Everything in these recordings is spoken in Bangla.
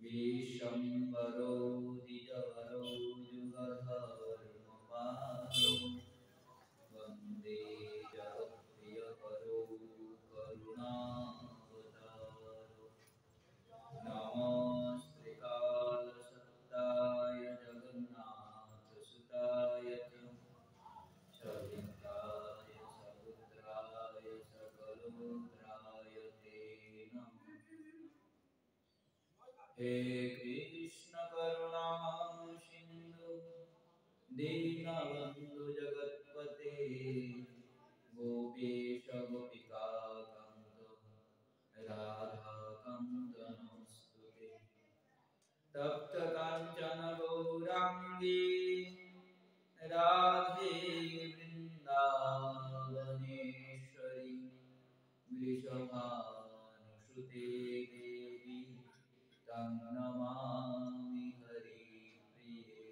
विश्वम्भरो द्विजवरो जुगधर्मपालो वन्दे जगत्प्रियकरो करुणावतारो नमस्त्रिकालसत्ताय जगन्नाथसुताय च सविताय सपुत्राय सकलपुत्राय ते नमः। हे कृष्ण करुणा सिंधु दीनबंधु जगत्पते गोपेश गोपिका कांत राधा कांत नमस्तुते। तप्त कांचन गौरांगी राधे वृंदावनेश्वरी वृषभानुसुते देवी तं नमामि हरिप्रिये।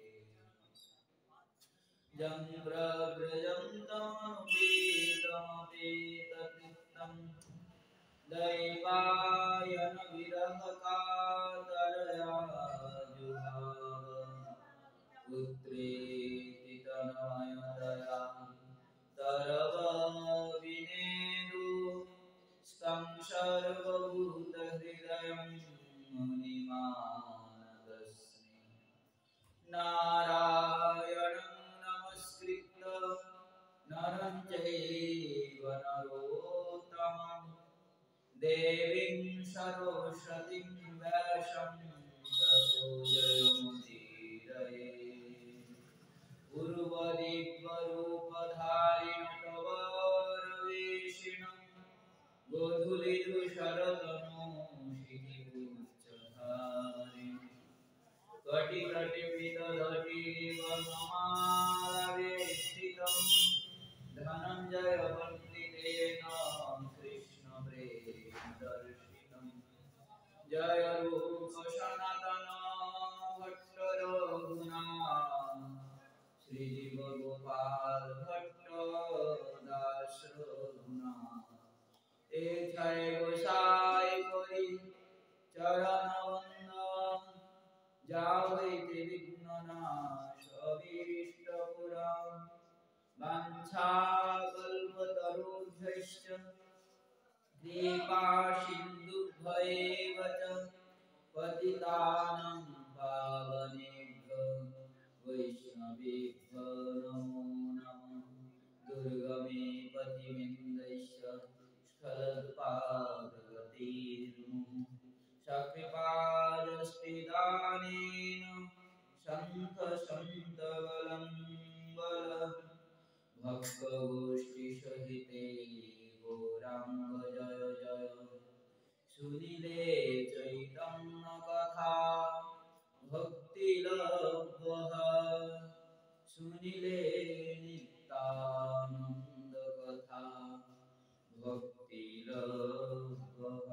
जं प्रव्रजन्तमनुपेतमपेतकृत्यं दैवायन विरहकातरया जुहाव पुत्रेति तनयतया तरव विनेदु स्तं सर्वभूतहृदयं मुनिमानतस्मै। नारायणं नमस्कृत्य नरं चैव नरोत्तमं देवीं सरस्वतीं व्यासं ततो जयमुदीरये। पूर्वदिव्यरूपधारिणटवरवेशिणं गोधूलिधूसरतनूषितिपुच्छधारिणं कटिकटिविदधतीवनमालवेष्टितं धनञ्जयपण्डितेन कृष्णप्रेमदर्शितं। जय रूप सनातन भट्ट रघुनाथ श्रीजीव गोपाल भट्ट दास रघुनाथ। एथाय गोसाई करि चरण वंदन जाओ इति विघ्ननाश अभीष्टपुरं वाञ्छाकल्पतरुभ्यश्च कृपा सिन्धुभ्येव च पतितानां पावनेभ्यो वैष्णवेभ्यो नमो नमः। दुर्गमे पतिविन्दस्य स्खलत्पादगतिर्मुहुः सकृपादस्तिदानेन शङ्खसन्तबलं बलम् भक्तगोष्ठीसहिते गौराङ्ग जय जय। सुनीले चैतन्यकथा भक्तिलब्धः सुनीले नित्यानन्दकथा भक्तिलब्धः।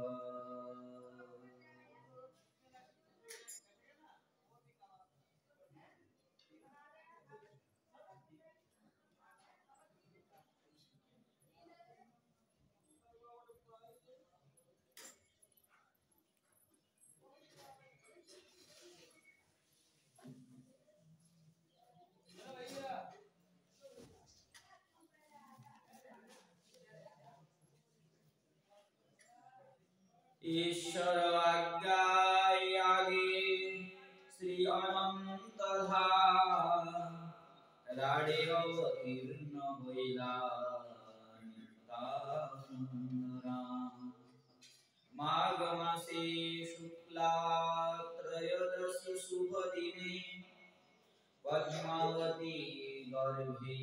ईश्वर आज्ञाय आगे श्री अनंत राडे अवतीर्ण होइला नित्यानंद राम। माघ मासे शुक्ला त्रयोदशी शुभ दिने पद्मावती गर्भे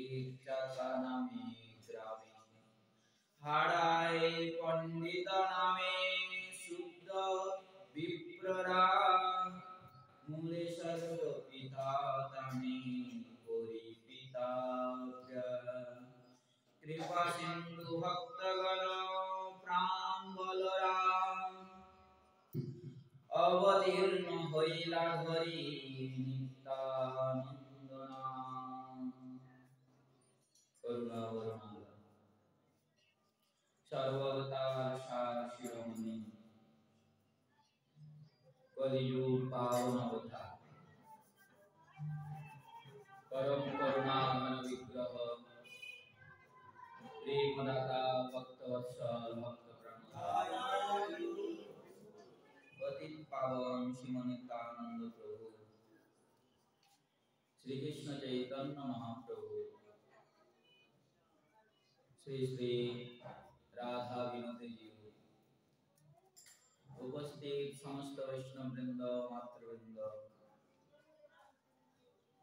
इच्छा नामे ग्रामे हाड़ाय पंडित नामे शुद्ध विप्ररा मूले सर्व पिता तमे कोरि पिता कृपा सिंधु भक्तगण प्राण बलराम अवतीर्ण होइला धरि नित्यानंद नाम। करुणावतार सर्वावतार सार शिरोमणि कलियुग पावन अवतार परम करुणा घन विग्रह प्रेमदाता भक्तवत्सल भक्त प्रणत पतित पावन श्रीमनितानंद प्रभु श्री कृष्ण चैतन्य महाप्रभु श्री श्री राधा विनोद जी उपस्थित समस्त वैष्णव वृंद मातृवृंद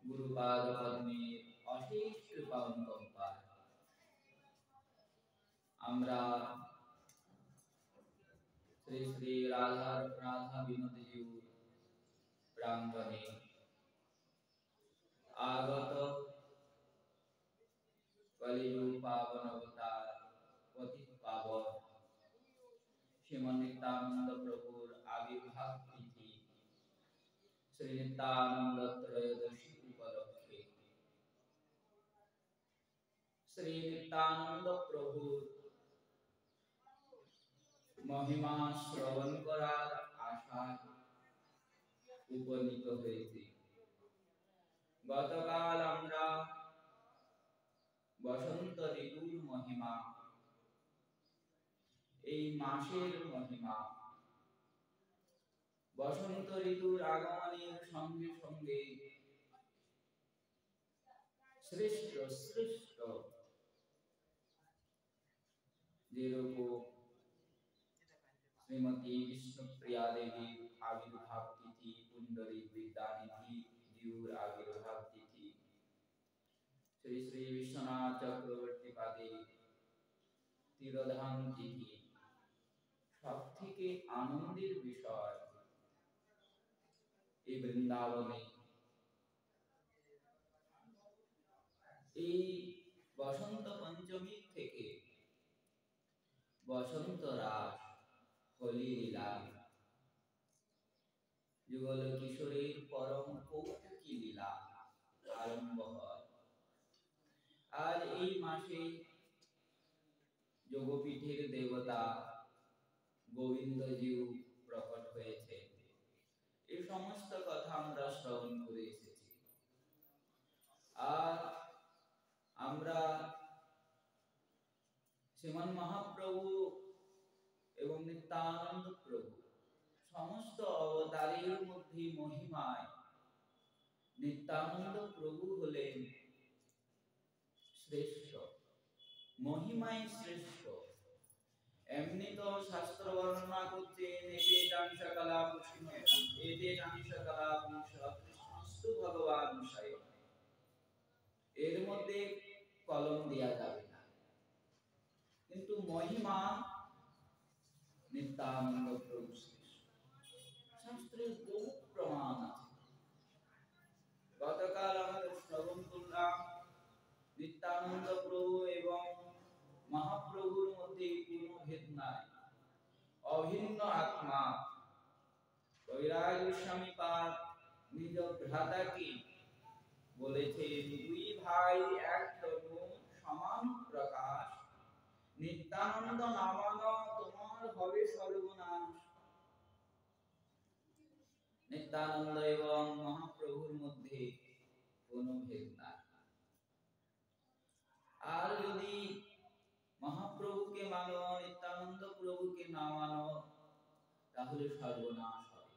गुरुपाद पद्मे अशेष कृपा अनुकंपा আমরা শ্রী শ্রী রাধা বিনোদ জি প্রাঙ্গণে আগত কলিযুগ পাবন অবতার পতিত পাবন শ্রীমন নিত্যানন্দ প্রভুর আবির্ভাব তিথি শ্রী নিত্যানন্দ ত্রয়োদশী উপলক্ষে শ্রী নিত্যানন্দ প্রভুর महिमा श्रवण करार आशाय उपनीत হয়েছে। গতকাল আমরা বসন্ত ঋতুর মহিমা এই মাসের মহিমা বসন্ত ঋতুর আগমনের সঙ্গে সঙ্গে শ্রেষ্ঠ শ্রেষ্ঠ যেরকম श्रीमती विष्णुप्रिया देवी आविर्भाव तिथि पुंडरी विद्यानिधि जीवर आविर्भाव तिथि श्री श्री विश्वनाथ चक्रवर्ती पादे तिरोधान तिथि सबथेके आनंदेर विषय এই বৃন্দাবনে এই বসন্ত পঞ্চমী থেকে বসন্ত রাস হোলি লীলা যুগল কিশোরীর পরম কৌতুকী লীলা আরম্ভ হয়। আর এই মাসে যোগপীঠের দেবতা গোবিন্দজিউ প্রকট হয়েছে। এই সমস্ত কথা আমরা শ্রবণ করে এসেছি। আর আমরা শ্রীমান মহাপ্রভু এবং নিত্যানন্দ প্রভু সমস্ত অবতারের মধ্যে মহিমায় নিত্যানন্দ প্রভু হলেন শ্রেষ্ঠ, মহিমায় শ্রেষ্ঠ। এমনি তো শাস্ত্র বর্ণনা করছেন এতে জানি সকলা পুষ্টিম এতে জানি সকলা পুষ্টিস্তু ভগবান স্বয়ং। এর মধ্যে কলম দেয়া যাবে না, কিন্তু মহিমা নিত্যানন্দ প্রভু শাস্ত্রের বহু প্রমাণ আছে। গতকাল আমাদের শ্রবণ করলাম নিত্যানন্দ প্রভু এবং মহাপ্রভুর মধ্যে কোনো ভেদ নাই, অভিন্ন আত্মা। কৈরাজ স্বামীপাদ নিজ ভ্রাতাকে বলেছেন দুই ভাই এক তনু সমান প্রকাশ, নিত্যানন্দ নামানো তোমার হবে সর্বনাশ। নিত্যানন্দ এবং মহাপ্রভুর মধ্যে কোনো ভেদ নাই। আর যদি মহাপ্রভুকে মানো নিত্যানন্দ প্রভুকে না মানো তাহলে সর্বনাশ হবে।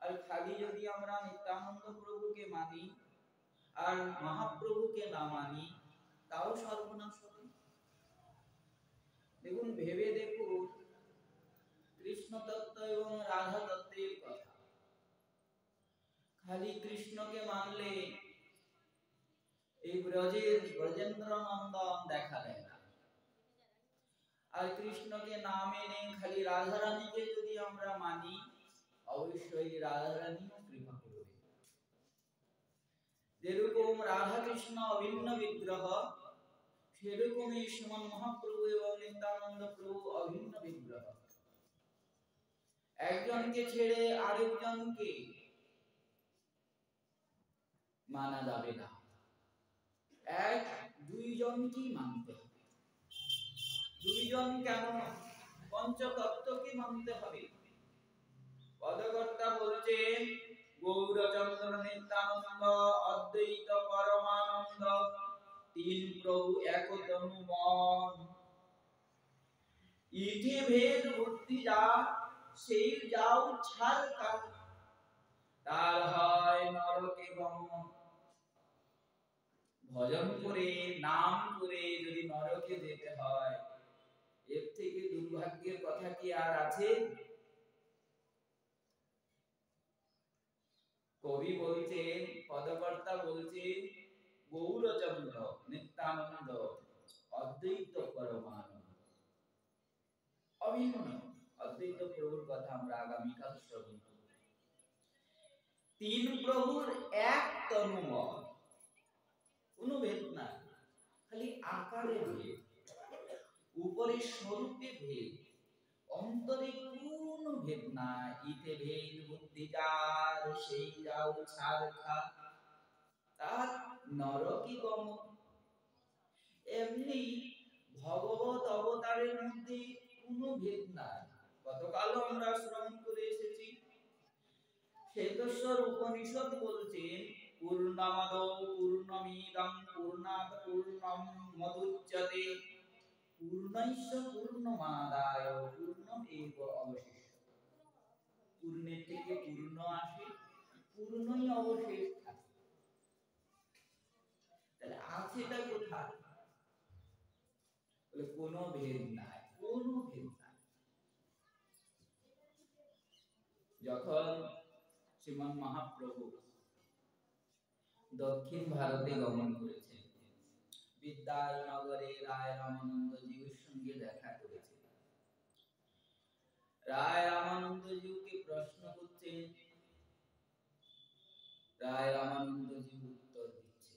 আর খালি যদি আমরা নিত্যানন্দ প্রভুকে মানি আর মহাপ্রভুকে না মানি তাও সর্বনাশ হবে। দেখুন, ভেবে দেখুন কৃষ্ণ তত্ত্ব এবং রাধা তত্ত্বের কথা। খালি কৃষ্ণকে মানলে এই ব্রজের ব্রজেন্দ্র নন্দন দেখা দেয় না, আর কৃষ্ণকে না মেনে খালি রাধারানীকে যদি আমরা মানি অবশ্যই রাধারানীও কৃপা করবে। যেরকম রাধা কৃষ্ণ অভিন্ন বিগ্রহ, সেরকমই শ্রীমন মহাপ্রভু এবং নিত্যানন্দ প্রভু অভিন্ন বিগ্রহ। একজনকে ছেড়ে আরেকজনকে মানা যাবে না, এক দুইজনকেই মানতে হবে। দুইজন কেন? পঞ্চতত্ত্বকে মানতে হবে। পদকর্তা বলছেন গৌরচন্দ্র নিত্যানন্দ অদ্বৈত পরমানন্দ তিন প্রভু এক তনু মন। ইতি ভেদ বুদ্ধি যা সেই যাও ছাড় তার হয় নরকে গমন। ভজন করে নাম করে যদি নরকে যেতে হয়, এর থেকে দুর্ভাগ্যের কথা কি আর আছে? কবি বলছেন, পদকর্তা বলছেন গৌরচন্দ্র নিত্যানন্দ অদ্বৈত পরমানন্দ অভিন্ন অদ্বৈত প্রভুর কথা আমরা আগামীকাল শ্রবণ করব। তিন প্রভুর এক তনুমন, কোনো ভেদ নাই, খালি আকারে ভেদ, উপরে স্বরূপে ভেদ, অন্তরে কোনো ভেদ নাই। ইতে ভেদ বুদ্ধি যার সেই যাও ছাড় খা তার নরকে গমন। এমনি ভগবত অবতারের মধ্যে কোনো ভেদ নাই। গতকালও আমরা শ্রবণ করে এসেছি, শ্বেতশ্বর উপনিষদ বলছেন পূর্ণমদ পূর্ণমিদং পূর্ণাৎ পূর্ণম মদুচ্যতে পূর্ণৈশ্চ পূর্ণমাদায় পূর্ণমেব অবশিষ্যতে। পূর্ণের থেকে পূর্ণ আসে, পূর্ণই অবশেষ থাকে। তাহলে আছেটা কোথায়? বলে কোনো ভেদ নাই, কোনো ভেদ নাই। যখন শ্রীমান মহাপ্রভু দক্ষিণ ভারতে গমন করেছেন, বিদ্যানগরে রায় রামানন্দজির সঙ্গে দেখা করেছেন। রায় রামানন্দজিকে প্রশ্ন করছেন, রায় রামানন্দজি উত্তর দিচ্ছে।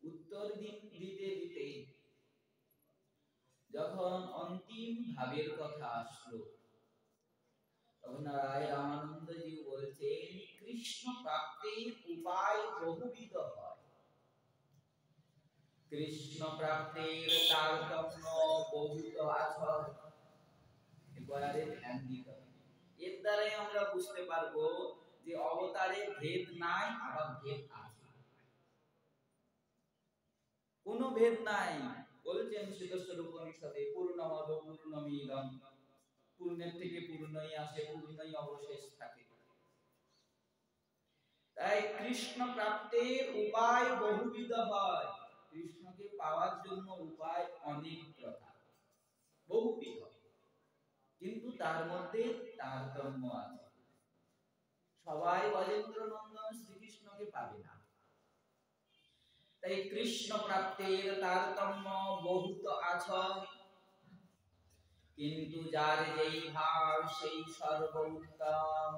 উত্তর দিতে দিতে যখন অন্তিম ভাবের কথা আসলো, তখন রায় রামানন্দজি বলছেন কৃষ্ণ প্রাপ্তির উপায় বহুবিধ হয়, কৃষ্ণ প্রাপ্তির তারতম্য বহুত আছে। এবারে ধ্যান দিতে হবে, এর দ্বারাই আমরা বুঝতে পারবো যে অবতারে ভেদ নাই, আবার ভেদ আছে। কোনো ভেদ নাই। বলছেন শ্বেতশ্বর উপনিষদে পূর্ণমদ পূর্ণমিদং, পূর্ণের থেকে পূর্ণই আসে, পূর্ণই অবশেষ থাকে। তাই কৃষ্ণ প্রাপ্তির উপায় বহুবিধ হয়। কৃষ্ণকে পাওয়ার জন্য উপায় অনেক প্রকার, বহুবিধ, কিন্তু তার মধ্যে তারতম্য আছে। সবাই অজেন্দ্র নন্দন শ্রীকৃষ্ণকে পাবে না। তাই কৃষ্ণ প্রাপ্তির তারতম্য বহুত আছে, কিন্তু যার যেই ভাব সেই সর্বোত্তম।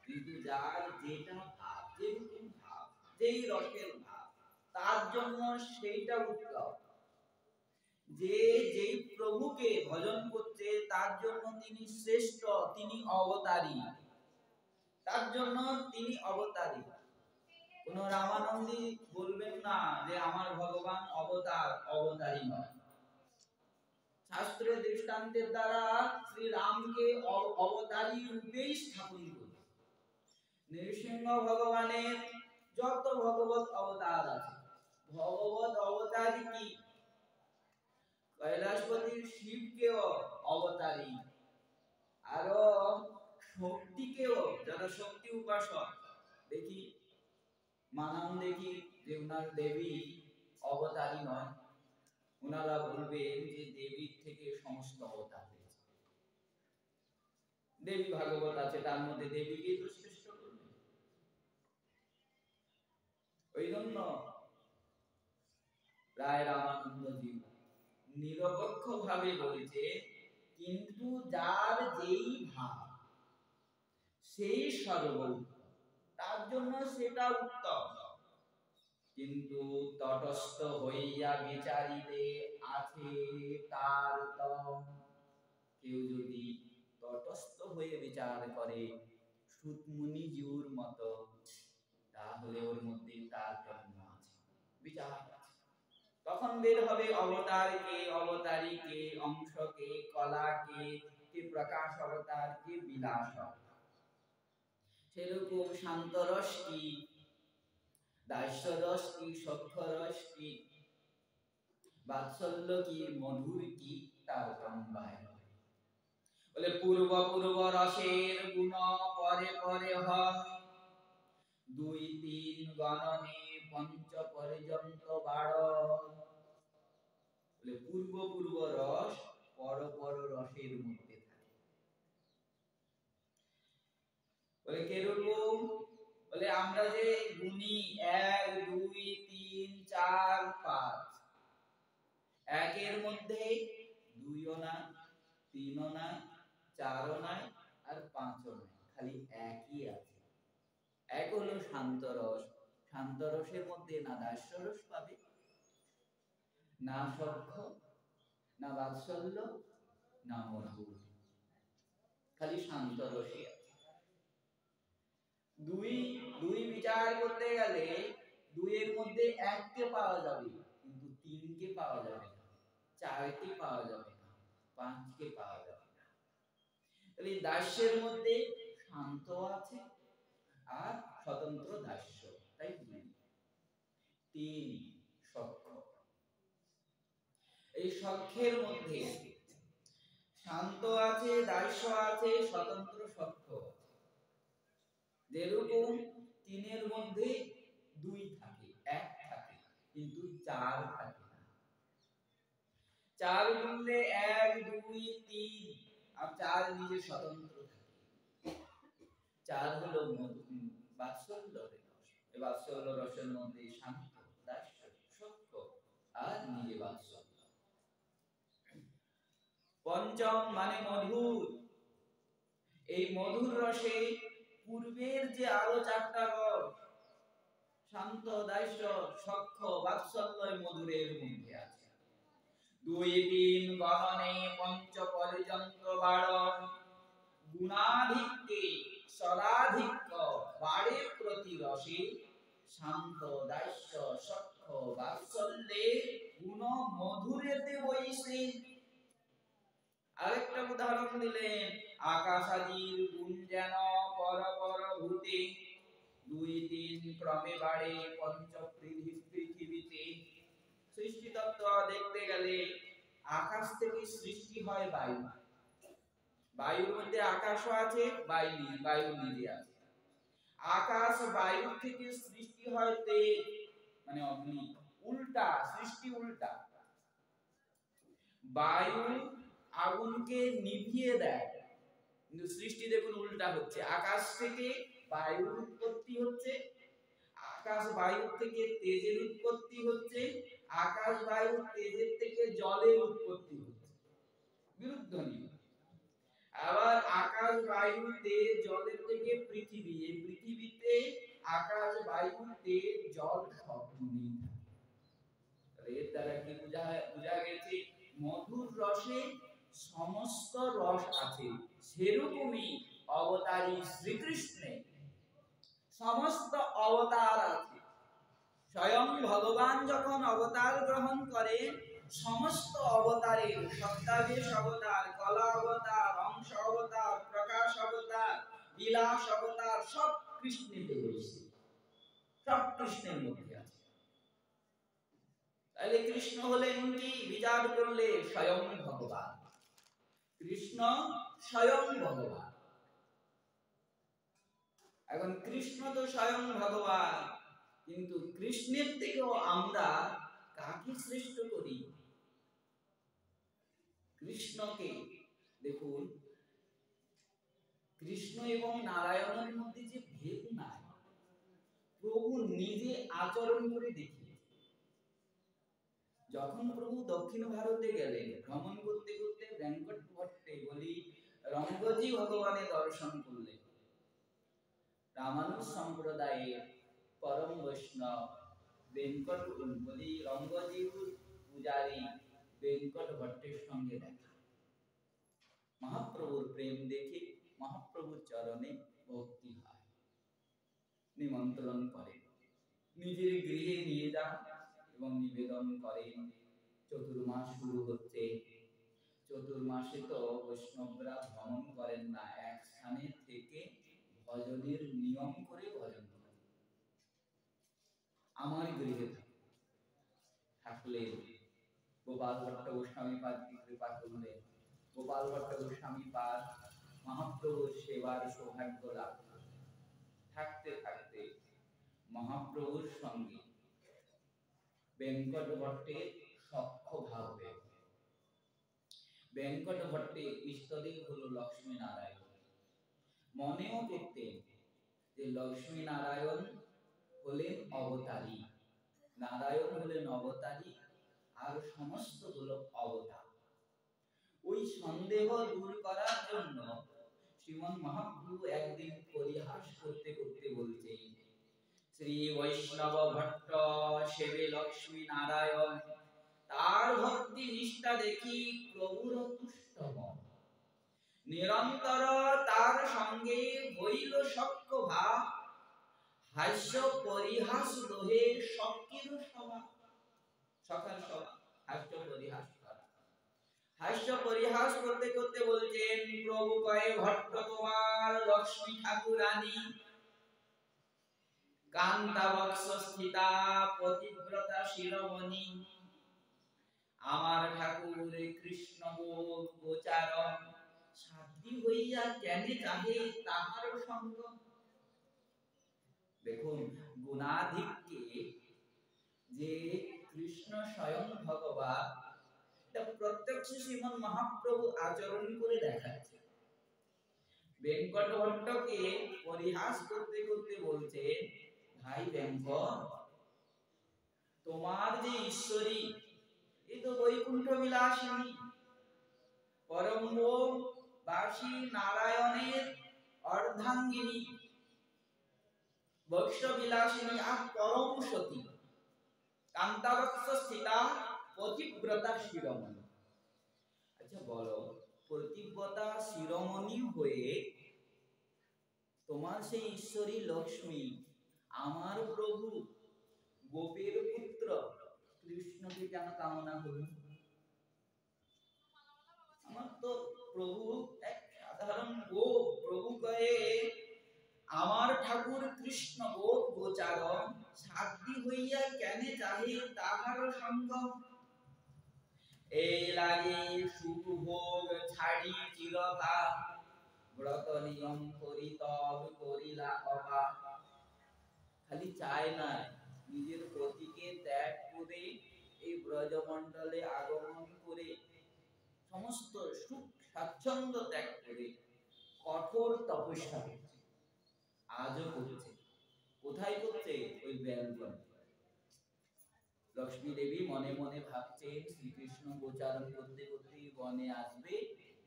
কিন্তু যার যেটা ভাব, যেরকম ভাব, যেই রসের ভাব, তার জন্য সেইটা উত্তম। যে যেই প্রভুকে ভজন করছে তার জন্য তিনি শ্রেষ্ঠ, তিনি অবতারী, তার জন্য তিনি অবতারী। কোন রামানন্দী বলবেন না যে আমার ভগবান অবতার, অবতারী নয়। শাস্ত্রীয় দৃষ্টান্তের দ্বারা শ্রী রামকে অবতারী রূপেই স্থাপন করে। নৃসিংহ ভগবানের যত ভগবত অবতার আছে, ভগবত অবতারী কি? কৈলাসপতির শিবকেও অবতারী, আরো শক্তিকেও, যারা শক্তি উপাসক, দেখি মানান দেখি যে উনার দেবী অবতারী নয়, উনারা বলবেন যে দেবীর থেকে সমস্ত অবতার হয়েছে। দেবী ভাগবত আছে, তার মধ্যে দেবীকে তো শ্রেষ্ঠ করবে। ওই জন্য রায় রামানন্দজি নিরপেক্ষ ভাবে বলেছে, কিন্তু যার যেই ভাব সেই সর্বোত্তম, তার জন্য সেটা উত্তম। কিন্তু তটস্থ হইয়া বিচারিলে আছে তারতম্য। কেউ যদি তটস্থ হয়ে বিচার করে সুতমুনি জিউর মতো, তাহলে ওর মধ্যে তারতম্য আছে, বিচার আছে। তখন বের হবে অবতার কে, অবতারী কে, অংশ কে, কলা কে, কি প্রকাশ অবতার, কি বিলাস অবতার। সেরকম শান্ত রস কি, দাস্য রস কি, সখ্য রস কি, বাৎসল্য কি, মধুর কি, তার সম্ভায় বলে পূর্ব পূর্ব রসের গুণ পরে পরে হয়, দুই তিন গণনে পঞ্চ পর্যন্ত বাড়। বলে পূর্ব পূর্ব রস পর পর রসের মধ্যে থাকে। বলে কিরকম? বলে আমরা যে গুণী 1 2 3 4 5, একের মধ্যে 2ও নাই, 3ও নাই, 4ও নাই, আর 5ও নাই, খালি একই আছে। এক হলো শান্ত রস। শান্ত রসের মধ্যে না দাস্য রস পাবে, না সখ্য, না বাৎসল্য, না মধুর, খালি শান্ত রসই আছে। দুই দুই বিচার করতে গেলে 2 এর মধ্যে 1 কে পাওয়া যাবে, কিন্তু 3 কে পাওয়া যাবে না, 4 কে পাওয়া যাবে না, 5 কে পাওয়া যাবে না। তাহলে দাস্যের মধ্যে শান্ত আছে আর স্বতন্ত্র দাস্য, তাই 2। 3 সখ্য। এই সখ্যের মধ্যে শান্ত আছে, দাস্য আছে, স্বতন্ত্র সখ্য আছে। যেরকম 3 এর মধ্যে 2 থাকে, 1 থাকে, কিন্তু 4 থাকে না। 4 গুণলে 1 2 3, আর 4 নিজে স্বতন্ত্র থাকে। 4 হলো বাৎসল্য রস। এই বাৎসল্য রসের মধ্যে শান্ত, দাস্য, সখ্য আর নিজে বাৎসল্য। পঞ্চম মানে মধুর। এই মধুর রসে পূর্বের যে আরো 4টা রস, শান্ত, দাস্য, সখ্য, বাৎসল্য, মধুরের মধ্যে আছে। 2 3 গণনে পঞ্চ পর্যন্ত বাড়, গুণাধিক্যে সদাধিক্য বাড়ে প্রতি রসে, শান্ত, দাস্য, সখ্য, বাৎসল্যে গুণ মধুরেতে বইছে। আরেকটা উদাহরণ দিলেন, আকাশাদির গুণ যেন পর পর ভূতে, 2 3 ক্রমে বাড়ে পঞ্চ পৃথিবীতে। সৃষ্টি তত্ত্ব দেখতে গেলে আকাশ থেকে সৃষ্টি হয় বায়ু, বায়ুর মধ্যে আকাশও আছে, বায়ু নিজে আছে। আকাশ বায়ু থেকে সৃষ্টি হয় তেজ, মানে অগ্নি। উল্টা সৃষ্টি, উল্টা। বায়ু আগুনকে নিভিয়ে দেয়, কিন্তু সৃষ্টি দেখুন উল্টা হচ্ছে। আকাশ থেকে বায়ুর উৎপত্তি হচ্ছে, আকাশ বায়ু থেকে তেজের উৎপত্তি হচ্ছে, আকাশ বায়ু তেজের থেকে জলের উৎপত্তি হচ্ছে, বিরুদ্ধ নিয়ম। আবার আকাশ বায়ু তেজ জলের থেকে পৃথিবী, এই পৃথিবীতে আকাশ বায়ু তেজ জল সব নেই। এর দ্বারা কি বুঝা গেছে? মধুর রসে সমস্ত রস আছে। সেরকমই অবতারী শ্রীকৃষ্ণে সমস্ত অবতার আছে। স্বয়ং ভগবান যখন অবতার গ্রহণ করেন, সমস্ত অবতারের সত্যাদেশ অবতার, কলা অবতার, অংশ অবতার, প্রকাশ অবতার, বিলাস অবতার সব কৃষ্ণেতে রয়েছে, সব কৃষ্ণের মধ্যে আছে। তাহলে কৃষ্ণ হলেন কি? বিচার করলে স্বয়ং ভগবান। কৃষ্ণ স্বয়ং ভগবান। এখন কৃষ্ণ তো স্বয়ং ভগবান, কিন্তু কৃষ্ণের থেকেও আমরা কাকে শ্রেষ্ঠ করি? কৃষ্ণকে দেখুন, কৃষ্ণ এবং নারায়ণের মধ্যে যে ভেদ নাই, প্রভু নিজে আচরণ করে দেখিয়েছে। যখন প্রভু দক্ষিণ ভারতে গেলেন, ভ্রমণ করতে করতে ব্যাঙ্কট ভট্টে বলি রঙ্গজি ভগবানের দর্শন করলেন। রামানুজ সম্প্রদায়ের পরম বৈষ্ণব বেঙ্কট বলি রঙ্গজির পূজারী বেঙ্কট ভট্টের সঙ্গে দেখা। মহাপ্রভুর প্রেম দেখে মহাপ্রভুর চরণে ভক্তি হয়, নিমন্ত্রণ করেন, নিজের গৃহে নিয়ে যান এবং নিবেদন করেন। চতুর্মাস শুরু হচ্ছে, চতুর্মাসে তো বৈষ্ণবরা ভ্রমণ করেন না, এক স্থানে থেকে ভজনের নিয়ম করে ভজন করেন। আমার গৃহে থাকলে গোপাল ভট্ট গোস্বামী পাদ কি কৃপা করলেন, গোপাল ভট্ট গোস্বামী পাদ মহাপ্রভুর সেবার সৌভাগ্য লাভ করলেন। থাকতে থাকতে মহাপ্রভুর সঙ্গে বেঙ্কট ভট্টের সখ্য ভাব হয়ে গেল। বেঙ্কট ভট্টের ইষ্টদেব হলো লক্ষ্মী নারায়ণ। মনেও করতেন যে লক্ষ্মী নারায়ণ হলেন অবতারী, নারায়ণ হলেন অবতারী, আর সমস্ত হলো অবতার। ওই সন্দেহ দূর করার জন্য শ্রীমন মহাপ্রভু একদিন পরিহাস করতে করতে বলছেন, শ্রী বৈষ্ণব ভট্ট সেবে লক্ষ্মী নারায়ণ, তার ভক্তি নিষ্ঠা দেখি প্রভুর তুষ্ট মন, নিরন্তর তার সঙ্গে হইল সখ্য ভাব, হাস্য পরিহাস দোহে সখ্যের সভা। সকাল সভা হাস্য পরিহাস করা, হাস্য পরিহাস করতে করতে বলছেন, প্রভু কয়ে ভট্ট তোমার লক্ষ্মী ঠাকুরানী, কান্তা বক্স স্থিতা পতিব্রতা শিরোমণি, আমার ঠাকুর কৃষ্ণ গোচারণ, সাধ্বী হইয়া কেনে চাহে তাহার সঙ্গ। দেখুন গুণাধিক্যে যে কৃষ্ণ স্বয়ং ভগবান, এটা প্রত্যক্ষ শ্রীমন মহাপ্রভু আচরণ করে দেখাচ্ছে। বেঙ্কট ভট্টকে পরিহাস করতে করতে বলছে, ভাই বেঙ্কট, তোমার যে ঈশ্বরী এ তো বৈকুণ্ঠ বিলাসিনী, পরমবাসী নারায়ণের অর্ধাঙ্গিনী, বৈষ্ণ বিলাসিনী আর পরম সতী, কান্তাবক্ষ স্থিতা পতিব্রতা শিরোমণি। আচ্ছা বলো, পতিব্রতা শিরোমণি হয়ে তোমার সেই ঈশ্বরী লক্ষ্মী আমার প্রভু গোপের পুত্র কৃষ্ণকে কেন কামনা করুন? আমার তো প্রভু এক সাধারণ গোপ, প্রভু কয়ে আমার ঠাকুর কৃষ্ণ গোপ গোচারণ, সাধ্বী হইয়া কেনে চাহে তাহার সঙ্গ, এই লাগে সুভোগ ছাড়ি চিরকাল, ব্রত নিয়ম করি তব করিলা অবা। খালি চায় না, নিজের পতিকে ত্যাগ করে এই ব্রজমণ্ডলে আগমন করে সমস্ত সুখ স্বাচ্ছন্দ্য ত্যাগ করে কঠোর তপস্যা করছে, আজও করছে। কোথায় করছে? ওই বেলবন। লক্ষ্মী দেবী মনে মনে ভাবছেন শ্রীকৃষ্ণ গোচারণ করতে করতে বনে আসবে,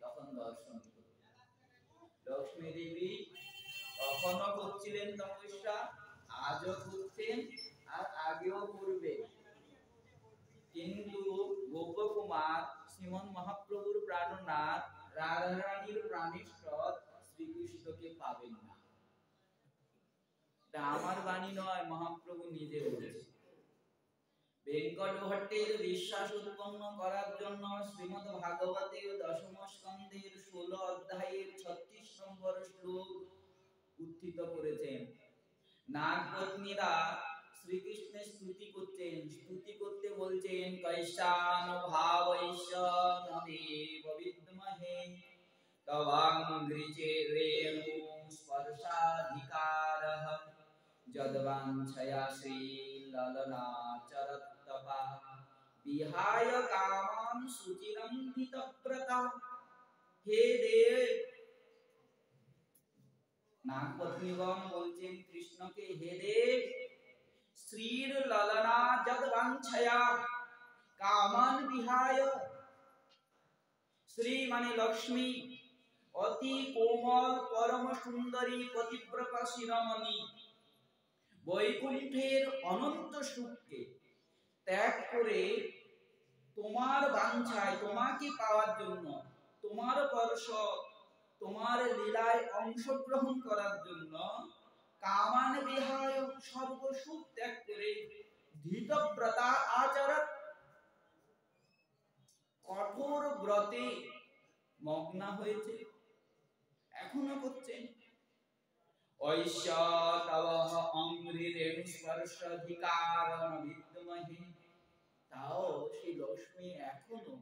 তখন দর্শন করবে। লক্ষ্মী দেবী তখনও করছিলেন তপস্যা, আজও করছেন, আর আগেও করবে। কিন্তু গোপকুমার শ্রীমন মহাপ্রভুর প্রাণনাথ রাধারানীর প্রাণেশ্বর শ্রীকৃষ্ণকে পাবেন না। এটা আমার বাণী নয়, মহাপ্রভু নিজে বলেছেন। বেঙ্কট ভট্টের বিশ্বাস উৎপন্ন করার জন্য শ্রীমদ ভাগবতের দশম স্কন্ধের 16 অধ্যায়ের 36 নম্বর শ্লোক উদ্ধৃত করেছেন। নাগপত্নীরা শ্রীকৃষ্ণের স্তুতি করছেন, স্তুতি করতে বলছেন, কৈশান ভাবৈশ্য নদেব বিদ্মহে তবাঙ্ঘ্রিচে রেণু স্পর্শাধিকারঃ যদ্বাঞ্ছয়া শ্রীললনাচরত্তপা বিহায় কামান সুচিরং হিতব্রতা। হে দেব, নাগপত্নীগণ বলছেন কৃষ্ণকে, হে দেব, শ্রীর ললনা যদ্বাঞ্ছয়া কামান বিহায়, শ্রী মানে লক্ষ্মী, অতি কোমল পরম সুন্দরী পতিব্রতা শিরোমণি, বৈকুণ্ঠের অনন্ত সুখকে ত্যাগ করে তোমার বাঞ্ছায়, তোমাকে পাওয়ার জন্য, তোমার পরশ, তোমার লীলায় অংশগ্রহণ করার জন্য কামান বিহায়, সর্বসুখ ত্যাগ করে ধৃতব্রতা আচরণ, কঠোর ব্রতে মগ্ন হয়েছে, এখনো করছেন। ঐশ্বতবহ অঙ্ঘ্রিরেণু স্পর্শাধিকারং বিদ্মহে, তাও সেই লক্ষ্মী এখনো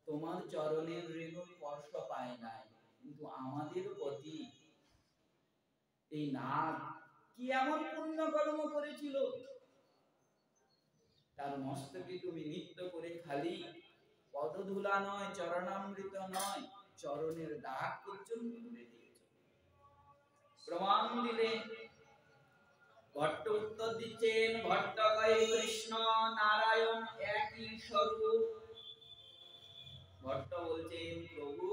তোমার চরণের রেণুর স্পর্শ পায় নাই। কিন্তু আমাদের প্রতি এই নাগ কি এমন পুণ্য কর্ম করেছিল, তার মস্তকে তুমি নৃত্য করে খালি পদধূলা নয়, চরণামৃত নয়, চরণের দাগ পর্যন্ত তুলে দিয়েছ। প্রমাণ দিলে ভট্ট উত্তর দিচ্ছেন, ভট্ট কয়ে কৃষ্ণ নারায়ণ একই স্বরূপ। ভট্ট বলছেন, প্রভু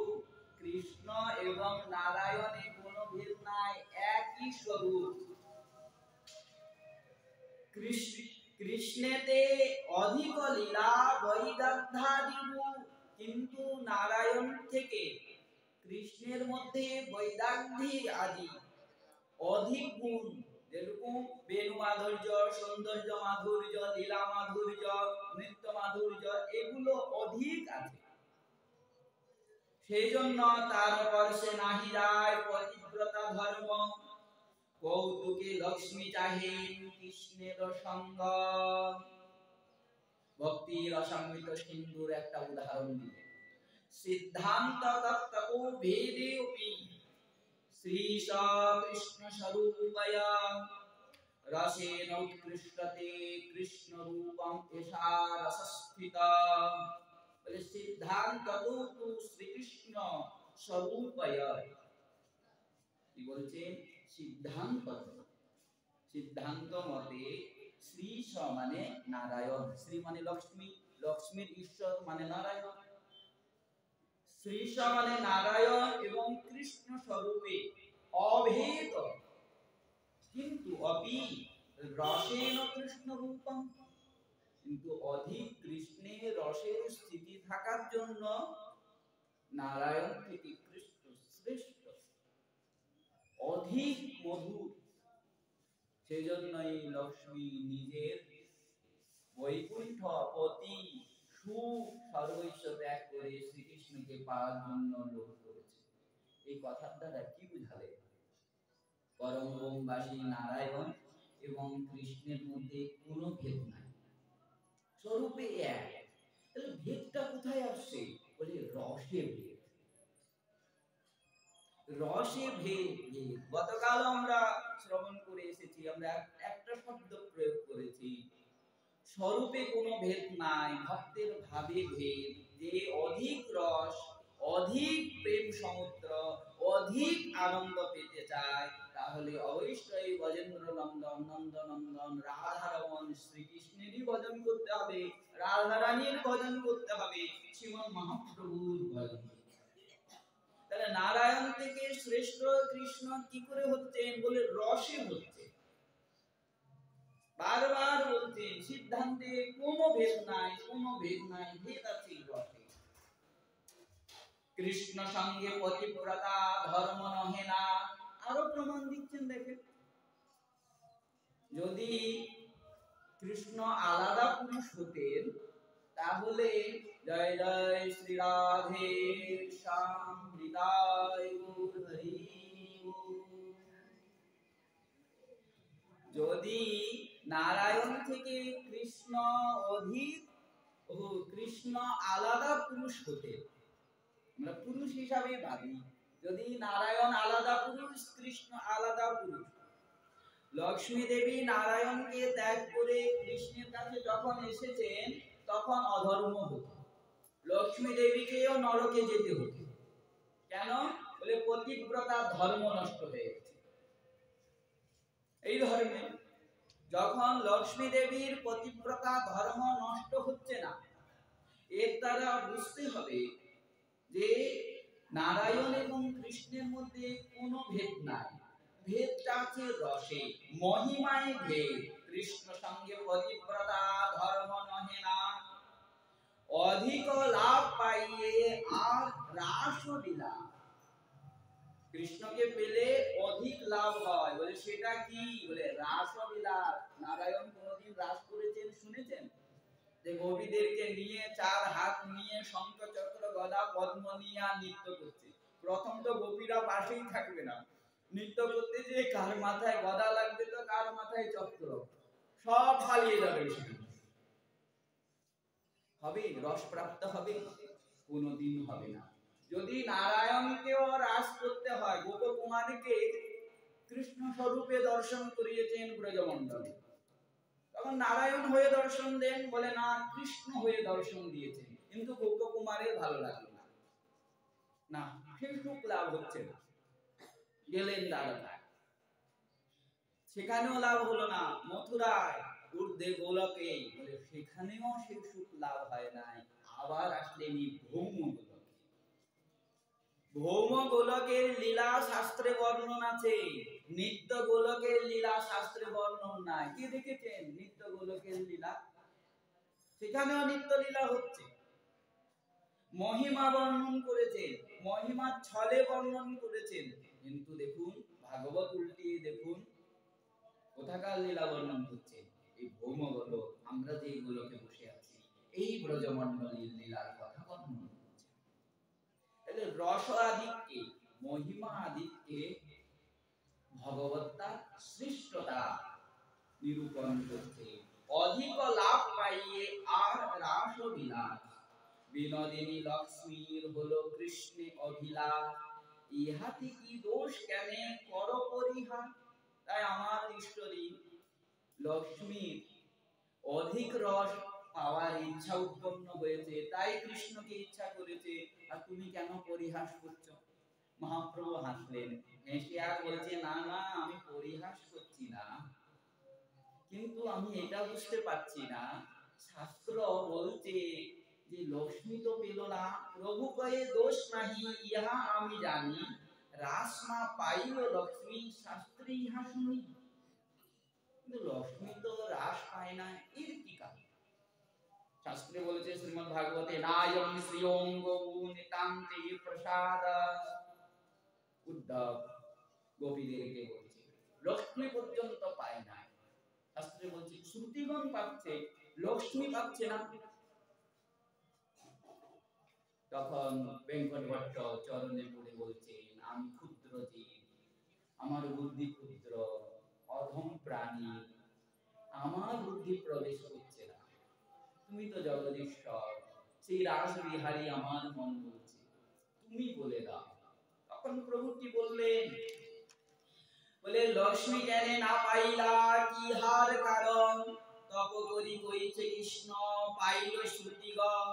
কৃষ্ণ এবং নারায়ণে কোনো ভেদ নাই, একই স্বরূপ। কৃষ্ণেতে অধিক লীলা বৈদগ্ধাদি, কিন্তু নারায়ণ থেকে কৃষ্ণের মধ্যে বৈদগ্ধি আদি অধিক গুণ, যেরকম বেণু মাধুর্য, সৌন্দর্য মাধুর্য, লীলা মাধুর্য, নৃত্য মাধুর্য, এগুলো অধিক আছে। সেই জন্য তার পরশে নাহি যায় পতিব্রতা ধর্ম, কৌতুকে লক্ষ্মী চাহেন কৃষ্ণের সঙ্গ। ভক্তি রসামৃত সিন্ধুর একটা উদাহরণ দিলে, সিদ্ধান্ত তত্ত্বো ভেদেপি শ্রীশ কৃষ্ণ স্বরূপয়া রসেন উৎকৃষ্টতে কৃষ্ণ রূপম এষা রসস্থিতা। বলে সিদ্ধান্ত তো শ্রীকৃষ্ণ স্বরূপয়া, কি বলছেন? সিদ্ধান্ত, সিদ্ধান্ত মতে শ্রীশ মানে নারায়ণ, শ্রী মানে লক্ষ্মী, লক্ষ্মীর ঈশ্বর মানে নারায়ণ, শ্রীশ মানে নারায়ণ এবং কৃষ্ণ স্বরূপে অভেদ, কিন্তু অপি রসেন কৃষ্ণ রূপম, কিন্তু অধিক কৃষ্ণের রসের স্থিতি থাকার জন্য নারায়ণ থেকে কৃষ্ণ শ্রেষ্ঠ, অধিক মধুর। সেজন্যই লক্ষ্মী নিজের বৈকুণ্ঠ পতি সুখ সর্বস্ব ত্যাগ করে শ্রীকৃষ্ণকে পাওয়ার জন্য লোভ করেছে। এই কথার দ্বারা কি বুঝালে? পরম ব্রহ্মবাসী নারায়ণ এবং কৃষ্ণের মধ্যে কোনো ভেদ নাই, স্বরূপে এক। তাহলে ভেদটা কোথায় আসছে? বলে রসে ভেদ, রসে ভেদ। গতকাল আমরা শ্রবণ করে এসেছি, আমরা একটা শব্দ প্রয়োগ করেছি, স্বরূপে কোনো ভেদ নাই, ভক্তের ভাবে ভেদ। যে অধিক রস, অধিক প্রেম সমুদ্র, অধিক আনন্দ পেতে চায়, তাহলে অবশ্যই ব্রজেন্দ্র নন্দন নন্দনন্দন রাধারমণ শ্রীকৃষ্ণেরই ভজন করতে হবে, রাধারানীর ভজন করতে হবে, শ্রীমন মহাপ্রভুর ভজন। তাহলে নারায়ণ থেকে শ্রেষ্ঠ কৃষ্ণ কি করে হচ্ছেন? বলে রসে হচ্ছে। বারবার বলছেন সিদ্ধান্তে কোনো ভেদ নাই, কোনো ভেদ নাই, ভেদ আছে রসে। কৃষ্ণ সঙ্গে পতিব্রতা ধর্ম নহে না, আরো প্রমাণ দিচ্ছেন দেখেন। যদি কৃষ্ণ আলাদা পুরুষ হতেন, তাহলে জয় জয় শ্রী রাধে শ্যাম হৃদয় গৌর হরি। যদি নারায়ণ থেকে কৃষ্ণ অধিক, কৃষ্ণ আলাদা পুরুষ হতে, আমরা পুরুষ হিসাবে ভাবি, যদি নারায়ণ আলাদা পুরুষ, কৃষ্ণ আলাদা পুরুষ, লক্ষ্মী দেবী নারায়ণকে ত্যাগ করে কৃষ্ণের কাছে যখন এসেছেন, তখন অধর্ম হতো, লক্ষ্মী দেবীকেও নরকে যেতে হতো। কেন? বলে পতিব্রতা ধর্ম নষ্ট হয়ে গেছে। এই ধর্মে যখন লক্ষ্মী দেবীর পতিব্রতা ধর্ম নষ্ট হচ্ছে না, এর দ্বারা বুঝতে হবে যে নারায়ণ এবং কৃষ্ণের মধ্যে কোনো ভেদ নাই, ভেদটা আছে রসে, মহিমায় ভেদ। কৃষ্ণ সঙ্গে পতিব্রতা ধর্ম নহে না, অধিক লাভ পাইয়ে আর রাসলীলা। কৃষ্ণকে পেলে অধিক লাভ হয়, বলে সেটা কি? বলে রাসলীলা। নারায়ণ কোনদিন রাস করেছেন শুনেছেন? যে গোপীদেরকে নিয়ে চার হাত নিয়ে শঙ্খ চক্র গদা পদ্ম নিয়ে নৃত্য করছে। প্রথম তো গোপীরা পাশেই থাকবে না, নৃত্য করতে যে কার মাথায় গদা লাগবে তো কার মাথায় চক্র, সব পালিয়ে যাবে। হবে রস প্রাপ্ত হবে? কোনোদিন হবে না। যদি নারায়ণকেও রাস করতে হয়, গোপকুমারীকে কৃষ্ণ স্বরূপে দর্শন করিয়েছেন ব্রজমণ্ডলে, তখন নারায়ণ হয়ে দর্শন দেন, বলে না কৃষ্ণ হয়ে দর্শন দিয়েছেন, কিন্তু গোপকুমারের ভালো লাগলো না, না সেই সুখ লাভ হচ্ছে না। গেলেন দ্বারকায়, সেখানেও লাভ হলো না। মথুরায় ঊর্ধ্বে গোলকে, বলে সেখানেও সেই সুখ লাভ হয় নাই। আবার আসলেন ভৌম গোলকে। ভৌম গোলকের লীলা শাস্ত্রে বর্ণন আছে, নিত্য গোলকের লীলা শাস্ত্রে বর্ণন নাই। কি দেখেছেন নিত্য গোলকের লীলা? সেখানেও নিত্য লীলা হচ্ছে, মহিমা বর্ণন করেছেন, মহিমা ছলে বর্ণন করেছেন, কিন্তু দেখুন ভাগবত উল্টিয়ে দেখুন কোথাকার লীলা বর্ণন হচ্ছে, এই ভৌম গোলক, আমরা যে গোলকে বসে আছি, এই ব্রজমণ্ডলীর লীলার কথা বর্ণন হচ্ছে। তাহলে রস আদিকে, মহিমা আদিকে ভগবত্তার সৃষ্টতা নিরূপণ করছে। অধিক লাভ পাইয়ে আর রাস বিলাস, বিনোদিনী লক্ষ্মীর হলো কৃষ্ণে অভিলাষ, ইহাতে কি দোষ কেনে কর পরিহাস। তাই আমার ঈশ্বরী লক্ষ্মীর অধিক রস পাওয়ার ইচ্ছা উৎপন্ন হয়েছে, তাই কৃষ্ণকে ইচ্ছা করেছে, আর তুমি কেন পরিহাস করছো? মহাপ্রভু হাসলেন, হেসে আর বলছে, না না আমি পরিহাস করছি না, কিন্তু আমি এটা বুঝতে পারছি না, শাস্ত্র বলছে যে লক্ষ্মী তো পেল না, প্রভু কয়ে দোষ নাহি ইহা আমি জানি, রাস না পাইল লক্ষ্মী শাস্ত্রে ইহা শুনি। কিন্তু লক্ষ্মী তো রাস পায় না, এর কি কারণ? শাস্ত্রে বলেছে শ্রীমদ্ ভাগবতে, নায়ম শ্রিয়ঙ্গ নিতান্তে প্রসাদ। উদ্ধব গোপীদেরকে বলছে লক্ষ্মী পর্যন্ত পায় না, শাস্ত্রে বলছে শ্রুতিগণ পাচ্ছে, লক্ষ্মী পাচ্ছে না। তখন বেঙ্কট ভট্ট চরণে পড়ে বলছেন, আমি ক্ষুদ্র জীব, আমার বুদ্ধি ক্ষুদ্র, অধম প্রাণী, আমার বুদ্ধি প্রবেশ করছে না, তুমি তো জগদীশ্বর, সেই রাস বিহারী আমার মন বলছে, তুমি বলে দাও। তখন প্রভু কি বললেন? বলে লক্ষ্মী জ্ঞানে না পাইলা কি হার কারণ, তপ করি কইছে কৃষ্ণ পাইল শ্রুতিগণ,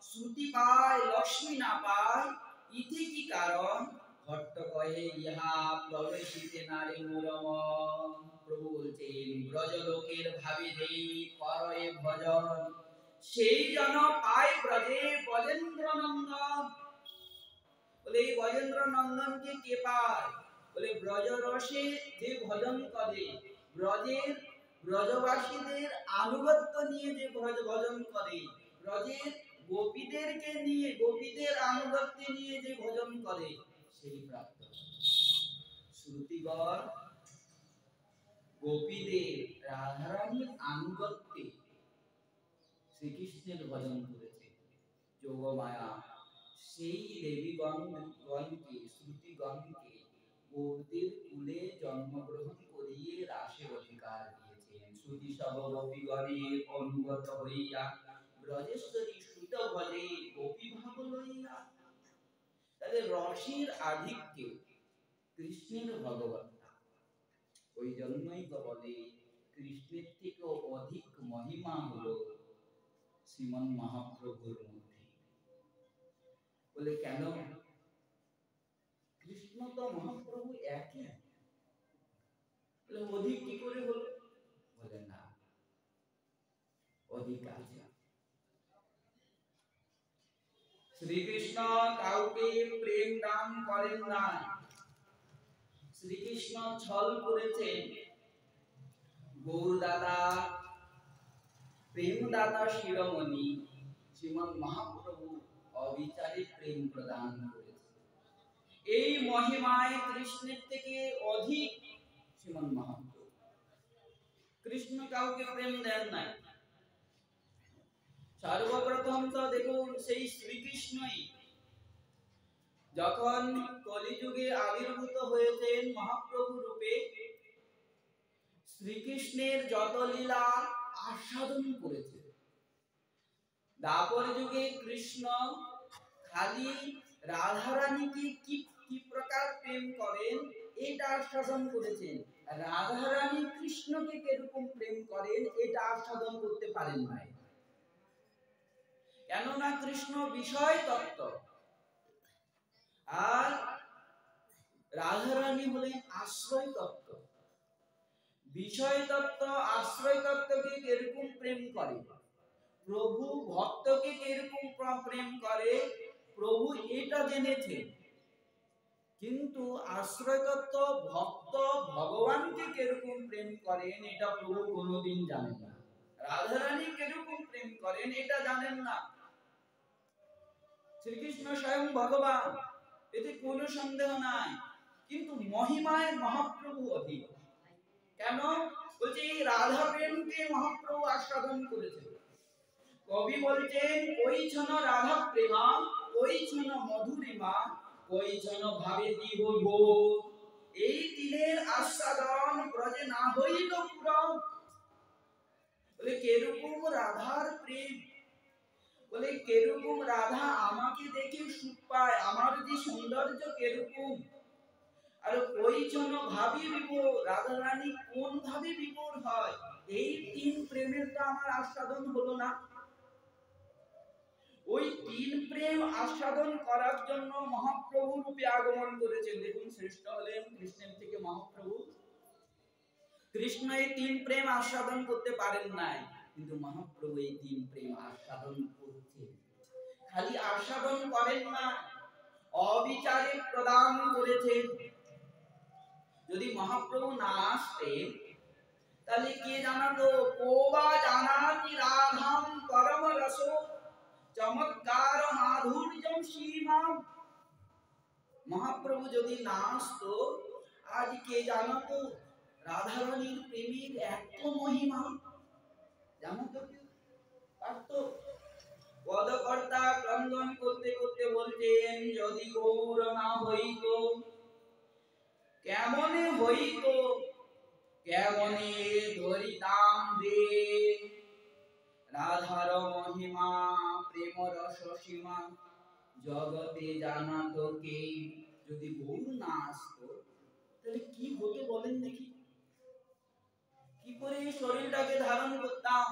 শ্রুতি পায় লক্ষ্মী না পায় ইতি কি কারণ, ভট্ট কহে ইহা প্রবেশিতে নারী মূলম। প্রভু বলছেন ব্রজলোকের ভাবি দেই করয়ে ভজন, সেই জন পায় ব্রজে ব্রজেন্দ্র নন্দন। বলে এই ব্রজেন্দ্র নন্দনকে কে পায়? বলে ব্রজ রসে যে ভজন করে, ব্রজের ব্রজবাসীদের আনুগত্য নিয়ে যে ভজন করে, ব্রজের গোপীদেরকে নিয়ে, গোপীদের আনুগত্য নিয়ে যে ভজন করে, সেই প্রাপ্ত। শ্রুতিগণ গোপীদের রাধারানীর আনুগত্যে শ্রীকৃষ্ণের ভজন করেছে, যোগমায়া সেই দেবীগণকে, শ্রুতিগণকে গোপীদের কুলে জন্মগ্রহণ করিয়ে রাসের অধিকার দিয়েছেন। শ্রুতি সব গোপীগণের অনুগত হইয়া ব্রজেশ্বরী সুত ভজে গোপী ভাব লইয়া। তাহলে রসের আধিক্যে কৃষ্ণের ভগবত্তা, ওই জন্যই তো বলে কৃষ্ণের থেকেও অধিক মহিমা হলো শ্রীমন মহাপ্রভুর মধ্যে। বলে কেন? কৃষ্ণ তো মহাপ্রভু একই, বলে অধিক কি করে হলো? বলে না, অধিক আছে। শ্রীকৃষ্ণ কাউকে প্রেম দান করেন না, শ্রীকৃষ্ণ ছল করেছেন, গৌরদাতা প্রেমদাতা শিরোমণি শ্রীমন মহাপ্রভু অবিচারে প্রেম প্রদান করেছে। এই মহিমায় কৃষ্ণের থেকে অধিক শ্রীমন মহাপ্রভু। कृष्ण काउके प्रेम देन নাই সর্বপ্রথম তো দেখুন সেই শ্রীকৃষ্ণই যখন কলিযুগে আবির্ভূত হয়েছেন মহাপ্রভু রূপে, শ্রীকৃষ্ণের যত লীলা আস্বাদন করেছে। দ্বাপর যুগে কৃষ্ণ খালি রাধারানীকে কি কি প্রকার প্রেম করেন এটা আস্বাদন করেছেন, রাধারানী কৃষ্ণকে কিরকম প্রেম করেন এটা আস্বাদন করতে পারেন নাই। কেননা কৃষ্ণ বিষয় তত্ত্ব আর রাধারানী হলেন আশ্রয় তত্ত্ব। বিষয় তত্ত্ব আশ্রয় তত্ত্বকে কিরকম প্রেম করে, প্রভু ভক্তকে কিরকম প্রেম করে প্রভু এটা জেনেছেন, কিন্তু আশ্রয় তত্ত্ব ভক্ত ভগবানকে কিরকম প্রেম করেন এটা প্রভু কোনোদিন জানেন না। রাধারানী কিরকম প্রেম করেন এটা জানেন না। শ্রীকৃষ্ণ স্বয়ং ভগবান, এতে কোনো সন্দেহ নাই, কিন্তু মহিমায় মহাপ্রভু অধিক। কেন বলছে এই রাধা প্রেমকে মহাপ্রভু আস্বাদন করেছেন। কবি বলছেন ওই ছন রাধা প্রেমা ওই ছন মধুরিমা ওই ছন ভাবে দিব গো, এই দিনের আস্বাদন ব্রজে না হইল পুরন। বলে কেরকম রাধার প্রেম, বলে কেরকম রাধা আমাকে দেখে সুখ পায়, আমার যে সৌন্দর্য কেরকম, আর ওই জন্য ভাবি বিভোর, রাধা রানী কোন ভাবে বিভোর হয়, এই তিন প্রেমের তো আমার আস্বাদন হলো না। ওই তিন প্রেম আস্বাদন করার জন্য মহাপ্রভু রূপে আগমন করেছেন। দেখুন শ্রেষ্ঠ হলেন কৃষ্ণের থেকে মহাপ্রভু। কৃষ্ণ এই তিন প্রেম আস্বাদন করতে পারেন নাই, কিন্তু মহাপ্রভু এই তিন প্রেম আস্বাদন করছেন। খালি আস্বাদন করেন না, অবিচারে প্রদান করেছেন। যদি মহাপ্রভু না আসতেন তাহলে কে জানাতো, কোবা জানাতি রাধাম পরম রস চমৎকার মাধুর্যম সীমাম। মহাপ্রভু যদি না আসতো আজ কে জানাতো রাধারানীর প্রেমের এত মহিমা, জানাতো পারতো? পদকর্তা ক্রন্দন করতে করতে বলতেন, যদি গৌর না হইতো কেমনে হইতো, কেমনে ধরিতাম দে রাধার মহিমা প্রেম রস সীমা জগতে জানাতো কে। যদি গৌর না আসতো তাহলে কি হতো বলেন দেখি, কি করে এই শরীরটাকে ধারণ করতাম?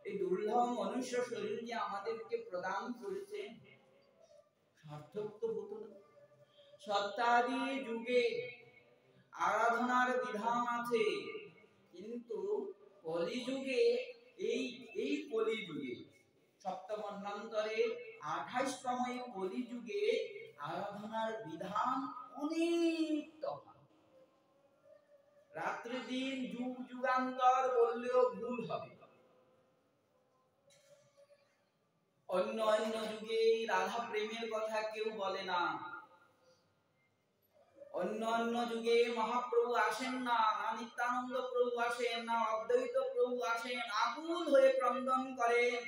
এই দুর্লভ মনুষ্য শরীর যে আমাদেরকে প্রদান করেছে সার্থক তো হতো না। সত্যাদি যুগে আরাধনার বিধান আছে, কিন্তু কলিযুগে এই কলিযুগে সপ্তমন্বন্তরে 28তম এই কলিযুগে আরাধনার বিধান অনেক তফাৎ। রাত্রি দিন যুগ যুগান্তর বললেও ভুল হবে। অন্য অন্য যুগে রাধা প্রেমের কথা কেউ বলে না। অন্য অন্য যুগে মহাপ্রভু আসেন না, না নিত্যানন্দ প্রভু আসেন, না অদ্বৈত প্রভু আসেন, আকুল হয়ে ক্রন্দন করেন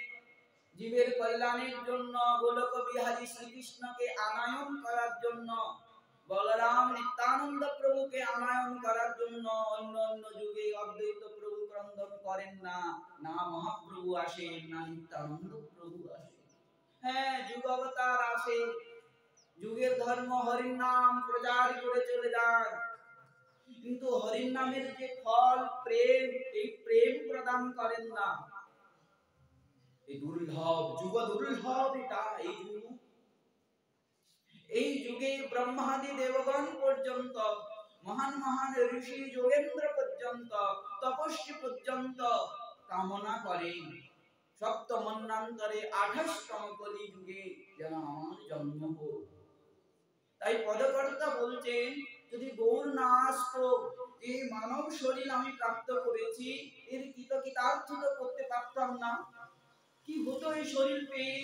জীবের কল্যাণের জন্য, গোলক বিহারী শ্রীকৃষ্ণকে আনয়ন করার জন্য, বলরাম নিত্যানন্দ প্রভুকে আনয়ন করার জন্য। অন্য অন্য যুগে অদ্বৈত প্রভু ক্রন্দন করেন না, না মহাপ্রভু আসেন, না নিত্যানন্দ প্রভু আসেন। হ্যাঁ, যুগ অবতার আসে, যুগের ধর্ম হরির নাম প্রচার করে চলে যান, কিন্তু হরির নামের যে ফল প্রেম, এই প্রেম প্রদান করেন না। এই দুর্লভ যুগ, দুর্লভ এটা এই যুগ। এই যুগে ব্রহ্মাদি দেবগণ পর্যন্ত, মহান মহান ঋষি যোগেন্দ্র পর্যন্ত, তপস্বী পর্যন্ত কামনা করেন সপ্তমন্বন্তরে 28তম কলি যুগে যেন আমার জন্ম হোক। তাই পদকর্তা বলছেন, যদি গৌর না আসতো, এই মানব শরীর আমি প্রাপ্ত করেছি, এর কৃতকৃতার্থ করতে পারতাম না। কি হতো এই শরীর পেয়ে?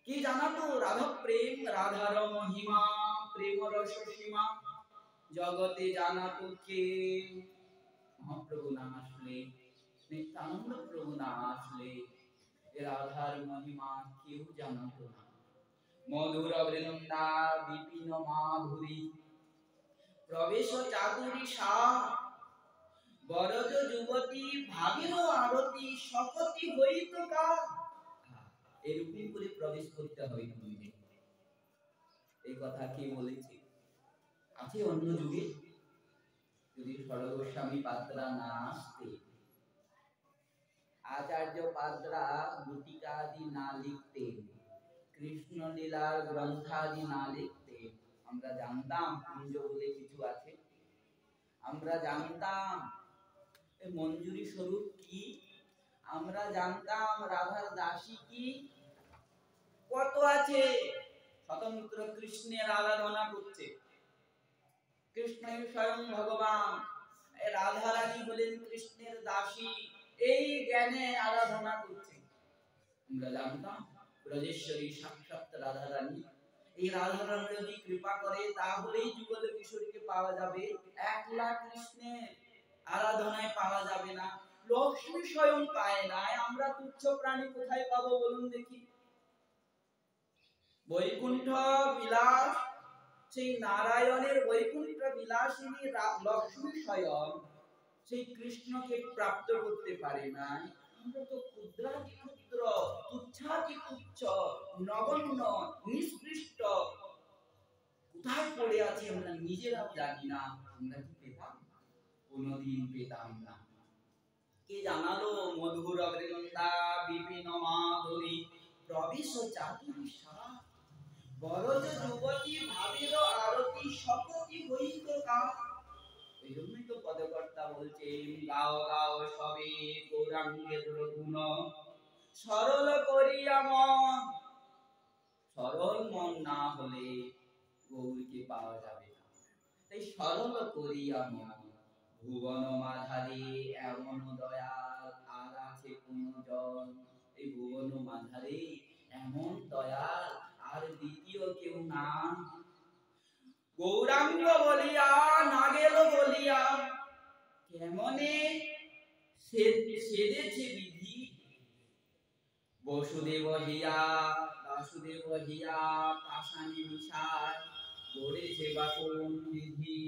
কি জানাতো রাধা প্রেম, রাধার মহিমা প্রেম রস সীমা জগতে জানাতো কে? মহাপ্রভু না আসলে, নিত্যানন্দ প্রভু না আসলে রাধার মহিমা কেউ জানতো না। মধুর বৃন্দা বিপিন মাধুরী প্রবেশ চাতুরী সা বরজ যুবতী ভাবির আরতি শপথি হইত কা। এরকম করে প্রবেশ করতে হয় মন্দিরে। এই কথা কে বলেছে? আছে অন্য যুগে? যদি সরগোস্বামী পাত্রা না আসতে, আচার্য পাত্রা গুটিকাদি না লিখতে, কৃষ্ণ লীলার গ্রন্থাদি না লিখতে, আমরা জানতাম কুঞ্জ বলে কিছু আছে, আমরা জানতাম মঞ্জুরি স্বরূপ কি, আমরা জানতাম রাধার দাসী কি, কত আছে স্বতন্ত্র কৃষ্ণের আরাধনা করছে। কৃষ্ণ স্বয়ং ভগবান, রাধা রানী হলেন কৃষ্ণের দাসী, এই জ্ঞানে আরাধনা করছে। আমরা জানতাম ব্রজেশ্বরী সাক্ষাৎ রাধা রানী। এই রাধা রানী যদি কৃপা করে তাহলেই যুগল কিশোরীকে পাওয়া যাবে, একলা কৃষ্ণের আরাধনায় পাওয়া যাবে না। লক্ষ্মী স্বয়ং পায় নাই, আমরা তুচ্ছ প্রাণী কোথায় পাবো বলুন দেখি? বৈকুণ্ঠ বিলাস, সেই নারায়ণের বৈকুণ্ঠ বিলাসিনী লক্ষ্মী স্বয়ং সেই কৃষ্ণকে প্রাপ্ত করতে পারে না। আমরা তো ক্ষুদ্রাতি ক্ষুদ্র, তুচ্ছাতি তুচ্ছ, নগণ্য, নিষ্কৃষ্ট, কোথায় পড়ে আছি আমরা নিজেরাও জানি না। আমরা কি পেতাম? কোনদিন পেতাম না। কে জানালো? মধুর বৃন্দা বিপিন মাধুরী প্রবেশ চাতুরী সা বরজ যুবতী ভাবির আরতি শপথি হইত কা। এই জন্যই তো পদকর্তা বলছেন, গাও গাও সবে গৌরাঙ্গের গুণ সরল করিয়া মন। সরল মন না হলে গৌরকে পাওয়া যাবে না। তাই সরল করিয়া মন। ভুবন মাঝারে এমন দয়াল আর আছে কোন জন? এই ভুবন মাঝারে এমন দয়াল আর দ্বিতীয় কেউ না। গৌরাঙ্গ বলিয়া নাগেল বলিয়া কেমনে সেদেছে বিধি। বসুদেব হিয়া বাসুদেব হিয়া পাশানি মিশায় গড়েছে বা কোন বিধি।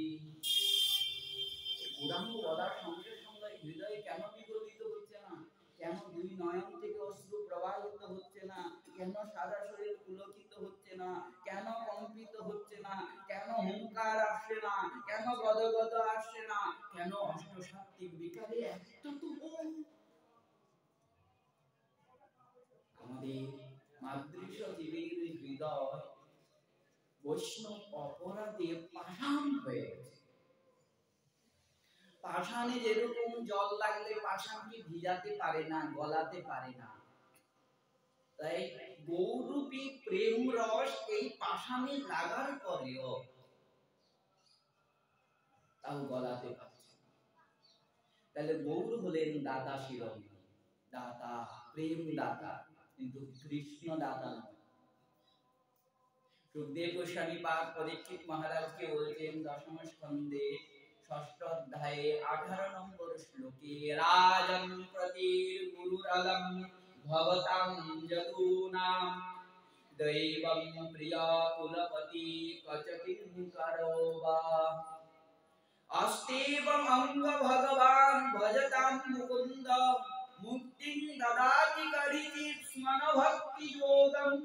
গৌরাঙ্গ বলার সঙ্গে সঙ্গে হৃদয়ে কেন বিগলিত হচ্ছে না? কেন দুই নয়ন থেকে অশ্রু প্রবাহিত হচ্ছে না? কেন সারা শরীর পুলকিত হচ্ছে না? কেন কম্পিত হচ্ছে না? কেন হুঙ্কার আসছে না? কেন গদগদ আসছে না? কেন অষ্টসাত্ত্বিক বিকারে একটা তো আমাদের মাতৃশ জীবের হৃদয় বৈষ্ণব অপরাধে পাষাণ হয়ে গেছে। পাষাণে যেরকম জল লাগলে পাষাণকে ভিজাতে পারে না, গলাতে পারে না, তাই গৌরূপী প্রেম রস এই পাষাণে লাগার পরেও তাও গলাতে পারছে না। তাহলে গৌর হলেন দাতা শিরোমণি, দাতা, প্রেম দাতা, কিন্তু কৃষ্ণ দাতা নয়। সুখদেব গোস্বামী পাদ পরীক্ষিত মহারাজকে বলছেন দশম স্কন্ধে ষষ্ঠ অধ্যায়ে 18 নম্বর শ্লোকে, রাজন প্রতির গুরুরলম ভবতাং যদুনাম দৈবং প্রিয় কুলপতি কচকিঙ্করো বা अस्तेवं अंग भगवान भजतां मुकुंद मुक्तिं ददाति करिचित् स्मन भक्ति योगम।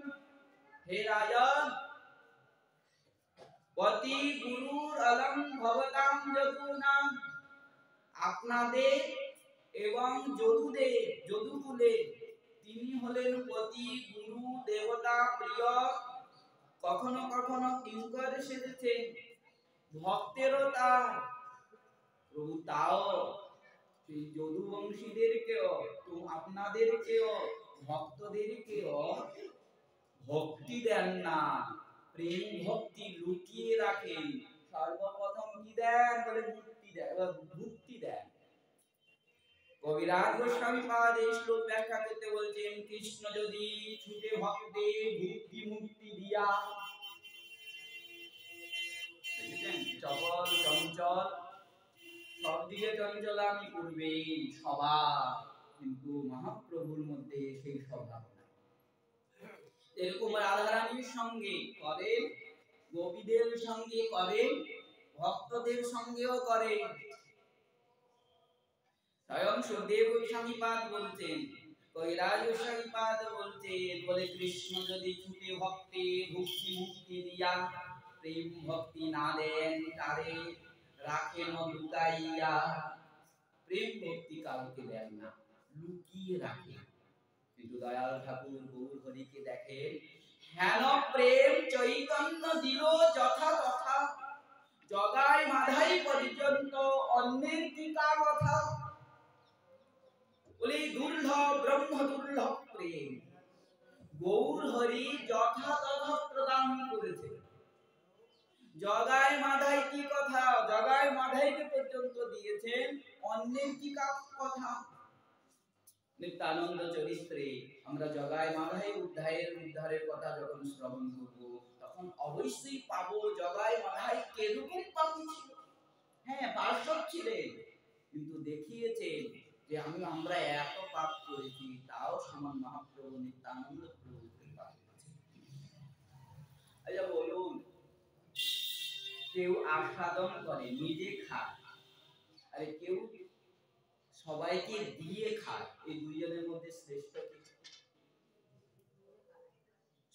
हे राजन, पति गुरुर अलम भवतां যদুনাম, আপনাদের এবং যদুদের, যদুকুলে তিনি হলেন পতি, গুরু, দেবতা, প্রিয়, কখনো কখনো কিঙ্কর সেজেছেন, ভক্তেরও তার। প্রভু তাও সেই যদুবংশীদেরকেও, আপনাদেরকেও, ভক্তদেরকেও ভক্তি দেন না, প্রেম ভক্তি লুকিয়ে রাখেন। সর্বপ্রথম কি দেন? বলে মুক্তি দেন, ভক্তি দেন। কবিরাজ গোস্বামী পাদ এই শ্লোক ব্যাখ্যা করতে বলছেন, কৃষ্ণ যদি ছুটে ভক্তে ভক্তি মুক্তি দিয়া, চপল চঞ্চল সব দিকে চঞ্চল আমি পূর্বে স্বভাব, কিন্তু মহাপ্রভুর মধ্যে সেই স্বভাব নাই। এরকম রাধারানীর সঙ্গে করেন, গোপীদের সঙ্গে করেন, ভক্তদের সঙ্গেও করেন। স্বয়ং সুখদেব গোস্বামীপাদ বলতেন, কৈরাজ গোস্বামীপাদ বলতেন, বলে কৃষ্ণ যদি ছুটে ভক্তি ভক্তি মুক্তি দিয়া প্রেম ভক্তি না দেন তারে রাখেন লুকাইয়া। প্রেম ভক্তি কাউকে দেন না, লুকিয়ে রাখেন। কিন্তু দয়াল ঠাকুর গৌর হরিকে দেখেন, হেন প্রেম চৈতন্য দিল যথা তথা, জগায় মাধাই পর্যন্ত অন্যের টিকা কথা। বলি দুর্লভ ব্রহ্ম দুর্লভ প্রেম গৌর হরি যথাযথ প্রদান করেছে। জগায় মাধাই কি কথা, জগায় মাধাইকে পর্যন্ত দিয়েছেন, অন্যের কি কথা। নিত্যানন্দ চরিত্রে আমরা জগায় মাধাই উদ্ধারের কথা যখন শ্রবণ করব, তখন অবশ্যই পাবো জগায় মাধাই কিরকম পাপী ছিল। হ্যাঁ, পার্শ্বদ ছিলেন, কিন্তু দেখিয়েছেন যে আমরা এত পাপ করেছি, তাও শ্রীমন মহাপ্রভু নিত্যানন্দ প্রভু কৃপা করেছেন। আচ্ছা বলুন, কেউ আস্বাদন করে নিজে খায়, আর কেউ সবাইকে দিয়ে খায়, এই দুইজনের মধ্যে শ্রেষ্ঠ কি?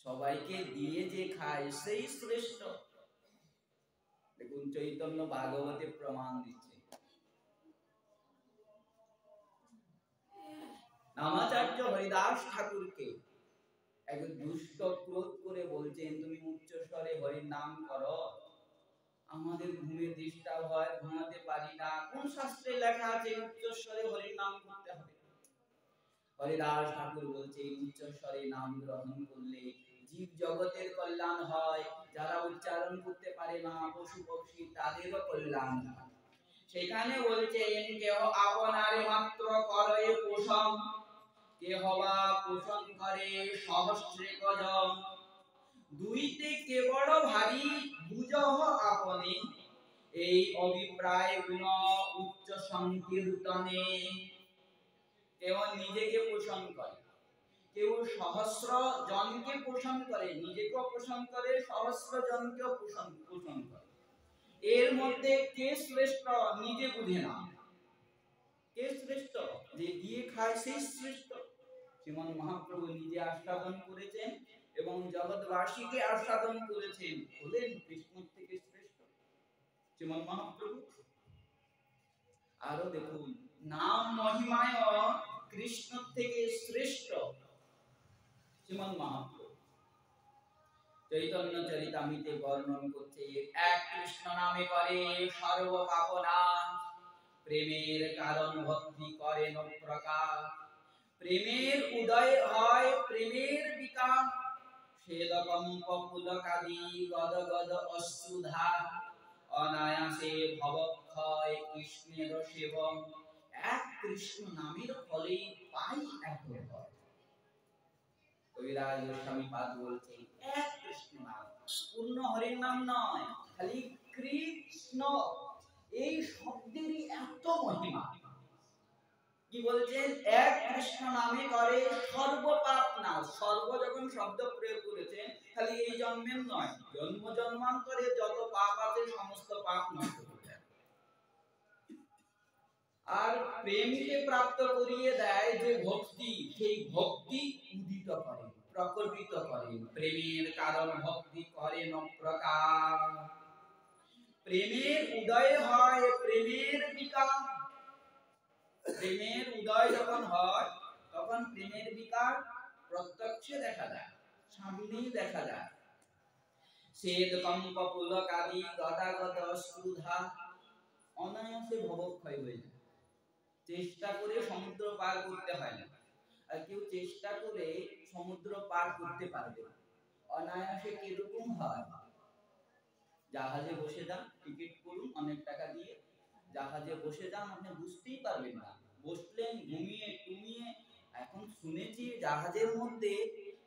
সবাইকে দিয়ে যে খায় সেই শ্রেষ্ঠ। দেখুন চৈতন্য ভাগবতে প্রমাণ দিচ্ছে। নামাচার্য হরিদাস ঠাকুরকে এক দুষ্ট ক্রোধ করে বলছেন, তুমি উচ্চ স্বরে হরির নাম করো, আমাদের ঘুমে ডিস্টার্ব হয়, ঘুমাতে পারি না। কোন শাস্ত্রে লেখা আছে উচ্চ স্বরে হরির নাম করতে হবে? হরিদাস ঠাকুর বলছে, উচ্চ স্বরে নাম গ্রহণ করলে জীব জগতের কল্যাণ হয়, যারা উচ্চারণ করতে পারে না পশু পক্ষী তাদেরও কল্যাণ হয়। সেখানে বলছেন, কেহ আপনারে মাত্র করে পোষণ, কেহ বা পোষণ করে সহস্রে কজন, দুইতে কেবল ভারী বুঝহ আপনি, এই অভিপ্রায় গুণ উচ্চ সংকীর্তনে। কেউ নিজেকে পোষণ করে, কেউ সহস্র জনকে পোষণ করে, নিজেকেও পোষণ করে, সহস্র জনকেও পোষণ করে। এর মধ্যে কে শ্রেষ্ঠ নিজে বুঝে না। কে শ্রেষ্ঠ? যে দিয়ে খায় সেই শ্রেষ্ঠ। শ্রীমন মহাপ্রভু নিজে আস্বাদন করেছেন এবং জগৎবাসীকে আস্বাদন করেছেন, বলেন কৃষ্ণ থেকে শ্রেষ্ঠ শ্রীমন মহাপ্রভু। আরো দেখুন, নাম মহিমায় কৃষ্ণ থেকে শ্রেষ্ঠ শ্রীমন মহাপ্রভু। চৈতন্য চরিতামৃতে বর্ণন করছে, এক কৃষ্ণ নামে করে সর্ব পাপনাশ, প্রেমের কারণ ভক্তি করে ন প্রকাশ, প্রেমের উদয় হয় প্রেমের বিকাশ, শ্বেদকম্প পুলকাদি গদ গদ অশ্রুধা, অনায়াসে ভবক্ষয় কৃষ্ণের সেবন। এক কৃষ্ণ নামের ফলে পাই এত ভয়। কবিরাজ গোস্বামীপাদ বলছেন, এক কৃষ্ণ নাম, পূর্ণ হরির নাম নয়, খালি কৃষ্ণ এই শব্দেরই এত মহিমা। কি বলছেন? এক কৃষ্ণ নামে করে সর্ব পাপ নাশ। সর্ব যখন শব্দ প্রয়োগ করেছেন, খালি এই জন্মের নয়, জন্ম জন্মান্তরে যত পাপ আছে সমস্ত পাপ নষ্ট করে দেয়। আর প্রেমকে প্রাপ্ত করিয়ে দেয় যে ভক্তি, সেই ভক্তি উদিত করে, প্রকটিত করে। প্রেমের কারণ ভক্তি করে ন প্রকাশ, প্রেমের উদয় হয় প্রেমের বিকাশ। প্রেমের উদয় যখন হয়, তখন প্রেমের বিকাশ প্রত্যক্ষে দেখা যায়, সামনেই দেখা যায়। শ্বেদ কম্প পুলকাদি গদাগদ অশ্রুধা, অনায়াসে ভবক্ষয় হয়ে যায়। চেষ্টা করে সমুদ্র পার করতে হয় না। আর কেউ চেষ্টা করে সমুদ্র পার করতে পারবে না। অনায়াসে কিরকম হয়? জাহাজে বসে যান, টিকিট করুন অনেক টাকা দিয়ে, জাহাজে বসে যান, আপনি বুঝতেই পারবেন না। বসলেন ঘুমিয়ে টুমিয়ে। এখন শুনেছি জাহাজের মধ্যে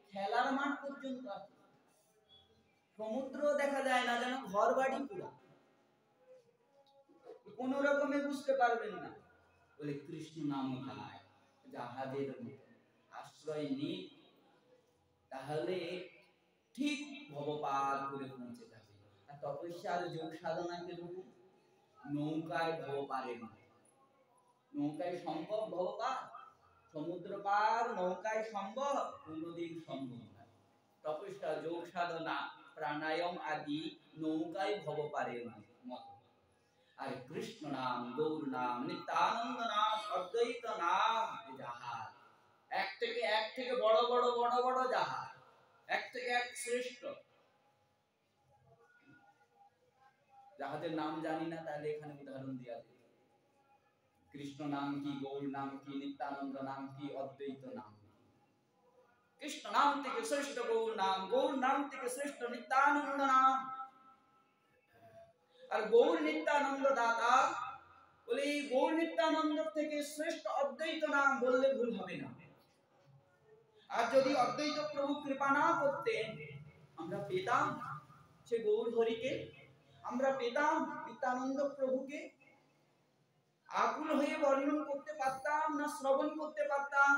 খেলার মাঠ পর্যন্ত আছে, সমুদ্র দেখা যায় না, যেন ঘর বাড়ি পুরা। কোনো রকমে বুঝতে পারবেন না। বলে কৃষ্ণ নাম গায়, জাহাজের মতো আশ্রয় নিন, তাহলে ঠিক ভবপার করে পৌঁছে যাবে। আর তপস্যার যোগ সাধনা কিরকম? নৌকায় ভবপারের মতো। নৌকায় সম্ভব ভবপার? সমুদ্র পার নৌকায় সম্ভব? কোনদিন সম্ভব নয়। তপস্যা, যোগ সাধনা, প্রাণায়াম আদি নৌকায় ভবপারের মতো। আর কৃষ্ণ নাম, গৌর নাম, নিত্যানন্দ নাম, অদ্বৈত নাম জাহাজ। এক থেকে বড় বড় জাহাজ, এক থেকে এক শ্রেষ্ঠ। জাহাজের নাম জানি না, তাহলে এখানে উদাহরণ দেওয়া যায়। কৃষ্ণ নাম কি, গৌর নাম কি, নিত্যানন্দ নাম কি, অদ্বৈত নাম কি? কৃষ্ণ নাম থেকে শ্রেষ্ঠ গৌর নাম, গৌর নাম থেকে শ্রেষ্ঠ নিত্যানন্দ নাম। আর গৌর নিত্যানন্দ দাতা বলে এই গৌর নিত্যানন্দ থেকে শ্রেষ্ঠ অদ্বৈত নাম বললে ভুল হবে না। আর যদি অদ্বৈত প্রভু কৃপা না করতেন, আমরা পেতাম সে গৌর হরিকে, আমরা পেতাম নিত্যানন্দ প্রভুকে, আকুল হয়ে বর্ণন করতে পারতাম না, শ্রবণ করতে পারতাম।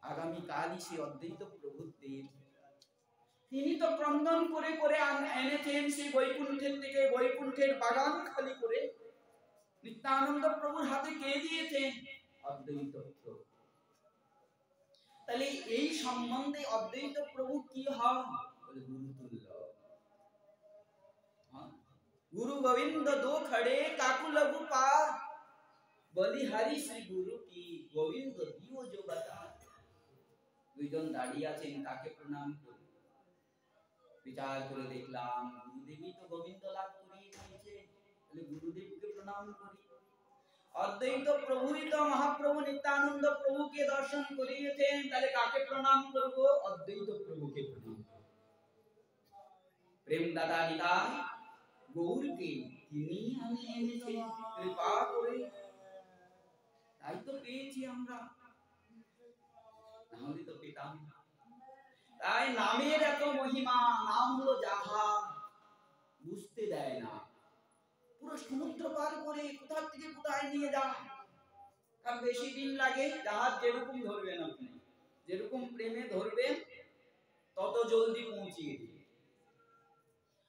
আগামী কালই সে অদ্বৈত প্রভুর দিন। তিনি তো ক্রন্দন করে করে এনেছেন সেই বৈকুণ্ঠের থেকে, বৈকুণ্ঠের বাগান খালি করে নিত্যানন্দ প্রভুর হাতে কে দিয়েছেন? অদ্বৈত প্রভু। তাহলে এই সম্বন্ধে অদ্বৈত প্রভু কি হন? বলে গুরুতুল্য। गुरु गोविंद दो खड़े काकू लघु पार, बलिहारी श्री गुरु की गोविंद दियो जो बता। দুইজন দাঁড়িয়ে আছেন, তাকে প্রণাম করি। বিচার করে দেখলাম গুরুদেবই তো গোবিন্দ লাভ করিয়ে দিয়েছে, তাহলে গুরুদেবকে প্রণাম করি। অদ্বৈত প্রভুই তো মহাপ্রভু নিত্যানন্দ প্রভুকে দর্শন করিয়েছেন, তাহলে কাকে প্রণাম করব? অদ্বৈত প্রভুকে প্রণাম করব। প্রেম দাদা নিতাই গৌরকে তিনি আমি এনেছেন কৃপা করে, তাই তো পেয়েছি আমরা, নাহলে তো পেতাম না। তাই নামের এত মহিমা, নাম হলো জাহাজ, বুঝতে দেয় না। পুরো সমুদ্র পার করে কোথা থেকে কোথায় নিয়ে যায়, কারণ বেশি দিন লাগে। জাহাজ যেরকম ধরবেন আপনি, যেরকম প্রেমে ধরবেন তত জলদি পৌঁছিয়ে দিবে।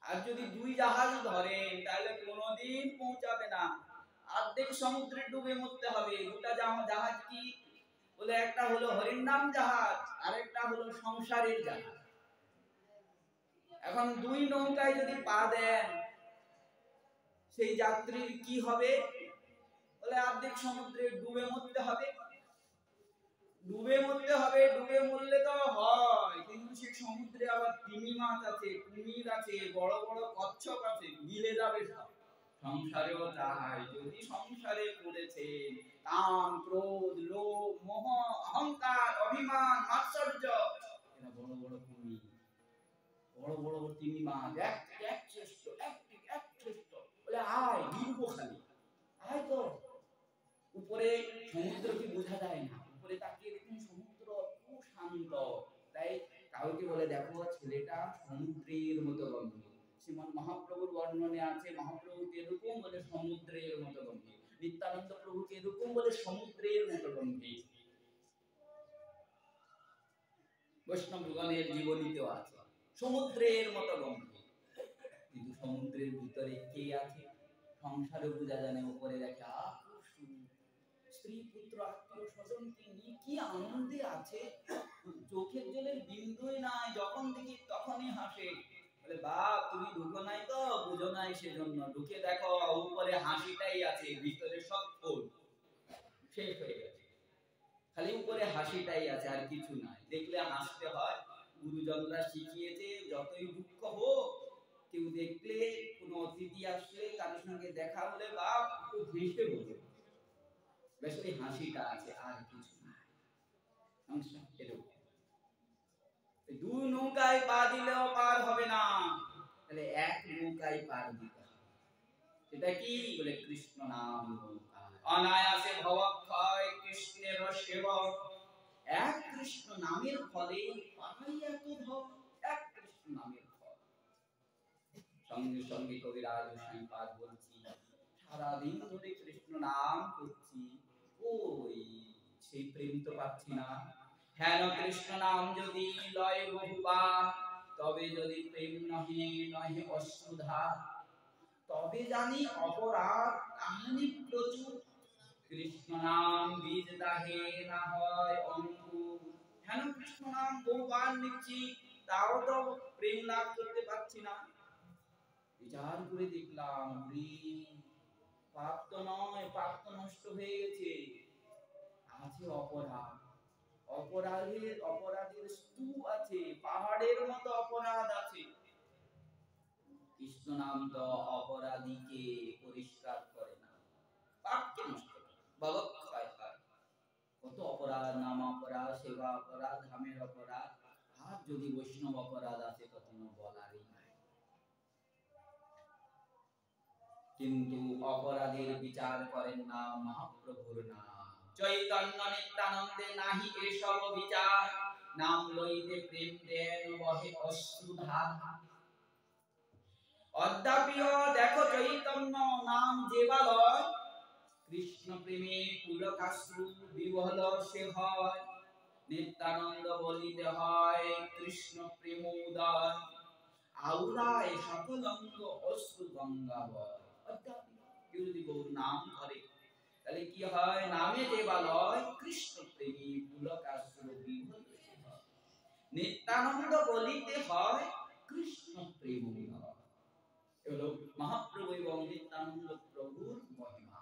আর যদি দুই জাহাজ ধরেন তাহলে কোনোদিন পৌঁছাবে না, অর্ধেক সমুদ্রে ডুবে মরতে হবে। দুটা জাহাজ কি? বলে একটা হলো হরির নাম জাহাজ, আরেকটা হলো সংসারের জাহাজ। এখন দুই নৌকায় যদি পা দেন, সেই যাত্রীর কি হবে? বলে অর্ধেক সমুদ্রে ডুবে মরতে হবে। ডুবে মরতে হবে, ডুবে মরলে তো হয়, কিন্তু সেই সমুদ্রে আবার তিমি মাছ আছে, কুমির আছে, বড় বড় কচ্ছপ আছে, গিলে যাবে সব। সংসারেও তাই, যদি সংসারে পড়েছে কাম, ক্রোধ, লোভ, মোহ, অহংকার, অভিমান, মাৎসর্য, এরা বড় বড় কুমির, বড় বড় তিমি মাছ, এক শ্রেষ্ঠ, এক শ্রেষ্ঠ। বলে আয় গিলবো খালি, আয় তো। উপরে সমুদ্র কি বোঝা যায় না, উপরে তাকিয়ে দেখুন সমুদ্র খুব শান্ত। তাই কাউকে বলে দেখো ছেলেটা সমুদ্রের মতো গম্ভীর। শ্রীমন মহাপ্রভুর বর্ণনে আছে মহাপ্রভু এরকম বলে সমুদ্রের মতো গম্ভীর, নিত্যানন্দ প্রভুকে এরকম বলে সমুদ্রের মতো গম্ভীর। বৈষ্ণবগণের জীবনীতেও আছে সমুদ্রের মতো গম্ভীর। কিন্তু সমুদ্রের ভিতরে কে আছে? সংসারে বোঝা জানে, উপরে দেখে স্ত্রী পুত্র আত্মীয় স্বজনকে নিয়ে কি আনন্দে আছে, চোখের জলের বিন্দুই নাই, যখন দেখি তখনই হাসে। বলে বাপ তুমি ঢুকো নাই তো, বুঝো নাই সেজন্য, ঢুকে দেখো উপরে হাসিটাই আছে, ভিতরে সব ফুল শেষ হয়ে গেছে, খালি উপরে হাসিটাই আছে, আর কিছু নাই। দেখলে হাসতে হয়, গুরুজনরা শিখিয়েছে যতই দুঃখ হোক, কেউ দেখলে কোনো অতিথি আসলে কারোর সঙ্গে দেখা হলে বাপ একটু হেসে বলবে, বেশ ওই হাসিটা আছে, আর কিছু নাই। দু নৌকায় পা দিলেও পার হবে না, তাহলে এক নৌকায় পার দিতে হবে। সেটা কি? বলে কৃষ্ণ নাম নৌকা, অনায়াসে ভবক্ষয় কৃষ্ণের সেবক। এক কৃষ্ণ নামের ফলে পাই এত ভব, এক কৃষ্ণ নামের ফল। সঙ্গে সঙ্গে কবিরাজ গোস্বামীপাদ বলছি সারাদিন ধরে কৃষ্ণ নাম করছি, ওই সেই প্রেম তো পাচ্ছি না। হেন কৃষ্ণ নাম যদি লয় বহুবা, তবে যদি প্রেম নহে নহে অশ্রুধা, তবে জানি অপরাধ কাহিনী প্রচুর, কৃষ্ণ নাম বীজ দাহে না হয় অঙ্কুর। হেন কৃষ্ণ নাম বহুবার নিচ্ছি, তাও তো প্রেম লাভ করতে পারছি না। বিচার করে দেখলাম পাপ তো নয়, পাপ তো নষ্ট হয়ে গেছে, আছে অপরাধ। অপরাধের স্তূপ আছে, পাহাড়ের মতো অপরাধ আছে। কৃষ্ণ নাম তো অপরাধীকে পরিষ্কার করে না, পাপকে নষ্ট করে, ভবক্ষয় হয়। কত অপরাধ, নাম অপরাধ, সেবা অপরাধ, ধামের অপরাধ, আর যদি বৈষ্ণব অপরাধ আছে কখনো বলারই নাই। কিন্তু অপরাধের বিচার করেন না মহাপ্রভুর নাম। চৈতন্য নিত্যানন্দে নাহি এসব বিচার, নাম লইতে প্রেম দেন বহে অশ্রুধা। অদ্যাপিও দেখো চৈতন্য নাম যেবালয়, কৃষ্ণ প্রেমে পুলকাশ্রু বিহ্বল সে হয়। নিত্যানন্দ বলিতে হয় কৃষ্ণ প্রেম উদয়, আউরায় সকলঙ্গ অশ্রু গঙ্গা বয়। কেউ যদি গৌর নাম ধরে তাহলে কি হয়? নামে দেবালয় কৃষ্ণ প্রেমী পুলকাশ্রু বিহ্বল সে হয়। নিত্যানন্দ বলিতে হয় কৃষ্ণ প্রেম উদয়। এগুলো মহাপ্রভু এবং নিত্যানন্দ প্রভুর মহিমা।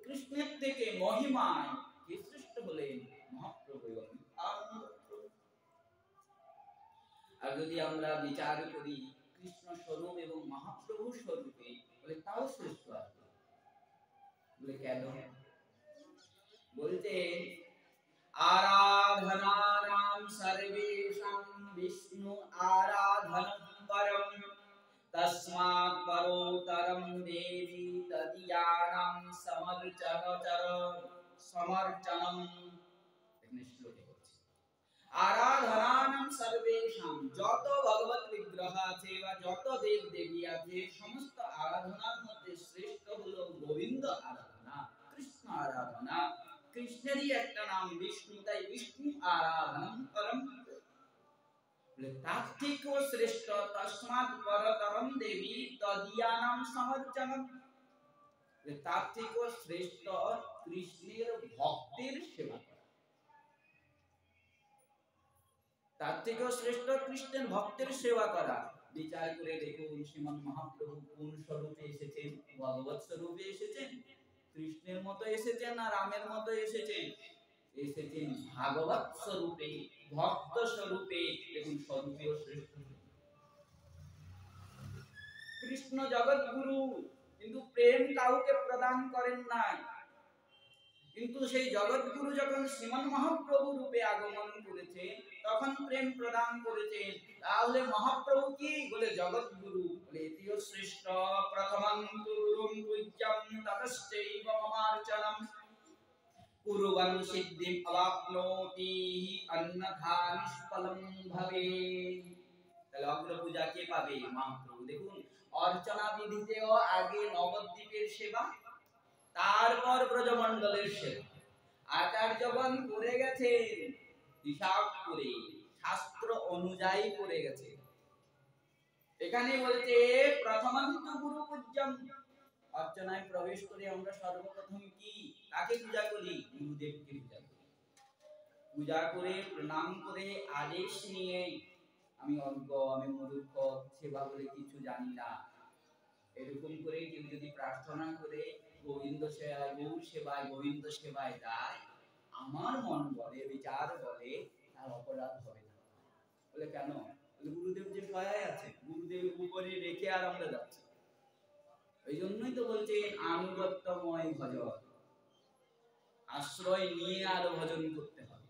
কৃষ্ণের থেকে মহিমায় কে শ্রেষ্ঠ হলেন? মহাপ্রভু এবং নিত্যানন্দ প্রভু। আর যদি আমরা বিচার করি কৃষ্ণ স্বরূপ এবং মহাপ্রভু স্বরূপে, বলে তাও শ্রেষ্ঠ আছে। বলে কেন? বলতে আরাধনানাম সর্বেষাং বিষ্ণু আরাধনম পরম, তস্মাৎ পরোতরম দেবী তদীয়ানাং সমর্চনম। এখানে শ্লোকে বলছে আরাধনানাম সর্বেষাং, যত ভগবত বিগ্রহ আছে বা যত দেব দেবী আছে, সমস্ত আরাধনার মধ্যে শ্রেষ্ঠ হলো গোবিন্দ আরাধনা, কৃষ্ণ আরাধনা। কৃষ্ণেরই একটা নাম বিষ্ণু, তাই বিষ্ণু আরাধনম পরম। তার থেকেও শ্রেষ্ঠ তস্মাৎ পরতরম দেবী তদীয়ানাম সমর্চনম। তার থেকেও শ্রেষ্ঠ কৃষ্ণের ভক্তের সেবা করা। তার থেকেও শ্রেষ্ঠ কৃষ্ণের ভক্তের সেবা করা। বিচার করে দেখুন শ্রীমন মহাপ্রভু কোন স্বরূপে এসেছেন? ভগবৎ স্বরূপে এসেছেন, কৃষ্ণের মতো এসেছেন না রামের মতো এসেছেন? এসেছেন ভাগবত স্বরূপে, ভক্ত স্বরূপে। দেখুন স্বরূপেও শ্রেষ্ঠ। কৃষ্ণ জগৎগুরু, কিন্তু প্রেম কাউকে প্রদান করেন নাই। কিন্তু সেই জগৎগুরু যখন শ্রীমন মহাপ্রভু রূপে আগমন করেছে, তখন প্রেম প্রদান করেছেন। তাহলে মহাপ্রভু কি? বলে জগৎগুরু। বলে এটিও শ্রেষ্ঠ। প্রথমং গুরুং পূজ্যং ততশ্চৈব মমার্চনম, কুর্বন সিদ্ধিম অবাপ্নোতি অন্যথা নিষ্ফলং ভবেৎ। তাহলে অগ্র পূজা কে পাবে? মহাপ্রভু। দেখুন অর্চনা বিধিতেও আগে নবদ্বীপের সেবা, তারপর ব্রজমণ্ডলের সেবা। আচার্যগণ করে গেছেন হিসাব করে, শাস্ত্র অনুযায়ী করে গেছে। এখানে বলছে প্রথমন্ত গুরু পূজ্যম। অর্চনায় প্রবেশ করে আমরা সর্বপ্রথম কি কাকে পূজা করি? গুরুদেবকে পূজা করি। পূজা করে প্রণাম করে আদেশ নিয়ে, আমি অজ্ঞ, আমি মূর্খ, সেবা বলে কিছু জানি না, এরকম করে কেউ যদি প্রার্থনা করে গোবিন্দ সেবায়, গৌর সেবায়, গোবিন্দ সেবায় যায়, আমার মন বলে, বিচার বলে তার অপরাধ হবে না। বলে কেন? গুরুদেব যে সহায় আছে, গুরুদেব উপরে রেখে আর আমরা যাচ্ছি। এই জন্যই তো বলছে আনুগত্যময় ভজন, আশ্রয় নিয়ে আরো ভজন করতে হবে।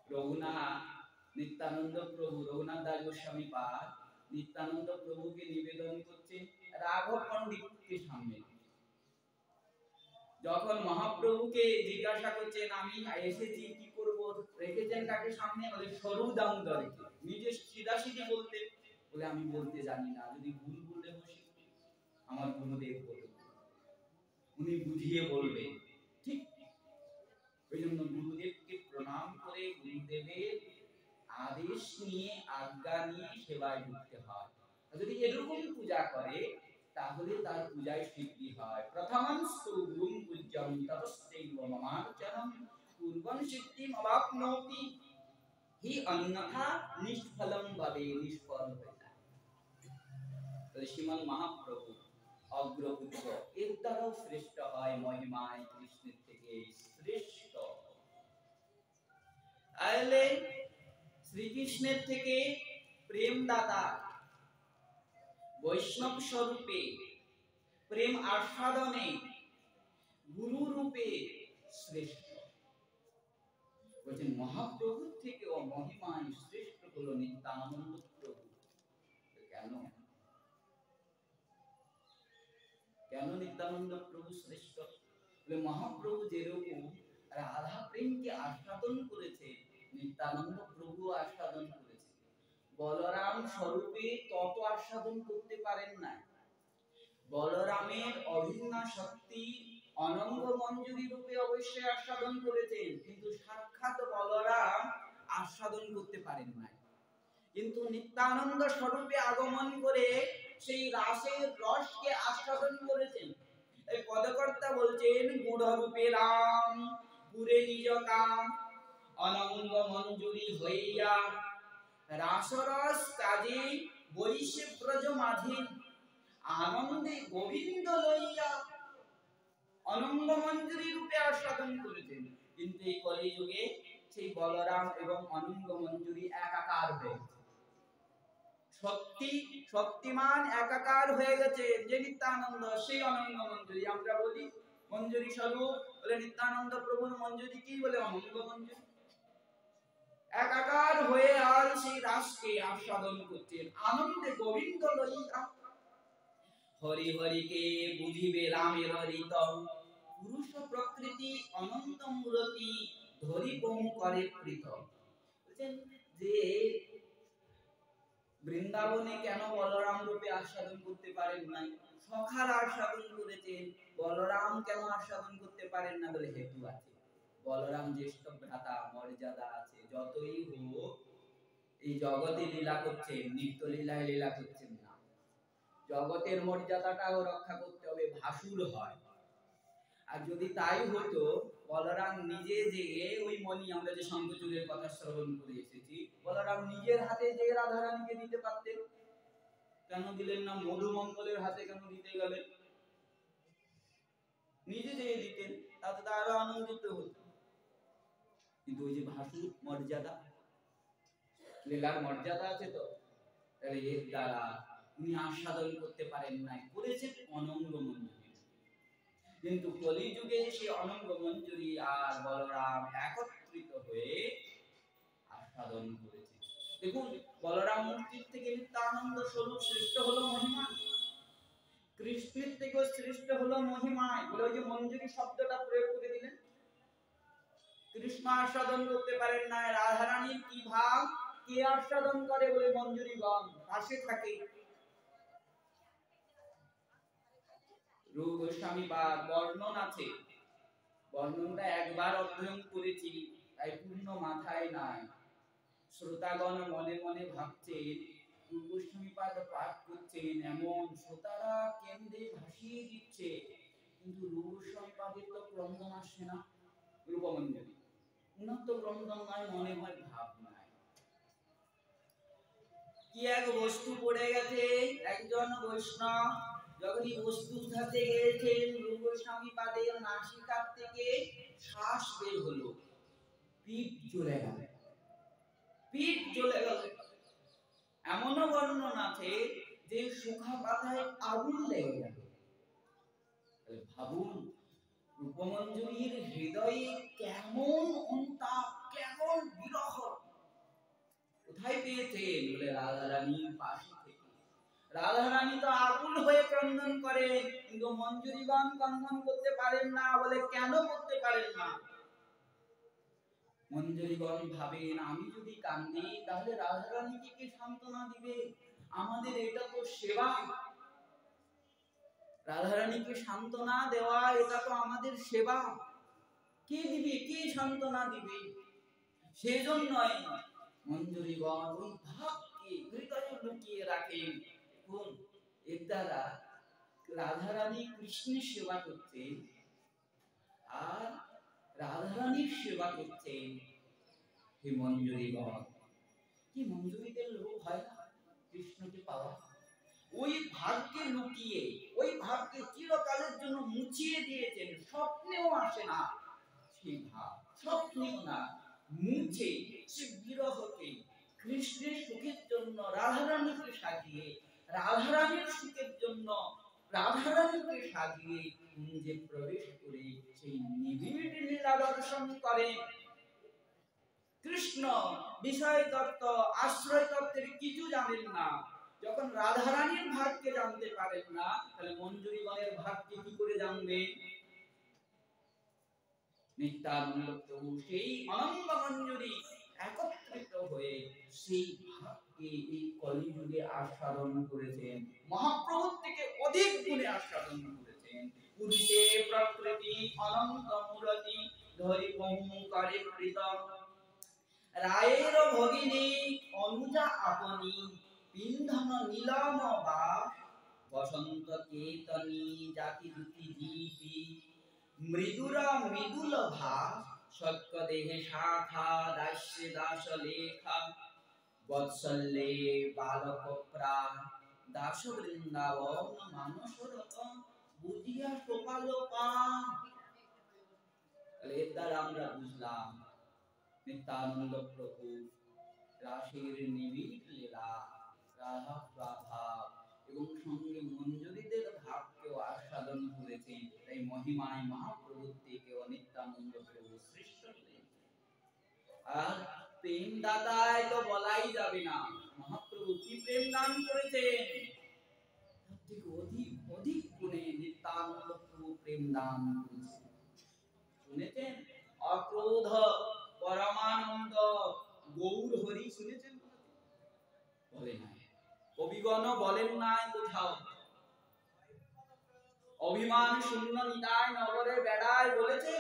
রঘুনাথ নিত্যানন্দ প্রভু, রঘুনাথ দাস গোস্বামী পাদ নিত্যানন্দ প্রভুকে নিবেদন করছেন রাঘব পণ্ডিতকে সামনে। যখন মহাপ্রভুকে জিজ্ঞাসা করছেন আমি এসেছি কি করব, রেখেছেন কাকে সামনে? বলে স্বরূপ দামোদরকে। নিজে সিধাসিধি বলতেন বলে আমি বলতে জানি না, যদি ভুল বলে বসি আমার গুরুদেব বলে উনি বুঝিয়ে বলবে, ঠিক। ওই জন্য গুরুদেবকে প্রণাম করে গুরুদেবের আদেশ নিয়ে আজ্ঞা নিয়ে সেবায় ঢুকতে হয়। যদি এরকম পূজা করে তাহলে তার পূজায় সিদ্ধি হয়। প্রথমস্তু গুরুং পূজ্যং ততস্যৈব মমার্চনং পূর্বং সিদ্ধিম অবাপ্নোতি হি অন্যথা নিষ্ফলং ভাবে নিষ্ফল হয়ে যায়। শ্রীমন মহাপ্রভু অগ্রপুত্র, এর দ্বারাও শ্রেষ্ঠ হয়, মহিমায় কৃষ্ণের থেকে শ্রেষ্ঠ। তাহলে শ্রীকৃষ্ণের থেকে প্রেমদাতা বৈষ্ণব স্বরূপে প্রেম আস্বাদনে গুরু রূপে শ্রেষ্ঠ। বলছেন মহাপ্রভুর থেকেও মহিমায় শ্রেষ্ঠ হলো নিত্যানন্দ প্রভু। কেন কেন নিত্যানন্দ প্রভু শ্রেষ্ঠ? মহাপ্রভু যেরকম রাধা প্রেমকে আস্বাদন করেছে, নিত্যানন্দ প্রভু আস্বাদন করেছে। বলরাম স্বরূপে তত আস্বাদন করতে পারেন না। বলরামের অভিন্ন শক্তি অনঙ্গ মঞ্জুরি রূপে অবশ্যই আস্বাদন করেছেন, কিন্তু সাক্ষাৎ বলরাম আস্বাদন করতে পারেন না। কিন্তু নিত্যানন্দ স্বরূপে আগমন করে সেই রাসের রসকে আস্বাদন করেছেন। এই পদকর্তা বলছেন গুঢ় রূপে রাম পুরে নিজ কাম অনঙ্গ মঞ্জুরি হইয়া রাসরস কাজে বৈশে ব্রজ মাঝে আনন্দে গোবিন্দ লইয়া অনঙ্গ মঞ্জুরি রূপে আস্বাদন করেছেন। কিন্তু এই কলিযুগে সেই বলরাম এবং অনঙ্গ মঞ্জুরি একাকার হয়ে গেছে। শক্তিমান একাকার হয়ে গেছে যে নিত্যানন্দ, সেই অনঙ্গ মঞ্জুরি। আমরা বলি মঞ্জুরি স্বরূপ, বলে নিত্যানন্দ প্রভুর মঞ্জুরি কি? বলে অনঙ্গ মঞ্জুরি। একাকার হয়ে আর সেই রাসকে আস্বাদন করছেন আনন্দে গোবিন্দ লইয়া। হরি হরিকে বুঝিবে রামের হরিত পুরুষ প্রকৃতি অনন্ত মূরতি ধরি বম করে প্রীত। বলছেন যে বৃন্দাবনে কেন বলরাম রূপে আস্বাদন করতে পারেন নাই? সখার আস্বাদন করেছেন, বলরাম কেন আস্বাদন করতে পারেন না? বলে হেতু আছে। বলরাম জ্যেষ্ঠ ভ্রাতা, মর্যাদা আছে। যতই হোক এই জগতে লীলা করছেন, নিত্য লীলায় লীলা করছেন না। জগতের মর্যাদাটাও রক্ষা করতে হবে, ভাসুর হয়। আর যদি তাই হতো, বলরাম নিজে যে ওই মণি, আমরা যে শঙ্খচূড়ের কথা শ্রবণ করে এসেছি, বলরাম নিজের হাতে যে রাধারানীকে দিতে পারতেন, কেন দিলেন না? মধুমঙ্গলের হাতে কেন দিতে গেলেন? নিজে যে দিতেন তাতে আরো আনন্দিত হতো। কিন্তু ওই যে ভাসুর মর্যাদা, লীলার মর্যাদা আছে তো, এর দ্বারা উনি আস্বাদন করতে পারেন নাই, করেছেন অনঙ্গ মঞ্জুরি। কিন্তু কলিযুগে সেই অনঙ্গ মঞ্জুরি আর বলরাম একত্রিত হয়ে আস্বাদন করেছে। দেখুন, বলরাম মূর্তির থেকে নিত্যানন্দ স্বরূপ শ্রেষ্ঠ হলো মহিমা, কৃষ্ণের থেকেও শ্রেষ্ঠ হলো মহিমায়। বলে ওই যে মঞ্জুরি শব্দটা প্রয়োগ করে দিলেন। কৃষ্ণ আস্বাদন করতে পারেন না, রাধারানীর কি ভাব কে আস্বাদন করে? বলে মঞ্জুরিগণ পাশে থাকে। রূপ গোস্বামী বা বর্ণন আছে, বর্ণনটা একবার অধ্যয়ন করেছি, তাই পূর্ণ মাথায় নাই। শ্রোতাগণ মনে মনে ভাবছেন রূপ গোস্বামী পাদ পাঠ করছেন, এমন শ্রোতারা কেন্দ্রে ভাসিয়ে দিচ্ছে, কিন্তু রূপ গোস্বামী পাদের তো ক্রন্দন আসছে না। রূপমঞ্জুরি উনার তো ক্রন্দন নয়, মনে হয় ভাব নাই। কি এক বস্তু পড়ে গেছে, একজন বৈষ্ণব যখনই বস্তু উঠাতে গিয়েছেন, রূপ গোস্বামী পাদের নাসিকার থেকে শ্বাস বের হলো, পিঠ জ্বলে গেল, পিঠ জ্বলে গেল। এমনও বর্ণন আছে যে শুখা পাতায় আগুন লেগে গেল। ভাবুন, রূপমঞ্জুরির হৃদয়ে কেমন অনুতাপ, কেমন বিরহ। কোথায় পেয়েছেন? বলে রাধারানীর পাশে থেকে। রাধারানী তো আকুল হয়ে ক্রন্দন করেন, কিন্তু মঞ্জুরিগণ ক্রন্দন করতে পারেন না। বলে কেন করতে পারেন না? মঞ্জুরিগণ ভাবেন আমি যদি কান্দি তাহলে রাধারানীকে কে সান্ত্বনা দিবে? আমাদের এটা তো সেবা। রাধারানীকে সান্ত্বনা দেওয়া এটা তো আমাদের সেবা। কে দিবে, কে সান্ত্বনা দিবে? সেজন্যই মঞ্জুরিগণ ওই ভাবকে হৃদয়ে লুকিয়ে রাখেন। কোন এর দ্বারা রাধারানী কৃষ্ণের সেবা করতেন আর রাধারানীর সেবা করতেন। হে মঞ্জুরিগণ, কি মঞ্জুরিদের লোভ হয় না কৃষ্ণকে পাওয়া? ওই ভাবকে লুকিয়ে, ওই ভাবকে চিরকালের জন্য মুছিয়ে দিয়েছেন, স্বপ্নেও আসে না সেই ভাব, স্বপ্নেও না, মুছে সে বিরহকে কৃষ্ণের সুখের জন্য রাধারানীকে সাজিয়ে, রাধারানীর সুখের জন্য রাধারানীকে সাজিয়ে কুঞ্জে প্রবেশ করে সেই নিবিড় লীলা দর্শন করেন। কৃষ্ণ বিষয় তত্ত্ব, আশ্রয় তত্ত্বের কিছু জানেন না। যখন রাধারানীর ভাগকে জানতে পারেন না, তাহলে মঞ্জুরিগণের ভাগকে কি করে জানবেন? নিত্যানন্দ প্রভু সেই অনন্ত মঞ্জুরি একত্রিত হয়ে সেই ভাগকে এই কলিযুগে আস্বাদন করেছেন, মহাপ্রভুর থেকে অধিক গুণে আস্বাদন করেছেন। পুরুষে প্রকৃতি অনন্ত মূরতি ধরি বহু করে প্রীতম, রায়ের ভগিনী অনুজা আপনি পিন্ধন নীলম বাস, বসন্ত কেতনী জাতি দুটি জীবী মৃদুরা মৃদুল ভাস, সত্য দেহে শাখা দাস্যে দাস লেখা, বৎসল্যে বালক প্রাণ দাস বৃন্দাবন মানসরত বুঝিয়া সোপাল পান। এর দ্বারা আমরা বুঝলাম নিত্যানন্দ প্রভু রাসের নিবিড় লীলা, রাধা প্রভাব এবং সঙ্গে মঞ্জুরিদের ভাবকেও আস্বাদন করেছেন। তাই মহিমায় মহাপ্রভুর থেকে নিত্যানন্দ প্রভু শ্রেষ্ঠ হলেন। আর প্রেম দাতায় তো বলাই যাবে না, মহাপ্রভু কি প্রেম দান করেছেন, ঠিক অধিক অধিক গুণে নিত্যানন্দ প্রভু প্রেম দান করেছেন। শুনেছেন অক্রোধ পরমানন্দ গৌর হরি, শুনেছেন? বলে নাই, কবিগণ বলেন নাই কোথাও। অভিমান শূন্য নিতাই নগরে বেড়ায় বলেছে।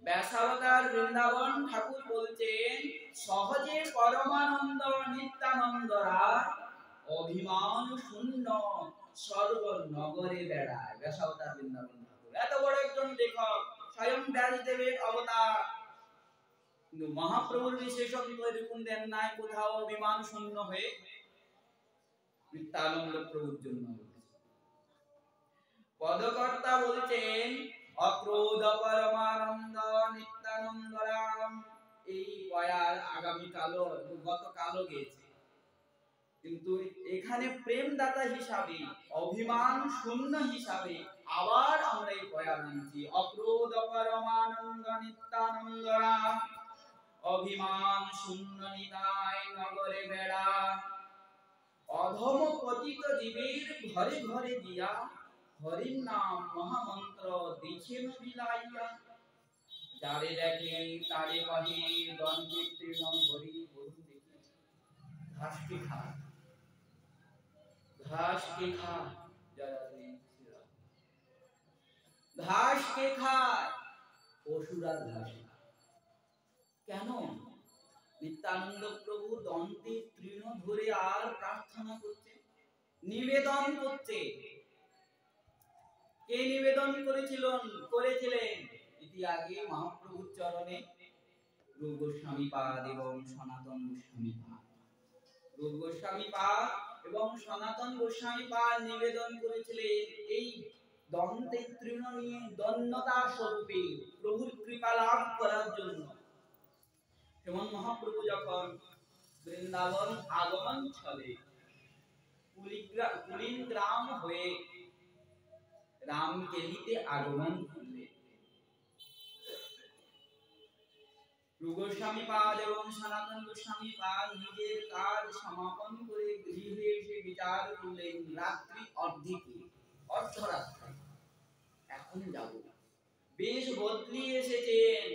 ব্যাসাবতার বৃন্দাবন ঠাকুর বলছেন সহজে পরমানন্দ নিত্যানন্দরা অভিমান শূন্য সর্বনগরে বেড়ায়। ব্যাসাবতার বৃন্দাবন ঠাকুর এত বড় একজন লেখক, স্বয়ং ব্যাসদেবের অবতার, কিন্তু মহাপ্রভুর বিশেষত্ব এরকম দেন নাই কোথাও অভিমান শূন্য হয়ে। নিত্যানন্দ প্রভুর জন্য পদকর্তা বলছেন অক্রোধ পরমানন্দ নিত্যানন্দ রাম। এই পয়ার আগামী কালো গতকালও গেছে, কিন্তু এখানে প্রেমদাতা হিসাবে অভিমান শূন্য হিসাবে আবার আমরা এই পয়া আনছি। অক্রোধ পরমানন্দ নিত্যানন্দ রাম, অভিমান শূন্য নিতাই নগরে বেড়া, অধম পতিত জীবের ঘরে ঘরে দিয়া হরির নাম মহামন্ত্র দিছেন বিলাইয়া, যারে দেখে তারে কহে দণ্ডে তৃণ হরি। বলুন দেখি, ঘাসকে খায়, ঘাসকে খায়, ঘাসকে খায়, পশুরা ঘাস কেন? নিত্যানন্দ প্রভু দন্তে তৃণ ধরে আর প্রার্থনা করছে, নিবেদন করছে। কে নিবেদন করেছিলেন? ইতি আগে মহাপ্রভুর চরণে রূপ গোস্বামী পাদ এবং সনাতন গোস্বামী পাদ, রূপ গোস্বামী পাদ এবং সনাতন গোস্বামী পাদ নিবেদন করেছিলেন এই দন্তে তৃণ নিয়ে দন্যতা স্বরূপে প্রভুর কৃপা লাভ করার জন্য। যেমন মহাপ্রভু যখন বৃন্দাবন আগমন ছলে কুলিন গ্রাম হয়ে রামকেলিতে আগমন করলেন, গোস্বামী পাদ এবং সনাতন গোস্বামী পাদ নিজের কাজ সমাপন করে গৃহে এসে বিচার করলেন রাত্রি অর্ধরাত্রে এখন যাব, বেশ বদলি এসেছেন,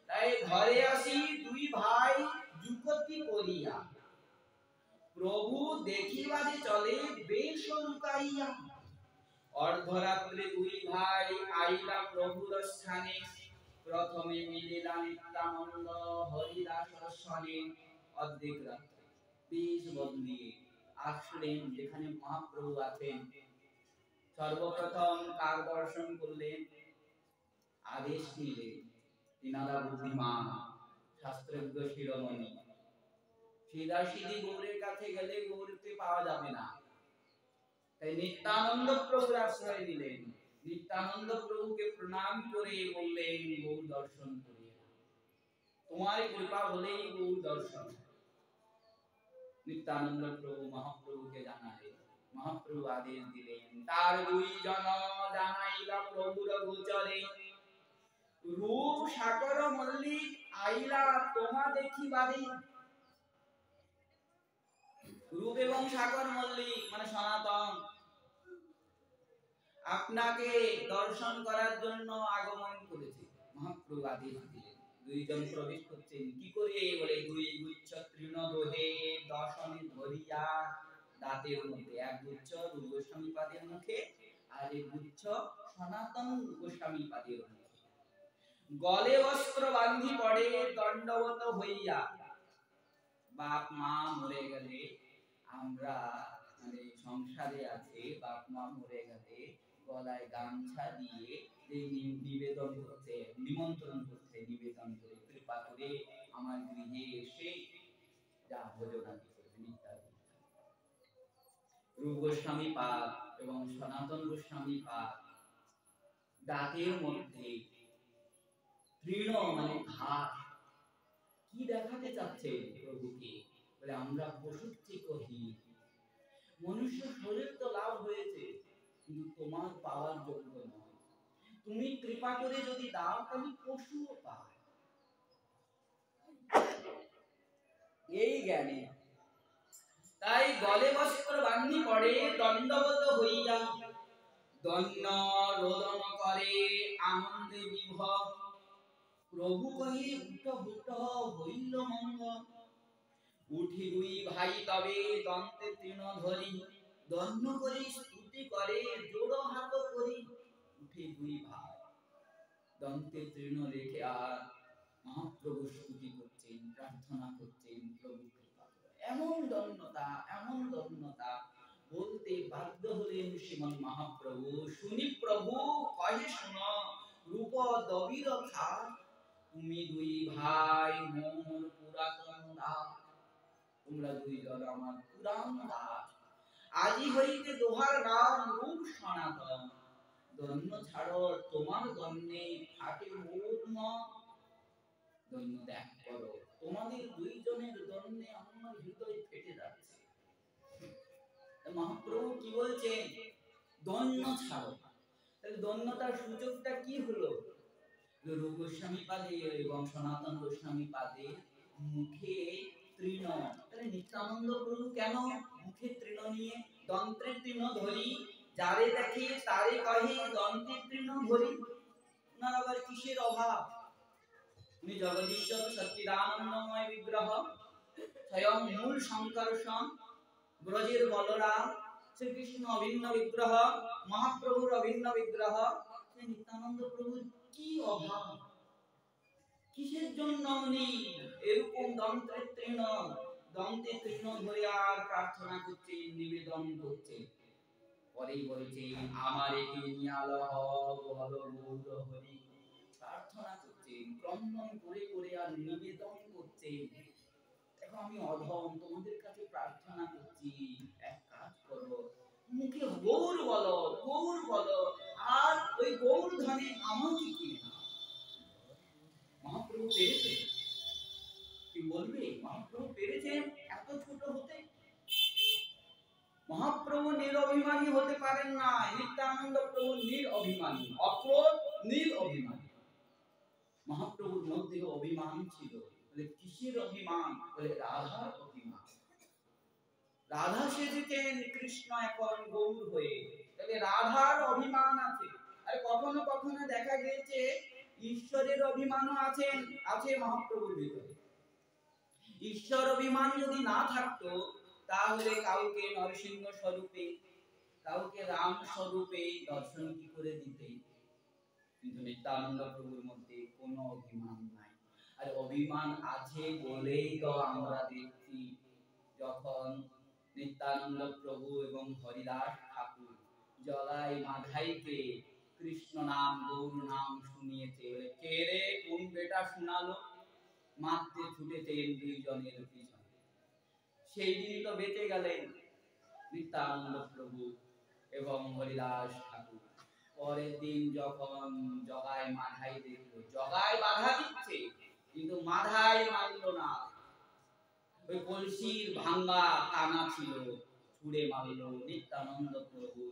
তাই ঘরে আসি দুই ভাই যুগতি করিয়া। প্রভু দেখিবারে চলে বেশ লুকাইয়া। অর্ধরাত্রে দুই ভাই আইলা প্রভুর স্থানে, প্রথমে মিলিলা নিত্যানন্দ হরিদাসর সনে। অর্ধেক রাত্রে বেশ বদলিয়ে আসলেন যেখানে মহাপ্রভু আছেন। সর্বপ্রথম কার দর্শন করলেন? আদেশ নিলেন তিনারা বুদ্ধিমান শাস্ত্রজ্ঞ শিরোমণি। সিধা সিধি গৌরের কাছে গেলে গৌরকে পাওয়া যাবে না, তাই নিত্যানন্দ প্রভুর আশ্রয় নিলেন। নিত্যানন্দ প্রভুকে প্রণাম করে বললেন, গৌর দর্শন করিয়ে দাও, তোমার কৃপা হলেই গৌর দর্শন। নিত্যানন্দ প্রভু মহাপ্রভুকে জানালেন, মহাপ্রভু আদেশ দিলেন, তার দুই জন জানাইলা প্রভুর গোচরে, রূপ সাগর মল্লিক আইলা তোমা দেখিবারে। রূপ এবং সাগর মল্লিক মানে সনাতন আপনাকে দর্শন করার জন্য আগমন করেছে। মহাপ্রভু আদেশ দিলেন, দুইজন প্রবেশ করছেন। কি করে? বলে দুই গুচ্ছ তৃণ দোহে দর্শনে ধরিয়া, দাঁতের মধ্যে এক গুচ্ছ রূপ গোস্বামী পাদের মুখে, আর এক গুচ্ছ সনাতন গোস্বামী পাদের মুখে। গলে বস্ত্র বান্ধি পড়ে দণ্ডবত হইয়া। বাপ মা মরে গেলে আমরা মানে সংসারে আছে, বাপ মা মরে গেলে গলায় গামছা দিয়ে নিবেদন করতে, নিমন্ত্রণ করতে, নিবেদন করে, কৃপা করে আমার গৃহে এসে যা ভোজনাদি করবেন ইত্যাদি। রূপ গোস্বামী পাদ এবং সনাতন গোস্বামী পাদ দাঁতের মধ্যে তৃণ মানে ঘাস। কি দেখাতে চাচ্ছে প্রভুকে? বলে আমরা পশুত্বে কহি, মনুষ্য শরীর তো লাভ হয়েছে কিন্তু তোমার পাওয়ার যোগ্য নয়, তুমি কৃপা করে যদি দাও তাহলে পশুও পায়। এই জ্ঞানে তাই গলে বস্ত্র বান্ধি পড়ে দণ্ডবত হইয়া, দণ্ড রোদন করে আনন্দে বিভব। প্রভু কহি উঠ উঠ হইল মঙ্গ, উঠি দুই ভাই তবে দন্তে তৃণ ধরি, দণ্ড করি স্তুতি করে জোড় হাত করি। উঠি দুই ভাই দন্তে তৃণ রেখে আর মহাপ্রভু স্তুতি করছেন, প্রার্থনা করছেন, প্রভু কৃপা করো। এমন দন্যতা, এমন দন্যতা বলতে বাধ্য হলেন শ্রীমন মহাপ্রভু। শুনি প্রভু কহে শোনো, রূপ দবির খা, তুমি দুই ভাই মোর পুরাতন দাস। তোমরা দুইজন আমার পুরাণ দাস, আজি হইতে দোহার নাম রূপ সনাতন। দন্য ছাড়ো তোমার দন্যে ফাটে মোর মন। দন্য ত্যাগ করো, তোমাদের দুইজনের দন্যে আমার হৃদয় ফেটে যাচ্ছে। মহাপ্রভু কি বলছেন? দন্য ছাড়ো। তাহলে দন্যতার সুযোগটা কি হলো? রূপ গোস্বামী পাদে এবং সনাতন গোস্বামী পাদে মুখে তৃণ। তাহলে নিত্যানন্দ প্রভু কেন মুখে তৃণ নিয়ে? দন্তের তৃণ ধরি, যারে দেখে তারে কহে দন্তের তৃণ ধরি। ওনার আবার কিসের অভাব? উনি জগদীশ্বর সচ্চিদানন্দময় বিগ্রহ, স্বয়ং মূল শঙ্কর্ষণ, ব্রজের বলরাম, শ্রীকৃষ্ণ অভিন্ন বিগ্রহ, মহাপ্রভুর অভিন্ন বিগ্রহ। নিত্যানন্দ প্রভুর কি অভাব? কিসের জন্য উনি এরকম দন্তের তৃণ ধরে আর প্রার্থনা করছেন, নিবেদন করছেন? পরেই বলছেন, আমার এটি নিয়ালহ বল গৌর হরি। প্রার্থনা করছেন, ক্রন্দন করে করে আর নিবেদন করছেন। দেখো আমি অধম, তোমাদের কাছে প্রার্থনা করছি, এক কাজ করো, মুখে গৌর বলো, গৌর বলো, আর ওই গৌর ধনে আমাকে কিনে নাও। মহাপ্রভু পেরেছে? কি বলবে? মহাপ্রভু পেরেছেন এত ছোট হতে? মহাপ্রভু নিরভিমানী হতে পারেন না। নিত্যানন্দ প্রভু নিরভিমানী, অক্রোধ নিরভিমানী। মহাপ্রভুর মধ্যে অভিমান ছিল। বলে কিসের অভিমান? বলে রাধার অভিমান। রাধা সেজেছেন কৃষ্ণ এখন গৌর হয়ে, তবে রাধার অভিমান আছে। আর কখনো কখনো দেখা গেছে ঈশ্বরের অভিমানও আছে মহাপ্রভুর ভিতরে। ঈশ্বর অভিমান যদি না থাকতো তাহলে কাউকে নরসিংহ স্বরূপে, কাউকে রাম স্বরূপে দর্শন কি করে দিতে? কিন্তু নিত্যানন্দ প্রভুর মধ্যে কোনো অভিমান নাই। আর অভিমান আছে বলেই তো আমরা দেখছি যখন নিত্যানন্দ প্রভু এবং হরিদাস ঠাকুর জলাই মাধাইকে কৃষ্ণ নাম গৌর নাম শুনিয়েছে, কে রে কোন বেটা শোনালো, মারতে ছুটেছেন দুইজনের পিছনে। সেই দিন তো বেঁচে গেলেন নিত্যানন্দ প্রভু এবং হরিদাস ঠাকুর। পরের দিন যখন জগাই মাধাই দেখলো, জগাই বাধা দিচ্ছে কিন্তু মাধাই মানল না, ওই কলসির ভাঙ্গা কানা ছিল, ছুঁড়ে মারল। নিত্যানন্দ প্রভু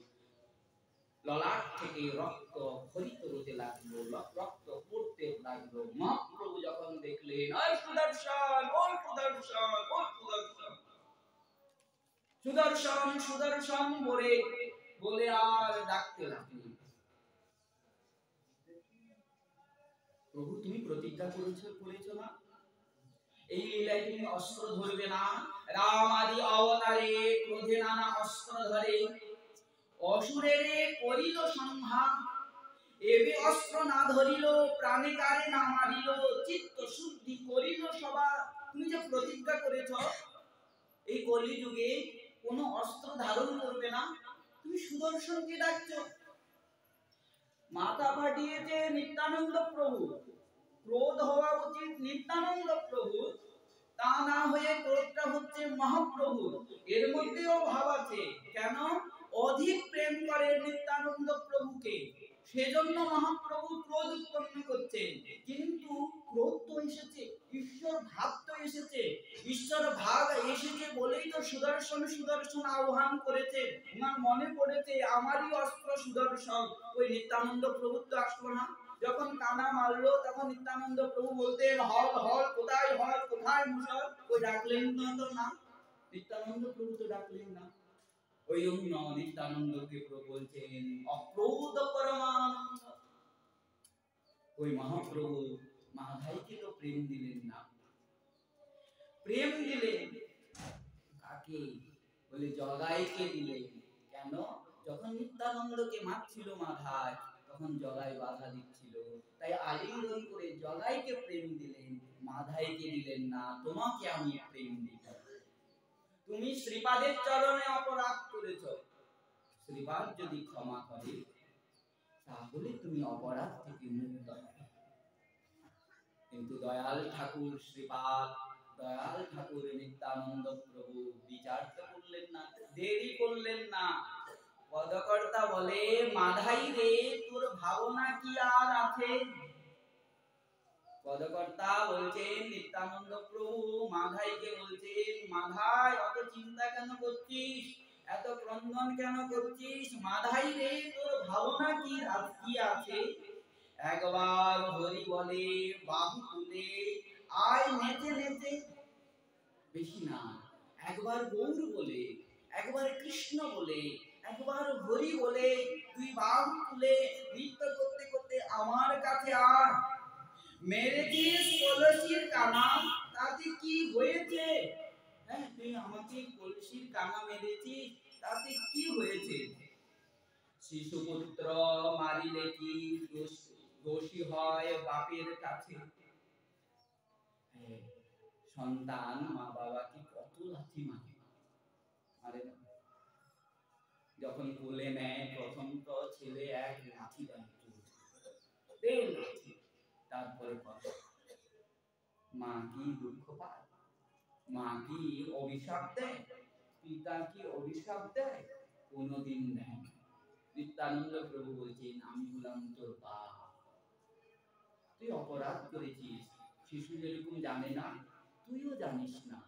ললাট থেকে রক্ত খরিত হতে লাগলো, রক্ত পড়তে লাগলো। মহাপ্রভু যখন দেখলেন, ওই সুদর্শন, ওই সুদর্শন, ওই সুদর্শন, সুদর্শন সুদর্শন বলে আর ডাকতে লাগলেন। প্রভু তুমি প্রতিজ্ঞা করেছো না, এই লীলায় তুমি অস্ত্র ধরবে না। রাম আদি অবতারে ক্রোধে নানা অস্ত্র ধরে, অসুরের করিল সংহার, এবে অস্ত্র না ধরিল, প্রাণে কারে না মারিল, চিত্ত শুদ্ধি করিল সবার। তুমি যে প্রতিজ্ঞা করেছ এই কলি যুগে কোনো অস্ত্র ধারণ করবে না, তুমি সুদর্শনকে ডাকছো। মাথা ফাটিয়েছে নিত্যানন্দ প্রভু। ক্রোধ হওয়া উচিত নিত্যানন্দ প্রভু, তা না হয়ে ক্রোধটা হচ্ছে মহাপ্রভু। এর মধ্যেও ভাব আছে, কেন? অধিক প্রেম করে নিত্যানন্দ প্রভুকে, সেজন্য মহাপ্রভু ক্রোধ উৎপন্ন করছেন। কিন্তু ক্রোধ তো এসেছে, ঈশ্বর ভাব তো এসেছে, ঈশ্বর ভাব এসেছে বলেই তো সুদর্শন সুদর্শন আহ্বান করেছে। ওনার মনে পড়েছে আমারই অস্ত্র সুদর্শন, ওই নিত্যানন্দ প্রভু তো আসলো না। যখন কানা মারলো তখন নিত্যানন্দ প্রভু বলতেন, হল হল কোথায়, হল কোথায় মুসল, ওই ডাকলেন তো না, নিত্যানন্দ প্রভু তো ডাকলেন না। ওই জন্য নিত্যানন্দকে প্রভু বলছেন অক্রোধ পরমানন্দ। ওই মহাপ্রভু মাধাইকে তো প্রেম দিলেন না, প্রেম দিলেন কাকে? বলে জগাইকে দিলেন। কেন? যখন নিত্যানন্দকে মারছিল মাধাই, তখন জগাই বাধা দিচ্ছিল, তাই আলিঙ্গন করে জগাইকে প্রেম দিলেন, মাধাইকে দিলেন না। তোমাকে আমি প্রেম দিব। তুমি শ্রীপাদের চরণে অপরাধ করেছ, শ্রীপাদ যদি ক্ষমা করে তাহলে তুমি অপরাধ থেকে মুক্ত হবে। কিন্তু দয়াল ঠাকুর শ্রীপাদ, দয়াল ঠাকুর নিত্যানন্দ প্রভু বিচার তো করলেন না, দেরি করলেন না। পদকর্তা বলে, মাধাই রে তোর ভাবনা কি আর আছে? পদকর্তা বলছেন নিত্যানন্দ প্রভু মাধাইকে বলছেন, মাধাই অত চিন্তা কেন করছিস, এত ক্রন্দন কেন করছিস? মাধাই রে তোর ভাবনা কি আছে? একবার হরি বলে বাহু তুলে আয় নেচে নেচে, বেশি না, একবার গৌর বলে, একবার কৃষ্ণ বলে, একবার হরি বলে তুই বাহু তুলে নৃত্য করতে করতে আমার কাছে আয়। মেরেছিস কলসির কানা, তাতে কি হয়েছে? হ্যাঁ, তুই আমাকে কলসির কানা মেরেছিস, তাতে কি হয়েছে? শিশুপুত্র মারিলে কি দোষী হয় বাপের কাছে? সন্তান মা বাবাকে কত লাথি মারে না? যখন কোলে নেয় প্রথম তো ছেলে এক লাথি দেয়, তারপরে মা কি দুঃখ পায়, মা কি অভিশাপ দেয়, পিতা কি অভিশাপ দেয়? কোনদিন দেয় না। নিত্যানন্দ প্রভু বলছেন, আমি হলাম তোর বাপ, তুই অপরাধ করেছিস, শিশু যেরকম জানে না তুইও জানিস না,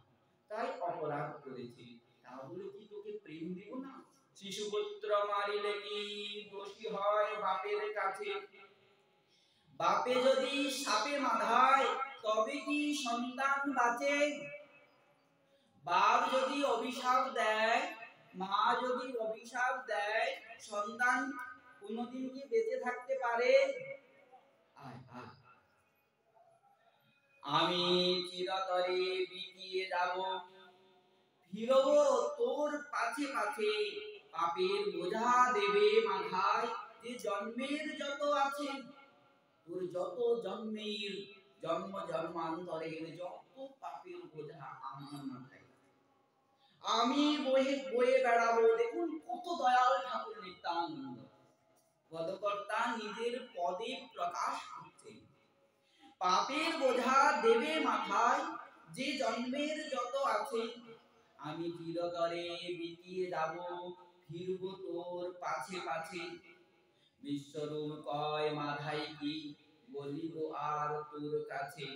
তাই অপরাধ করেছিস, তাহলে কি তোকে প্রেম দিব না? শিশুপুত্র মারিলে কি দোষী হয় বাপের কাছে? বাপে যদি সাপে মাধায় তবে কি সন্তান বাঁচে? বাপ যদি অভিশাপ দেয়, মা যদি অভিশাপ দেয়, সন্তান কোনদিন কি বেঁচে থাকতে পারে? আমি চিরতরে বিকিয়ে যাব, ফিরব তোর পাছে পাছে, পাপের বোঝা দেবে মাথায়, যে জন্মের যত আছে, তোর যত জন্মের জন্ম জন্মান্তরের যত পাপের বোঝা আমার মাথায় আমি বয়ে বয়ে বেড়াবো। দেখুন কত দয়াল ঠাকুর নিত্যানন্দ, পদকর্তা নিজের পদে প্রকাশ করছেন। পাপের বোঝা দেবে মাথায়, যে জন্মের যত আছে, আমি চিরতরে বিকিয়ে যাব, ফিরব তোর পাছে পাছে। বিশ্বরূপ কয় মাথায় কি, বলিব আর তোর কাছে,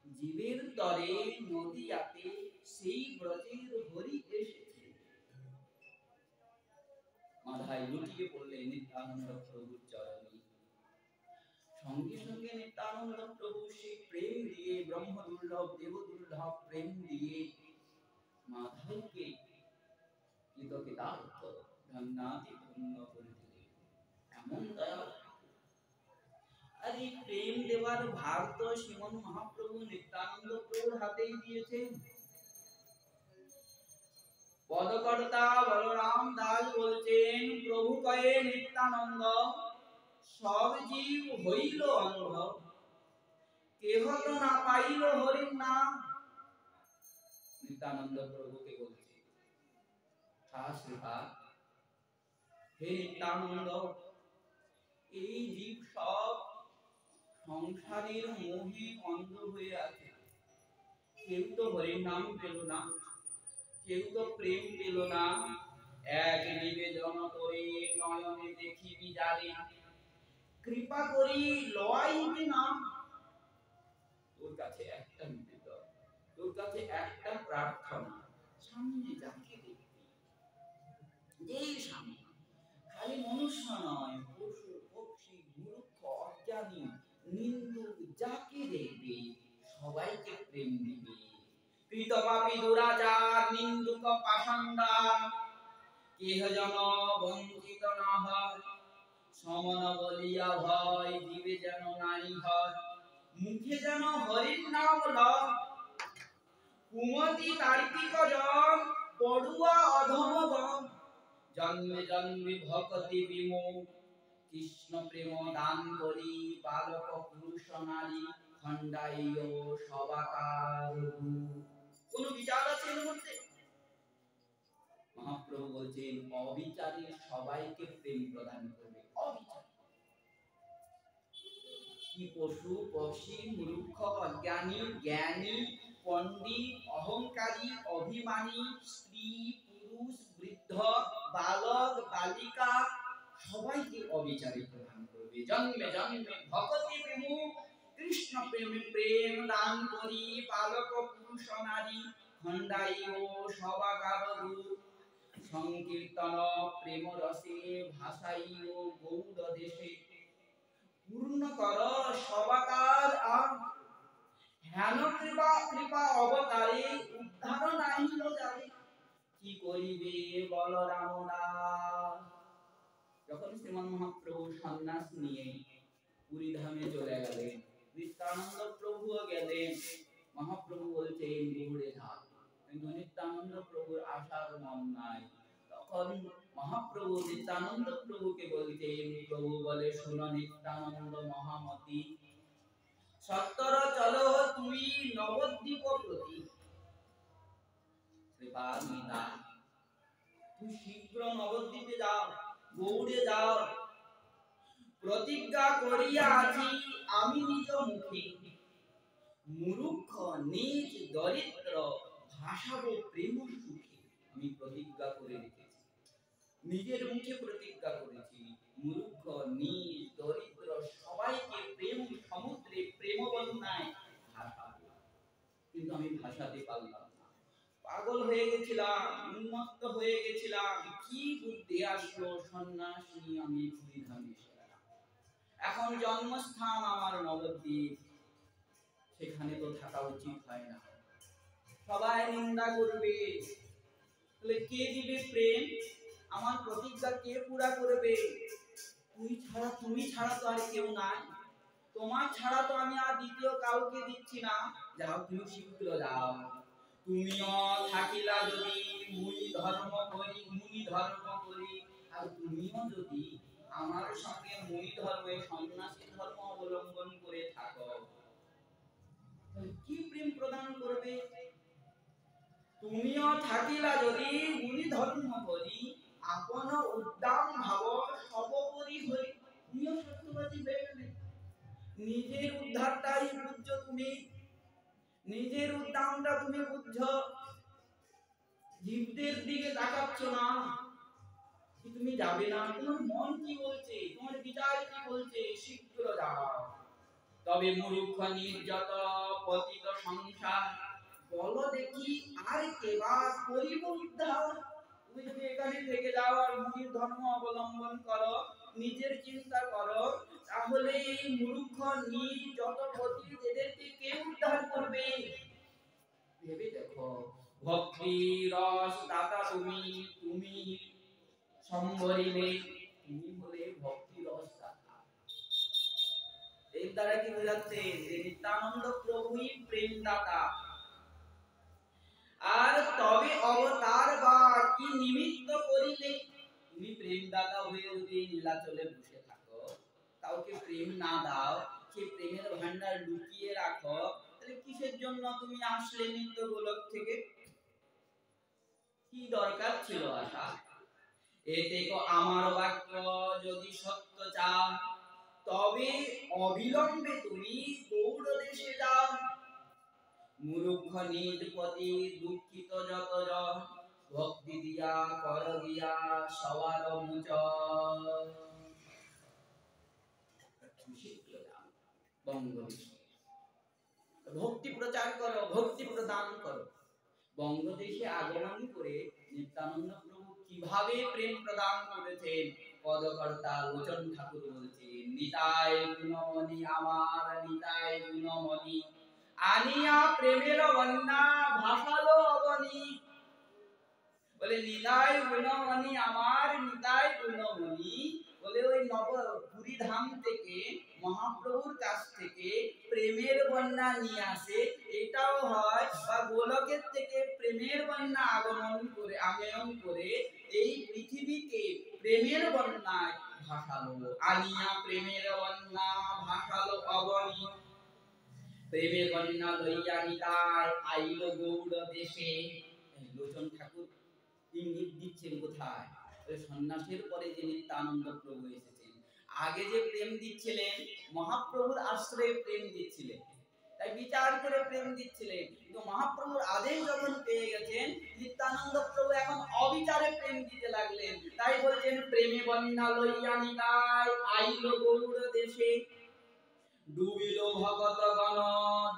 জীবের তরে নদিয়াতে সেই ব্রজের হরি এসেছে। মাথায় লুটিয়ে পড়লেন নিত্যানন্দ প্রভুর চরণে। সঙ্গে সঙ্গে নিত্যানন্দ প্রভু সেই প্রেম দিয়ে, ব্রহ্ম দুর্লভ দেব দুর্লভ প্রেম দিয়ে মাথায়কে কৃতকৃতার্থ ধন্যাতি ধন্য করে দিলেন। এমন দয়া। আর এই প্রেম দেওয়ার ভার তো শ্রীমন মহাপ্রভু নিত্যানন্দ প্রভুর হাতেই দিয়েছেন। পদকর্তা বলরাম দাস বলছেন, প্রভু কয়ে নিত্যানন্দ, সব জীব হইল অন্ধ, কেহ তো না পাইল হরির নাম। নিত্যানন্দ প্রভুকে বলছে, হে নিত্যানন্দ, এই জীব সব সংসারের মোহে অন্ধ হয়ে আছে। কেউ তো হরির নাম পেল না, কেউ তো প্রেম পেল না। এক নিবেদন করে নয়নে দেখিবি যারে, কৃপা করি লওয়াইবি নাম। তোর কাছে একটা নিবেদন, তোর কাছে একটা প্রার্থনা, সামনে যাকে দেখবি, এই সামনে, খালি মনুষ্য নয়, পশু পক্ষী মূর্খ অজ্ঞানী নিন্দুক যাকে দেখবে সবাইকে প্রেম দিবে। কৃতপাপী দুরাচার নিন্দুক পাষণ্ডা, কেহ যেন বঞ্চিত না হয়, সমন বলিয়া ভয় জীবে যেন নাই হয়, মুখে যেন হরির নাম লয়। কুমতি তার্কিক জন পড়ুয়া অধম গণ, জন্মে জন্মে ভক্তি বিমুখ, কৃষ্ণ প্রেম দান করি বালক পুরুষ নারী, খণ্ডাইও সবাকার। কোন বিচার আছে এর মধ্যে? মহাপ্রভু বলছেন, অবিচারী সবাইকে প্রেম প্রদান করবে। অবিচার কি পশু পক্ষী মূর্খ অজ্ঞানী জ্ঞানী পণ্ডিত অহংকারী অভিমানী স্ত্রী পুরুষ বৃদ্ধ বালক বালিকা সবাইকে অবিচারী প্রদান করবে। জন্মে জন্মে ভক্তি বিমুখ, কৃষ্ণ প্রেমে প্রেম দান করি বালক পুরুষ নারী, খণ্ডাইও সবাকার রূপ। সংকীর্তন প্রেম রসে ভাসাইও গৌড় দেশে, পূর্ণ কর সবাকার আম। হেন কৃপা কৃপা অবতারে উদ্ধার নাহিল যারে, কি করিবে বলরাম দাস। যখন শ্রীমন মহাপ্রভু সন্ন্যাস নিয়ে পুরী ধামে চলে গেলেন, নিত্যানন্দ প্রভুও গেলেন। মহাপ্রভু বলছেন গৌড়ে যান, কিন্তু নিত্যানন্দ প্রভুর আসার মন নাই। তখন মহাপ্রভু নিত্যানন্দ প্রভুকে বলতেন, প্রভু বলে, শুনো নিত্যানন্দ মহামতি, সত্তর চলো তুমি নবদ্বীপ প্রতি। তুমি শীঘ্র নবদ্বীপে যাও, গৌড়ে যাও। প্রতিজ্ঞা করিয়া আছি আমি নিজ মুখে, মূর্খ নিজ দরিদ্র ভাসাবো প্রেম সুখে। আমি প্রতিজ্ঞা করে রেখেছি, নিজের মুখে প্রতিজ্ঞা করেছি, মূর্খ নিজ দরিদ্র সবাইকে প্রেম সমুদ্রে প্রেম বন্যায় ভাসাবো। কিন্তু আমি ভাসাতে পারলাম না, পাগল হয়ে গেছিলাম, উন্মত্ত হয়ে গেছিলাম। কি বুদ্ধি আসলো, সন্ন্যাস নিয়ে আমি পুরী ধামে এসেছি। এখন জন্মস্থান আমার নবদ্বীপ, সেখানে তো থাকা উচিত হয় না, সবাই নিন্দা করবে। তাহলে কে দিবে প্রেম? আমার প্রতিজ্ঞা কে পুরা করবে? তুমি ছাড়া তো আর কেউ নাই, তোমার ছাড়া তো আমি আর দ্বিতীয় কাউকে দিচ্ছি না। যাও, তুমি শীঘ্র যাও। তুমিও থাকিলা যদি ধর্ম করি, মুনি ধর্ম করি, আর তুমিও যদি আমার সঙ্গে মুনি ধর্ম, সন্ন্যাসী ধর্ম অবলম্বন করে থাকো, কি প্রেম প্রদান করবে? তুমিও থাকিলা যদি মুনি ধর্ম করি, আপন উদ্দাম ভাব সর্বোপরি হই, তুমিও সত্যবাদী হয়ে গেলে। নিজের উদ্ধারটাই বুঝছো তুমি, নিজের উদ্দামটা তুমি বুঝছো, জীবদের দিকে তাকাচ্ছ না। তুমি যাবে না, তোমার মন কি বলছে, তোমার বিচার কি বলছে, শীঘ্র যাও। তবে মূর্খ নির্যত পতিত সংসার, বলো দেখি আর কেবা করিব উদ্ধার। তুমি যদি এখানে থেকে যাও আর মুনির ধর্ম অবলম্বন করো, নিজের চিন্তা করো, তাহলে এই মূর্খ নির্যত পতি এদেরকে কে উদ্ধার করবে? ভেবে দেখো, ভক্তি রস দাতা তুমি, তুমি সম্বরিলে, তুমি বলে ভক্তি রস দাতা। এর দ্বারা কি বোঝাচ্ছে? যে নিত্যানন্দ প্রভুই প্রেম দাতা। আর তবে অবতার বা কি নিমিত্ত করিলে, তুমি প্রেম দাতা হয়ে যদি নীলাচলে বসে থাকো, কাউকে প্রেম না দাও, সেই প্রেমের ভান্ডার লুকিয়ে রাখো, তাহলে কিসের জন্য তুমি আসলে নিত্য গোলক থেকে? কি দরকার ছিল আসা? এতে আমার বাক্য যদি সত্য চাও, তবে অবিলম্বে তুমি গৌড় দেশে যাও। মূর্খ নিজ প্রতি দুঃখিত যত জন, ভক্তি দিয়া কর দিয়া সবার মোচন। ভক্তি প্রচার করো, ভক্তি প্রদান করো। বঙ্গদেশে আগমন করে নিত্যানন্দ প্রভু কিভাবে প্রেম প্রদান করেছেন, পদকর্তা লোচন ঠাকুর বলছেন, নিতাই গুণমণি আমার, নিতাই গুণমণি, আনিয়া প্রেমের বন্যা ভাসালো অবনী। বলে নিতাই গুণমণি আমার, নিতাই গুণমণি, বলে ওই নবপুরী ধাম থেকে মহাপ্রভুর কাছ থেকে প্রেমের বন্যা নিয়ে আসে, এটাও হয়, বা গোলকের থেকে প্রেমের বন্যা আগমন করে এই পৃথিবীকে প্রেমের বন্যায় ভাসালো। আনিয়া প্রেমের বন্যা ভাসালো অবনী, প্রেমের বন্যা লইয়া নিতাই আইলো গৌড় দেশে। লোচন ঠাকুর ইঙ্গিত দিচ্ছেন কোথায়? সন্ন্যাসের পরে যে নিত্যানন্দ প্রভু এসেছেন, আগে যে প্রেম দিচ্ছিলেন, মহাপ্রভুর আশ্রয়ে প্রেম দিচ্ছিলেন, তাই বিচার করে প্রেম দিচ্ছিলেন, কিন্তু মহাপ্রভুর আদেশ যখন পেয়ে গেছেন, নিত্যানন্দ প্রভু এখন অবিচারে প্রেম দিতে লাগলেন। তাই বলছেন, প্রেমে বন্যা লইয়া নিতাই আইলো গৌড় দেশে, ডুবিল ভগত গণ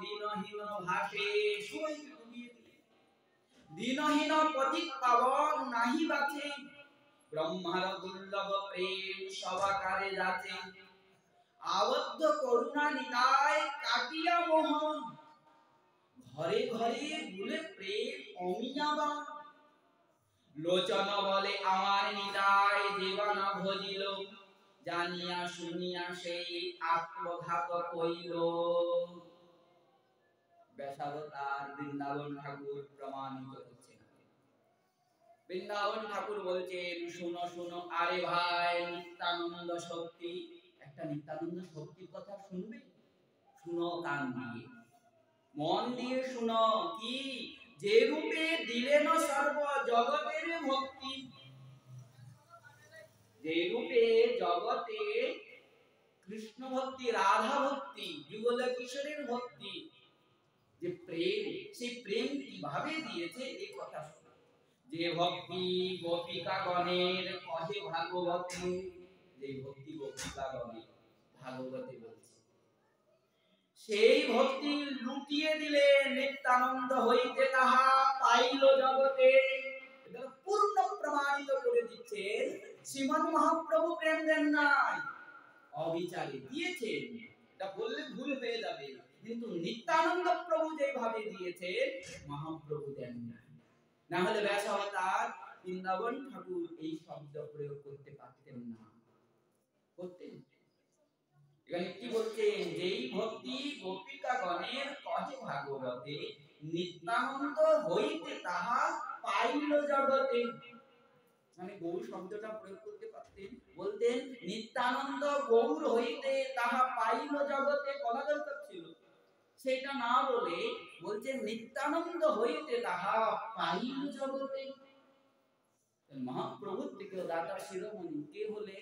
দীনহীন ভাসে। দীনহীন পতিত পাবন নাহি বাঁচে, ব্রহ্মার দুর্লভ প্রেম সবাকারে যাচে। আবদ্ধ করুণা নিতাই কাটিয়া মোহ, ঘরে ঘরে বুলে প্রেম অমিয়াবা। লোচন বলে আমার নিতাই জীবনা ভজিল, জানিয়া শুনিয়া সেই আত্মঘাত কইল। বেশাবতার বৃন্দাবন ঠাকুর প্রমাণিত হচ্ছে। বৃন্দাবন ঠাকুর বলছেন, শুনো শুনো আরে ভাই, নিত্যানন্দ শক্তি। একটা নিত্যানন্দ শক্তির কথা শুনবে, শুনো কান দিয়ে, মন দিয়ে শুনো। কি? যে রূপে দিলেন সর্ব জগতের ভক্তি, যে রূপে জগতে কৃষ্ণ ভক্তি, রাধা ভক্তি, যুগল কিশোরের ভক্তি, যে প্রেম, সেই প্রেম কিভাবে দিয়েছে এই কথা শুনো। যে ভক্তি গোপিকা গণের কহে ভাগবতে, যে ভক্তি গোপিকা গণের ভাগবতে বলছে, সেই ভক্তি লুটিয়ে দিলে নিত্যানন্দ হইতে তাহা পাইল জগতে। এটা পূর্ণ প্রমাণিত করে দিচ্ছেন, শ্রীমন মহাপ্রভু প্রেম দেন নাই, অবিচারে দিয়েছেন। এটা বললে ভুল হয়ে যাবে, কিন্তু নিত্যানন্দ প্রভু যেভাবে দিয়েছেন, মহাপ্রভু দেন না। না হলে ব্যাসাবতার বৃন্দাবন ঠাকুর এই শব্দ প্রয়োগ করতে পারতেন না, করতেন। এখানে কি বলছেন? যেই ভক্তি গোপিকা গণের কহে ভাগবতে, নিত্যানন্দ হইতে তাহা পাইল জগতে, মানে গৌর শব্দটা প্রয়োগ করতে পারতেন, বলতেন নিত্যানন্দ গৌর হইতে তাহা পাইল জগতে, বলা দরকার ছিল। সেটা না বলে বলছেন নিত্যানন্দ হইতে তাহা পাইল জগতে। মহাপ্রভুর থেকে দাতা শিরোমণি কে হলে?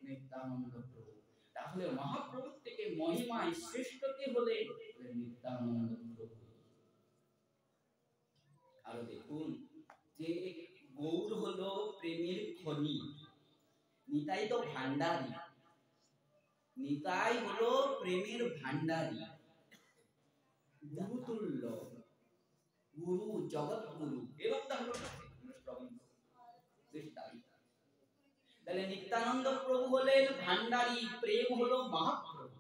নিত্যানন্দ প্রভু। তাহলে মহাপ্রভুর থেকে মহিমায় শ্রেষ্ঠ কে হলে? নিত্যানন্দ প্রভু। আর দেখুন যে গৌর হলো প্রেমের খনি, নিতাই তো ভান্ডারী, নিতাই হলো প্রেমের ভান্ডারী, গুরুতুল্য, গুরু, জগৎ গুরু, এরকম তাহলে তাহলে নিত্যানন্দ প্রভু হলেন ভান্ডারী, প্রেম হলো মহাপ্রভু।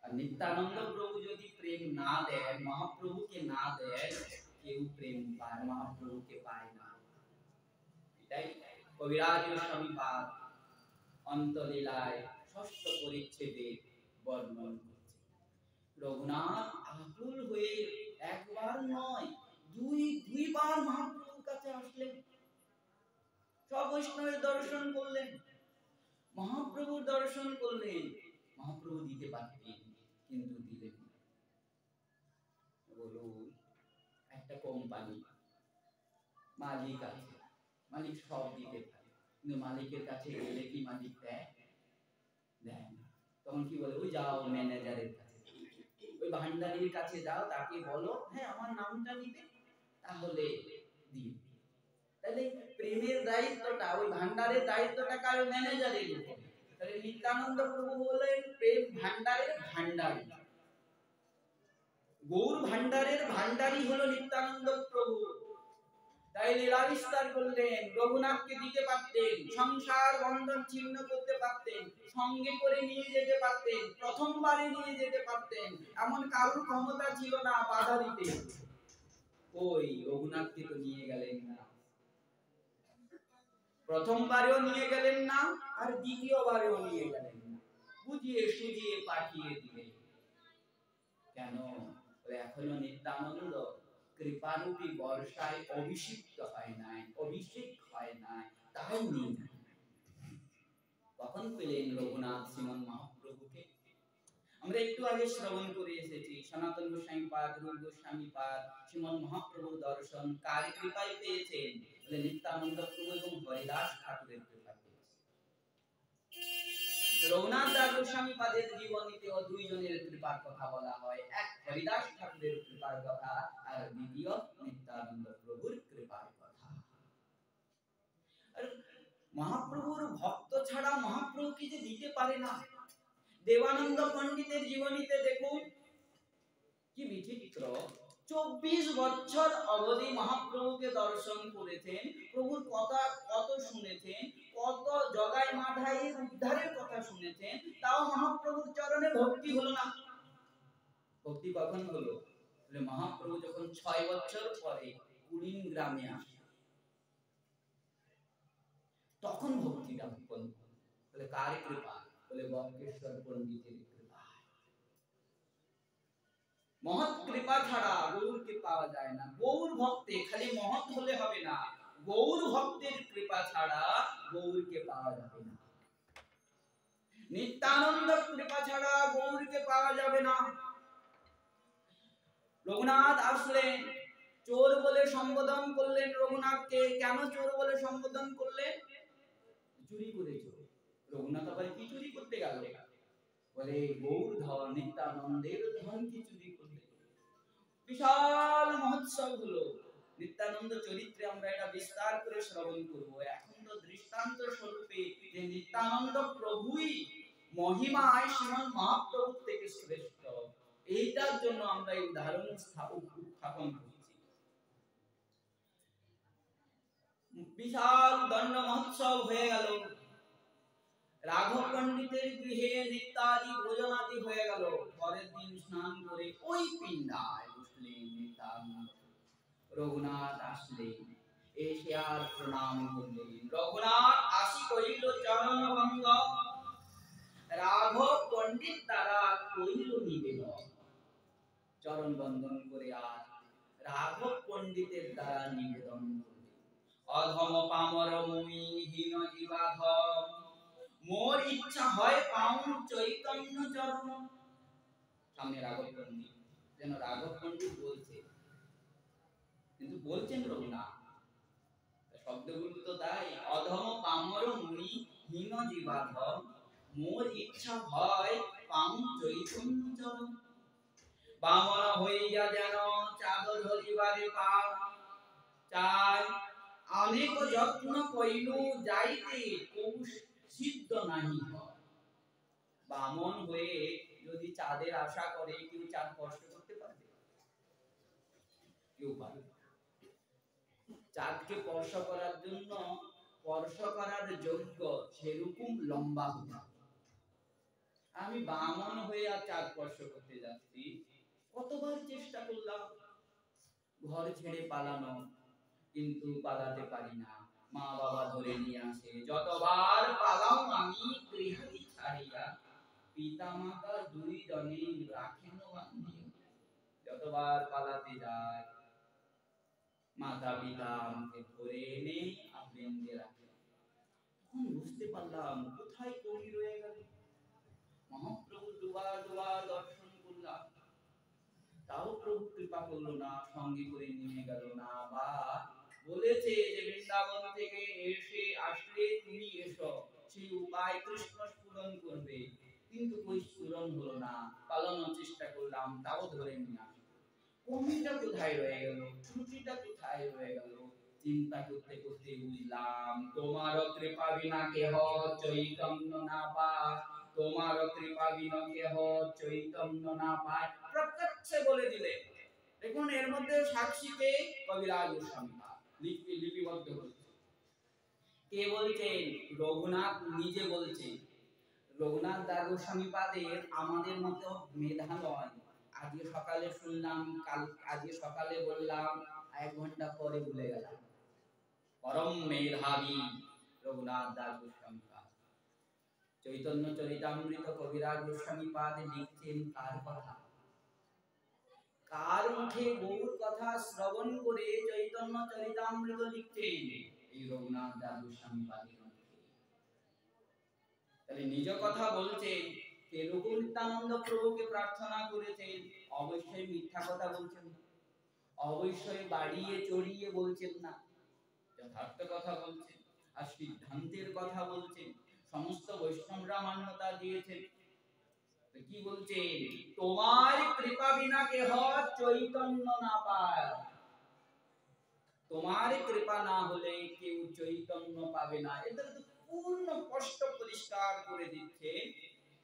আর নিত্যানন্দ প্রভু যদি প্রেম না দেন, মহাপ্রভুকে না দেন, কেউ প্রেম পায়, মহাপ্রভুকে পায় না। এটাই কবিরাজ গোস্বামী পাদ অন্তলীলায় ষষ্ঠ পরিচ্ছেদে বর্ণন করছে। রঘুনাথ আকুল হয়ে একবার নয় দুইবার মহাপ্রভুর কাছে আসলেন, সব বৈষ্ণবের দর্শন করলেন, মহাপ্রভুর দর্শন করলেন। মহাপ্রভু দিতে পারতেন কিন্তু দিলেন না। বলুন, একটা কোম্পানি মালিক আছে, মালিক সব দিতে পারে, কিন্তু মালিকের কাছে গেলে কি মালিক দেয়? দেয় না। তখন কি বলে? ওই যাও ম্যানেজারের কাছে, ওই ভান্ডারীর কাছে যাও, তাকে বলো হ্যাঁ আমার নামটা নিতে, তাহলে দিই। তাহলে প্রেমের দায়িত্বটা, ওই ভান্ডারের দায়িত্বটা কার? ম্যানেজারের উপর। তাহলে নিত্যানন্দ প্রভু বলেন প্রেম ভান্ডারের ভান্ডারী, গৌর ভান্ডারের ভান্ডারী হলো নিত্যানন্দ প্রভু। তাই লীলা বিস্তার করলেন, রঘুনাথকে দিতে পারতেন, সংসার বন্ধন ছিন্ন করতে পারতেন, সঙ্গে করে নিয়ে যেতে পারতেন, প্রথমবারে নিয়ে যেতে পারতেন, এমন কারোর ক্ষমতা ছিল না বাধা দিতে। ওই রঘুনাথকে তো নিয়ে গেলেন না, প্রথমবারেও নিয়ে গেলেন না, আর দ্বিতীয়বারেও নিয়ে গেলেন না, বুঝিয়ে সুঝিয়ে পাঠিয়ে দিলেন। কেন? এখনো নিত্যানন্দ কৃপারূপী বর্ষায় অভিষিক্ত হয় নাই, অভিষেক হয় নাই, তাই নেই। কখন পেলেন রঘুনাথ শ্রীমন মহাপ্রভুকে? আমরা একটু আগে শ্রবণ করে এসেছি, সনাতন গোস্বামী পাদ, রূপ গোস্বামী পাদ শ্রীমন মহাপ্রভুর দর্শন কার কৃপায় পেয়েছেন? বলে নিত্যানন্দ প্রভু এবং হরিদাস ঠাকুরের কৃপায় পেয়েছেন। রঘুনাথ দাস গোস্বামী পাদের জীবনীতেও দুইজনের কৃপার কথা বলা হয়, এক হরিদাস ঠাকুরের কৃপার কথা, আর দ্বিতীয় নিত্যানন্দ প্রভুর কৃপার কথা। আর মহাপ্রভুর ভক্ত ছাড়া মহাপ্রভু কি যে দিতে পারে না। দেবানন্দ পণ্ডিতের জীবনীতে দেখুন কি বিচিত্র, 24 বছর অবধি মহাপ্রভুকে দর্শন করেছেন, প্রভুর কথা কত শুনেছেন, কত জগাই মাধাইয়ের উদ্ধারের কথা শুনেছেন, তাও মহাপ্রভুর চরণে ভক্তি হলো না। ভক্তি কখন হলো? বলে মহাপ্রভু যখন 6 বছর পরে কুড়িন গ্রামে আসেন, তখন ভক্তিটা উৎপন্ন। বলে কার কৃপা? বলে বঙ্কেশ্বর পণ্ডিতের কৃপা। মহৎ কৃপা ছাড়া গৌরকে পাওয়া যায় না। গৌর ভক্তে খালি মহৎ হলে হবে না, গৌর ভক্তের কৃপা ছাড়া গৌরকে পাওয়া যাবে না। নিত্যানন্দ কৃপা ছাড়া গৌরকে পাওয়া যাবে না। রঘুনাথ আসলেন, চোর বলে সম্বোধন করলেন রঘুনাথকে। কেন চোর বলে সম্বোধন করলেন? চুরি করেছো। রঘুনাথ আবার কি চুরি করতে গেল? বলে গৌর ধন, নিত্যানন্দের ধন কি চুরি করলে? বিশাল মহোৎসব হলো। নিত্যানন্দ চরিত্রে আমরা এটা বিস্তার করে শ্রবণ করব। এখন তো দৃষ্টান্ত স্বরূপে যে নিত্যানন্দ প্রভুই মহিমায় শ্রীমন মহাপ্রভু থেকে শ্রেষ্ঠ, এইটার জন্য আমরা এই উদাহরণ উত্থাপন করছি। বিশাল দণ্ড মহোৎসব হয়ে গেল, রাঘব পণ্ডিতের গৃহে নিত্যাদি ভোজনাদি হয়ে গেল। পরের দিন স্নান করে ওই পিণ্ডায় বসলেন নিত্যানন্দ। রঘুনাথ আসলেন, এসে আর প্রণাম করলেন। রঘুনাথ আসি কহিল চরণ বন্ধ, রাঘব পণ্ডিত তারা কহিল নিবেদন। চরণ বন্দন করে আর রাঘব পণ্ডিতের দ্বারা নিবেদন করবে। অধম পামর মুই হীন জীবাধম, মোর ইচ্ছা হয় পাউন চৈতন্য চরণ। সামনে রাঘব পণ্ডিত, যেন রাঘব পণ্ডিত বলছে, কিন্তু বলছেন রঘুনাথ। শব্দগুলো তো তাই, অধম পামর মুই হীন জীবাধম, মোর ইচ্ছা হয় পাউন চৈতন্য চরণ। বামন হইয়া যেন চাঁদ ধরিবারে পা চাই, অনেক যত্ন কইলু যাইতে কবু সিদ্ধ নাহি হয়। বামন হয়ে যদি চাঁদের আশা করে, কেউ চাঁদ স্পর্শ করতে পারবে? কেউ পারবে। চাঁদকে স্পর্শ করার জন্য, স্পর্শ করার যোগ্য সেরকম লম্বা হতে হবে। আমি বামন হয়ে আর চাঁদ স্পর্শ করতে যাচ্ছি, কতবার চেষ্টা করলাম ঘর ছেড়ে পালানো, কিন্তু পালাতে পারি না। মা বাবা ধরে নিয়ে আসে, যতবার পালাও আমি গৃহাদি ছাড়িয়া, পিতা মাতা দুই জনে রাখেন বান্ধিয়া। যতবার পালাতে যায়, মাতা পিতা আমাকে ধরে এনে আবৃন্দে রাখে। তখন বুঝতে পারলাম কোথায় কবি রয়ে গেল। মহাপ্রভু দুবার দুবার দর্শন করলাম, তাও প্রভু কৃপা করলো না, সঙ্গে করে নিয়ে গেল না। বা বলেছে যে বৃন্দাবন থেকে আসলে তুমি এসো, সেই উপায় কৃষ্ণ স্ফুরণ করবে, কিন্তু ওই স্ফুরণ হলো না। পালানোর চেষ্টা করলাম, তাও ধরে নিয়ে আসলো। কমিটা কোথায় রয়ে গেল, ত্রুটিটা কোথায় রয়ে গেল? চিন্তা করতে করতে বুঝলাম, তোমার কৃপা বিনা কেহ চৈতন্য না পায়, তোমার কৃপা বিনা কেহ চৈতন্য না পায়। প্রত্যক্ষে বলে দিলে। দেখুন এর মধ্যে সাক্ষীকে কবিরাজ গোস্বামী লিপিবদ্ধ করছে। কে বলছেন? রঘুনাথ নিজে বলছেন। রঘুনাথ দাস গোস্বামী পাদের আমাদের মতো মেধা নয়। আজকে সকালে শুনলাম, আজকে সকালে বললাম, 1 ঘন্টা পরে ভুলে গেলাম। পরম মেধাবী রঘুনাথ দাস গোস্বামী পাদ। চৈতন্য চরিতামৃত কবিরাজ গোস্বামী পাদ লিখছেন কার কথা? কার মুখে গৌর কথা শ্রবণ করে চৈতন্য চরিতামৃত লিখছেন? এই রঘুনাথ দাস গোস্বামী পাদের মুখে। তাহলে নিজ কথা বলছেন, এরকম নিত্যানন্দ প্রভুকে প্রার্থনা করেছেন, অবশ্যই মিথ্যা কথা বলছেন, অবশ্যই বাড়িয়ে চড়িয়ে বলছেন না, যথার্থ কথা বলছেন। আর সিদ্ধান্তের কথা বলছেন, সমস্ত বৈষ্ণবরা মান্যতা দিয়েছেন। কি বলছেন? তোমার কৃপা বিনা কেহ চৈতন্য না পায়, তোমার কৃপা না হলে কেউ চৈতন্য পাবে না। এটা তো পূর্ণ স্পষ্ট পরিষ্কার করে দিচ্ছে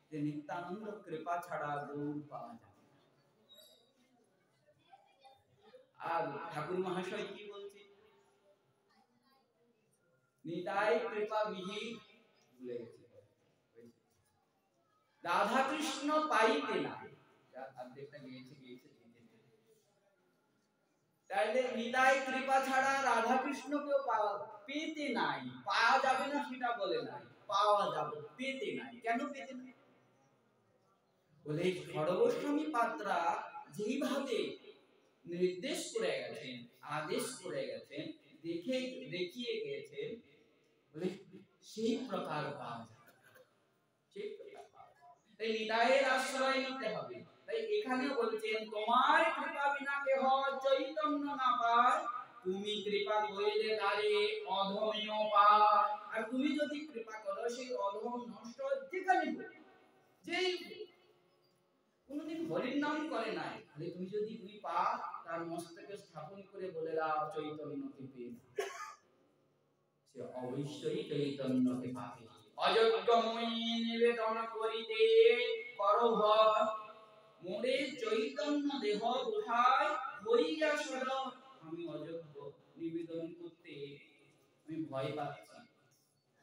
যে নিত্যানন্দ কৃপা ছাড়া গৌর পাওয়া যাবে না। আর ঠাকুর মহাশয় কি বলছে? নিতাই কৃপা বিহীন, ভুলে গেছি, রাধা কৃষ্ণ পাইতে না। অর্ধেকটা গিয়েছে। তাইলে নিতাই কৃপা ছাড়া রাধা কৃষ্ণকেও পেতে নাই, পাওয়া যাবে না সেটা বলে নাই, পাওয়া যাবে, পেতে নাই। কেন পেতে নাই? বলে খড়গোস্বামী পাত্রা যেইভাবে নির্দেশ করে গেছেন, আদেশ করে গেছেন, দেখিয়ে গেছেন, বলে সেই প্রকার পাওয়া যাবে, সেই প্রকার পাওয়া যাবে। তাই নিতাইয়ের আশ্রয় নিতে হবে। তাই এখানে বলছেন তোমার কৃপা বিনা কেহ চৈতন্য না পায়, তুমি কৃপা করিলে তারে অধমেও পায়। আর তুমি যদি কৃপা করো, সেই অধম নষ্ট যেখানে যেই কোনদিন হরির নাম করে নাই, তাহলে তুমি যদি 2 পা তার মস্তকে স্থাপন করে বলে দাও চৈতন্যকে পেয়ে, সে অবশ্যই চৈতন্যকে পাবে। অযোগ্য মই নিবেদন করিতে করভ, মোরে চৈতন্য দেহ কোথায় হইয়া সদ। আমি অযোগ্য, নিবেদন করতে আমি ভয় পাচ্ছি,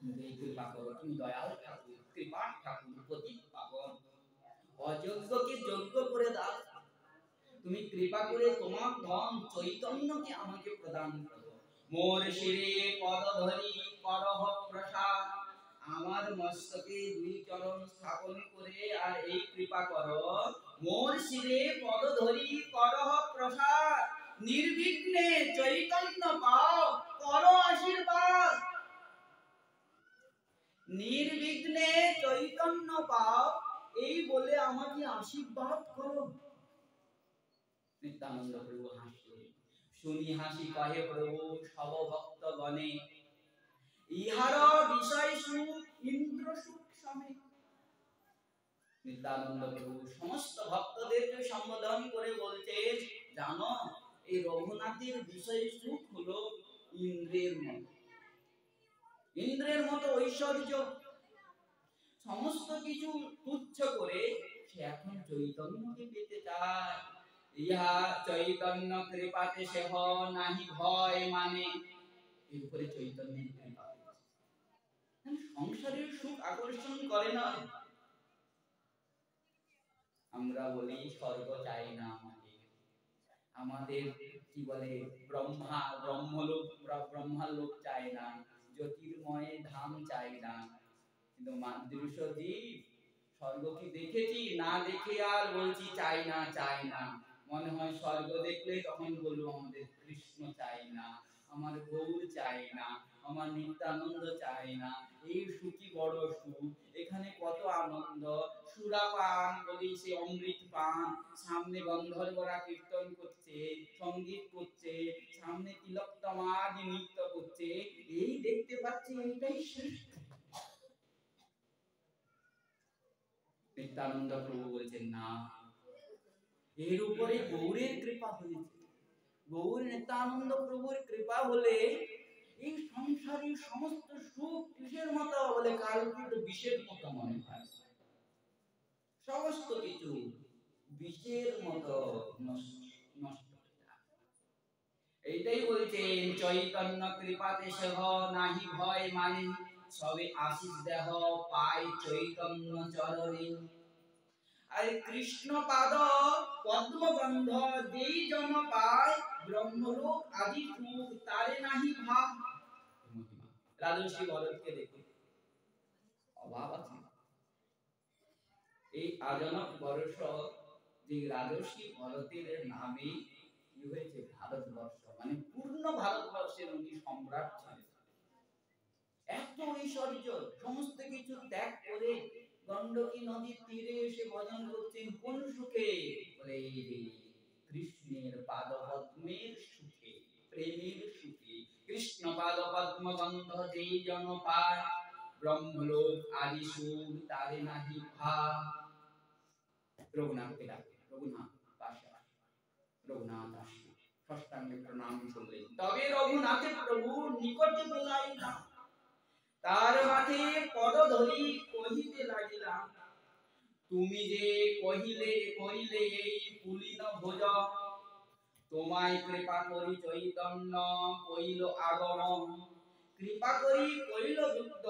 তুমি কৃপা করো, তুমি দয়াল ঠাকুর, কৃপা ঠাকুর, পতিত পাবন, অযোগ্যকে যোগ্য করে দাও। তুমি কৃপা করে তোমার ধন চৈতন্যকে আমাকে প্রদান করো। মোর শিরে পদ ধরি করহ প্রসাদ, আমার মস্তকে 2 চরণ স্থাপন করে আর এই কৃপা করো। মোর শিরে পদ ধরি করহ প্রসাদ, নির্বিঘ্নে চৈতন্য পাও, করো আশীর্বাদ। নির্বিঘ্নে চৈতন্য পাও, এই বলে আমাকে আশীর্বাদ করো। নিত্যানন্দ প্রভু হাসি শুনি হাসি কহে প্রভু সব ভক্ত গণে, ইহার বিষয় সুখ ইন্দ্র সুখ সমেত। নিত্যানন্দ প্রভু সমস্ত ভক্তদেরকে সম্বোধন করে বলছে, জানো এই রঘুনাথের বিষয় সুখ হলো ইন্দ্রের মতো, ইন্দ্রের মতো ঐশ্বর্য। সমস্ত কিছু তুচ্ছ করে সে এখন চৈতন্যকে পেতে চায়। ইহা চৈতন্য কৃপাতে সেহ নাহি ভয় মানে, এর উপরে চৈতন্যের কৃপা। সংসারের সুখ আকর্ষণ করে না। আমরা বলি স্বর্গ চাই না, আমাদের কি বলে ব্রহ্মলোক চাই না, জ্যোতির্ময় ধাম চাই না। কিন্তু মাতৃশ্বরী স্বর্গ কি দেখেছি? না দেখে আর বলছি চাই না চাই না। মনে হয় স্বর্গ দেখলে তখন বলবো আমাদের কৃষ্ণ চাই না, আমার গৌর চাই না, আমার নিত্যানন্দ চাই না। এই সুখী বড় সুখ, এখানে কত আনন্দ। সুরাপান বলি সে অমৃত পান, সামনে গন্ধর্বরা কীর্তন করছে, সঙ্গীত করছে, সামনে তিলোত্তমাজ নৃত্য করছে, এই দেখতে পাচ্ছি, এইটাই শ্রেষ্ঠ। নিত্যানন্দ প্রভু বলছেন না, এর উপরে গৌরের কৃপা হয়েছে। গৌর নিত্যানন্দ প্রভুর কৃপা হলে এই সংসারের সমস্ত সুখ কিসের মতো বলে কালকৃত বিষের মতো মনে হয়। সমস্ত কিছু বিষের মতো নষ্ট। এইটাই বলছেন, চৈতন্য কৃপাতে সেহ নাহি ভয় মানে, সবে আশিস দেহ পাই চৈতন্য চরণে। আর কৃষ্ণ পাদ পদ্ম গন্ধ যেই জন পায়, ব্রহ্মলোক আদি সুখ তারে নাহি ভাব। রাজর্ষি ভরতকে দেখে অভাব আছে। এই আজনক বর্ষ যে রাজর্ষি ভরতের নামে কি হয়েছে, ভারতবর্ষ মানে পূর্ণ ভারতবর্ষের উনি সম্রাট ছিলেন। এত ঐশ্বর্য, সমস্ত কিছু ত্যাগ করে গণ্ডকী নদীর তীরে এসে ভজন করছেন কোন সুখে? বলে কৃষ্ণের পাদপদ্মের সুখে, প্রেমের সুখে। কৃষ্ণ পাদপদ্ম গন্ধ যেই জন পায়, ব্রহ্মলোক আদি সুখ তারে নাহি ভাব। রঘুনাথকে ডাকে, রঘুনাথ পাশে আসে, রঘুনাথ আসে, ষষ্ঠাঙ্গে প্রণাম করলেন। তবে রঘুনাথের প্রভু নিকটে বোলাইলা, তার মাঝে পদ ধরি কহিতে লাগিলাম, তুমি যে কহিলে করিলে এই পুলিন ভোজ, তোমায় কৃপা করি চৈতন্য কইল আগমন, কৃপা করি কইল যুদ্ধ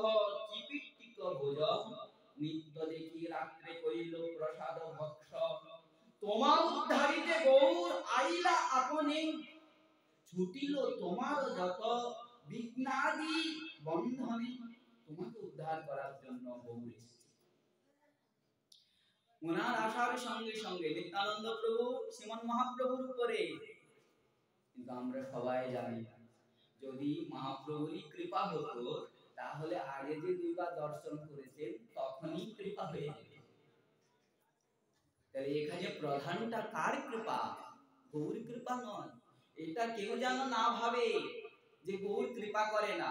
চিপিটিক ভোজ, নিত্য দেখি রাত্রে কইল প্রসাদ ভক্ষ, তোমা উদ্ধারিতে গৌর আইলা আপনি, ছুটিল তোমার যত বিঘ্নাদি বন্ধনে। তোমাকে উদ্ধার করার জন্য গৌর এসেছে। ওনার আসার সঙ্গে সঙ্গে নিত্যানন্দ প্রভু শ্রীমন মহাপ্রভুর উপরে, কিন্তু আমরা সবাই জানি যদি মহাপ্রভুরই কৃপা হতো তাহলে আগে যে দুইবার দর্শন করেছেন তখনই কৃপা হয়ে যেত। তাহলে এখানে প্রধানটা কার কৃপা? গৌর কৃপা নয়। এটা কেউ যেন না ভাবে যে গৌর কৃপা করে না।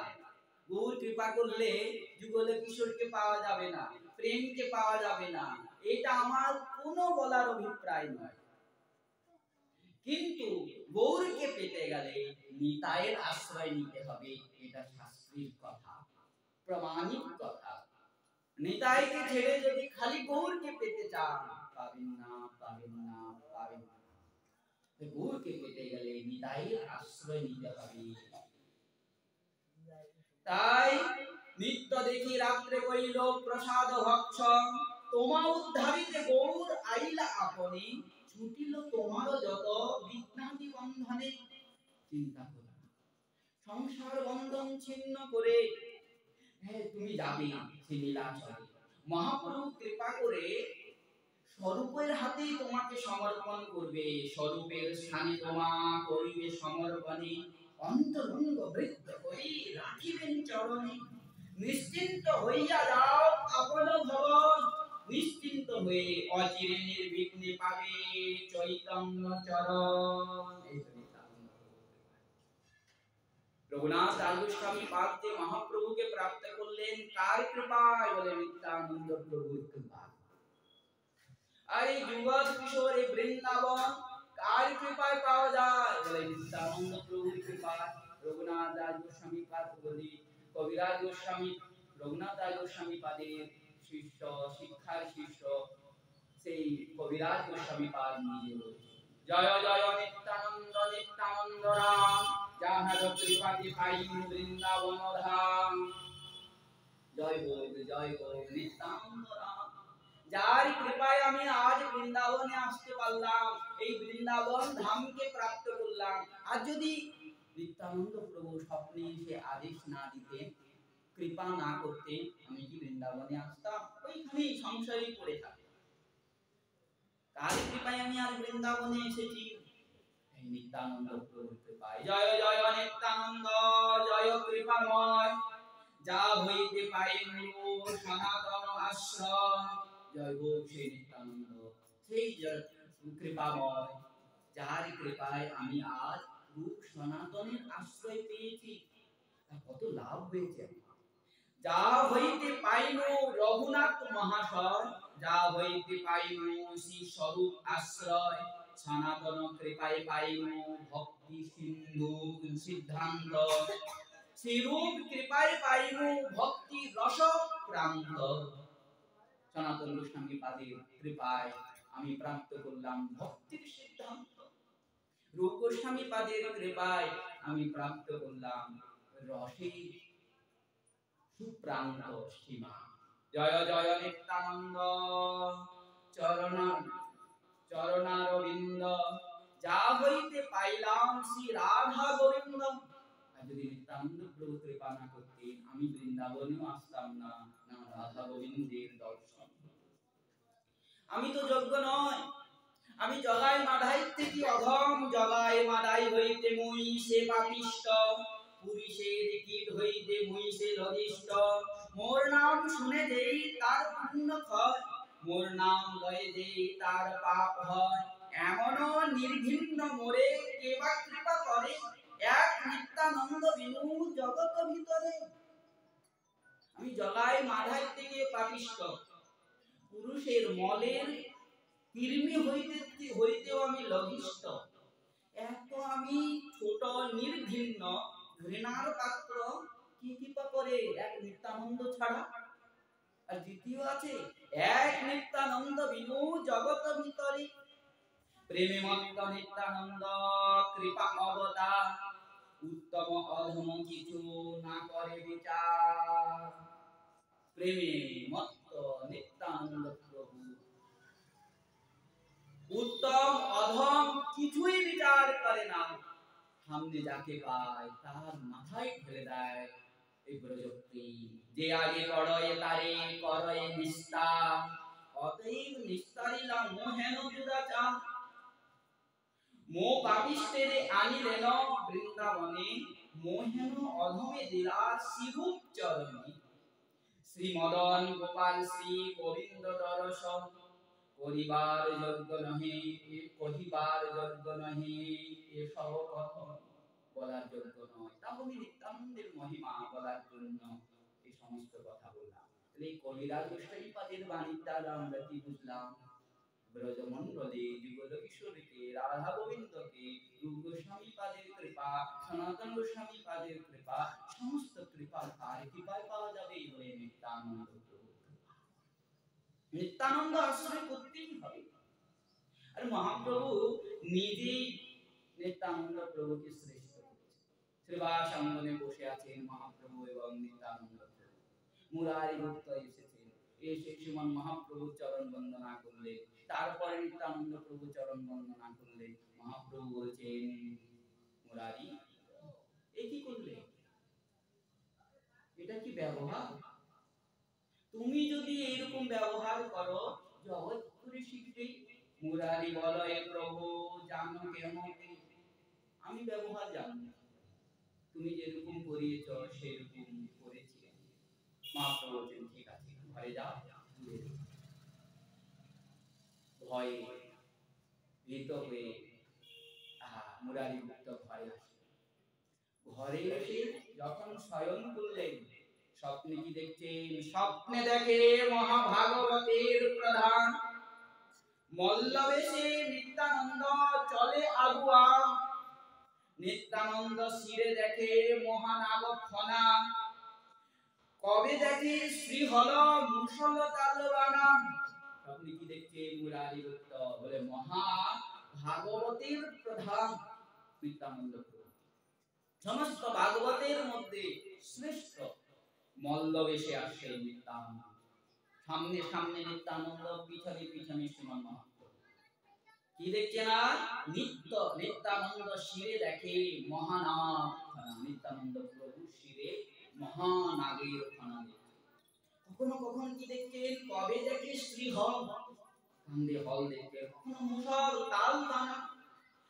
গৌর কৃপা করলে যুগলে কিশোরকে পাওয়া যাবে না, প্রেমকে পাওয়া যাবে না, এটা আমার কোনো বলার অভিপ্রায় নয়। কিন্তু গৌরকে পেতে গেলে নিতাইয়ের আশ্রয় নিতে হবে, এটা শাস্ত্রীর কথা, প্রমাণিক কথা। নিতাইকে ছেড়ে যদি খালি গৌরকে পেতে চান, পাবেন না, পাবেন না, পাবেন না। গৌরকে পেতে গেলে নিতাইয়ের আশ্রয় নিতে হবে। তাই নিত্য দেখি রাত্রে কইল প্রসাদ ভক্ষ, তোমা উদ্ধারিতে গৌর আইলা আপনি, ছুটিল তোমার যত বিঘ্নাদি বন্ধনে। চিন্তা করো, সংসার বন্ধন ছিন্ন করে তুমি যাবে নীলাচলে। মহাপ্রভু কৃপা করে স্বরূপের হাতেই তোমাকে সমর্পণ করবে, স্বরূপের স্থানে তোমা করিবে সমর্পণে, অন্তরঙ্গ বৃদ্ধ হই রাখিবেন চরণে। নিশ্চিন্ত হইয়া যাও আপন ভবন, নিশ্চিন্ত হয়ে অচিরে নির্বিঘ্নে পাবে চৈতন্য চরণ। রঘুনাথ দাস গোস্বামী পাদ যে মহাপ্রভুকে প্রাপ্ত করলেন কার কৃপায়? বলে নিত্যানন্দ প্রভুর কৃপায়। আর এই যুগল কিশোর এই বৃন্দাবন কার কৃপায় পাওয়া যায়? বলে নিত্যানন্দ প্রভুর কৃপায়। রঘুনাথ দাস গোস্বামী পাদ বলি কবিরাজ গোস্বামী, রঘুনাথ দাস গোস্বামী পাদের শিষ্য, শিক্ষার শিষ্য সেই কবিরাজ গোস্বামী পাদ নিজে বলছেন, জয় জয় নিত্যানন্দ নিত্যানন্দ রাম, যাহার কৃপাতে পাই বৃন্দাবন ধাম। জয় হোক নিত্যানন্দ রাম, যার কৃপায় আমি আজ বৃন্দাবনে আসতে পারলাম, এই বৃন্দাবন ধামকে প্রাপ্ত করলাম। আর যদি নিত্যানন্দ প্রভু স্বপ্নে এসে আদেশ না দিতেন, কৃপা না করতেন, আমি কি বৃন্দাবনে আসতাম? ওইখানেই সংসারই পড়ে থাকতাম। কার কৃপায় আমি আজ বৃন্দাবনে এসেছি? এই নিত্যানন্দ প্রভুর কৃপায়। জয় জয় নিত্যানন্দ, জয় কৃপাময়, যা হইতে পাই মোর সনাতন আশ্রয়। জয় হোক সেই নিত্যানন্দ, সেই কৃপাময়, যার কৃপায় আমি আজ রূপ সনাতনের আশ্রয় পেয়েছি। কত লাভ হয়েছে। যা হইতে পাইনু রঘুনাথ মহাশয়, যা হইতে পাইনু শ্রী স্বরূপ আশ্রয়, সনাতন কৃপায় পাইনু ভক্তি সিন্ধু সিদ্ধান্ত, শ্রীরূপ কৃপায় পাইনু ভক্তি রস প্রান্ত। সনাতন গোস্বামী পাদের কৃপায় আমি প্রাপ্ত করলাম ভক্তির সিদ্ধান্ত, রূপ গোস্বামী পাদের কৃপায় আমি প্রাপ্ত করলাম রসের সুপ্রান্ত সীমা। জয় জয় নিত্যানন্দ, চরণারবিন্দ, যা হইতে পাইলাম শ্রী রাধা গোবিন্দ। আর যদি নিত্যানন্দ প্রভু কৃপা না করতেন, আমি বৃন্দাবনেও আসতাম না, না রাধা গোবিন্দের দর্শন। আমি তো যোগ্য নয়, আমি জগায় মাধাই থেকে অধম, জগায় মাধাই হইতে মুই সে পাপিষ্ট, পুরুষের কীট হইতে মুই সে লদিষ্ট। মোর নাম শুনে যেই তার পুণ্য ক্ষয়, মোর নাম লয়ে যেই তার পাপ হয়। এমন নির্ঘিন্ন মোরে কে বা কৃপা করে, এক নিত্যানন্দ বিনু জগত ভিতরে। আমি জগায় মাধাই থেকে পাপিষ্ট, পুরুষের মলের কৃমি হইতেও আমি লঘিষ্ঠ। এত আমি ছোট নির্ঘিন্ন ঘৃণার পাত্র, কি কৃপা করে? এক নিত্যানন্দ ছাড়া। আর দ্বিতীয় আছে, এক নিত্যানন্দ বিনু জগত ভিতরে। প্রেমে মত্ত নিত্যানন্দ কৃপা অবতার, উত্তম অধম কিছু না করে বিচার। প্রেমে মত্ত নিত্যানন্দ প্রভু উত্তম অধম কিছুই বিচার করে না, সামনে যাকে পায় তার মাথায় ফেলে দেয় এই ব্রজপ্রেম। যে আগে করয় তারে করয় নিস্তার, অতএব নিস্তারিলা মোহেন দুরাচার। মো পাপিষ্টেরে আনিলেন বৃন্দাবনে, মোহেন অধমে দিলা শ্রীরূপ চরণে। শ্রী মদন গোপাল শ্রী গোবিন্দ দর্শন, করিবার যোগ্য নহে, কহিবার যোগ্য নহে, এসব কথা বলার যোগ্য নয়। তাহলে নিত্যানন্দের মহিমা বলার জন্য এই সমস্ত কথা বললাম। এই কবিরাজ গোস্বামী পাদের বাণীর দ্বারা আমরা কি বুঝলাম? ব্রজমণ্ডলে যুগল কিশোরীকে, রাধা গোবিন্দকে, রূপ গোস্বামী পাদের কৃপা, সনাতন গোস্বামী পাদের কৃপা, সমস্ত কৃপা কার কৃপায় পাওয়া যাবে? বলে নিত্যানন্দ প্রভু। নিত্যানন্দ আশ্রয় করতেই হবে। আর মহাপ্রভু নিজেই নিত্যানন্দ প্রভুকে শ্রেষ্ঠ করেছেন। শ্রীবাস আঙ্গনে বসে আছেন মহাপ্রভু এবং নিত্যানন্দ প্রভু। মুরারি ভক্ত এসেছেন, এসে শ্রীমান মহাপ্রভুর চরণ বন্দনা করলে, তারপরে নিত্যানন্দ প্রভু চরণ বন্দনা করলে। মহাপ্রভু বলছেন, মুরারি এ কি করলে? এটা কি ব্যবহার? তুমি যদি এরকম ব্যবহার করো, জগৎপুরে শীঘ্রই মুরারি বলয়ে প্রভু জানো কেমতে, আমি ব্যবহার জানি, তুমি যেরকম করিয়েছ সেরকম করেছি। মহাপ্রভু বলছেন ঠিক আছে, ঘরে যাও, ভয়ে ভীত হয়ে মুরারি মুক্ত ঘরে আসে। ঘরে এসে যখন শয়ন করলেন, স্বপ্নে কি দেখছেন? স্বপ্নে দেখে মহাভাগবতের প্রধান মল্লবেশে নিত্যানন্দ চলে আগুয়া। নিত্যানন্দ শিরে দেখে মহানাগ ফনা, কবে দেখে শ্রীহল মুসল তালবানা। আপনি কি দেখছেন? মুরারি ভক্ত বলে মহা ভাগবতের প্রধান নিত্যানন্দ প্রভু, সমস্ত ভাগবতের মধ্যে শ্রেষ্ঠ মল্লবেশে আসছে নিত্যানন্দ। সামনে সামনে নিত্যানন্দ, পিছনে পিছনে শ্রীমান মহাপ্রভু। কি দেখছে না? নিত্যানন্দ শিরে দেখে মহানাগ ফনা, নিত্যানন্দ প্রভু শিরে মহানাগের ফনা দেখে। কখনো কখনো কি দেখছেন? কবে দেখে শ্রীহল, কান্দে হল দেখে, কখনো মুসল তাল বানা।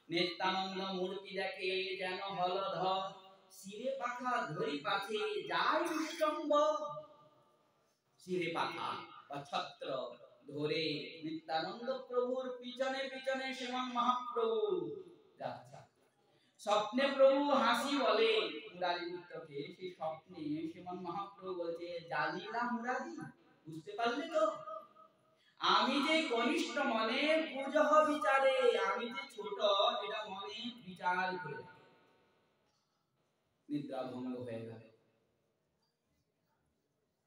নিত্যানন্দ মূর্তি দেখে যেন হলধর, শিরে পাখা ধরি পাছে যায় উষ্টম্বর। শিরে পাখা বা ছত্র ধরে নিত্যানন্দ প্রভুর পিছনে পিছনে শ্রীমান মহাপ্রভু যাচ্ছে। স্বপ্নে প্রভু হাসি বলে মুরারি ভক্তকে, সেই স্বপ্নে শ্রীমান মহাপ্রভু বলছে, জানিলা মুরারি, বুঝতে পারলে তো আমি যে কনিষ্ঠ মনে পূজহ বিচারে, আমি যে ছোট এটা মনে বিচার করে। নিদ্রা ভঙ্গ হয়ে গেল,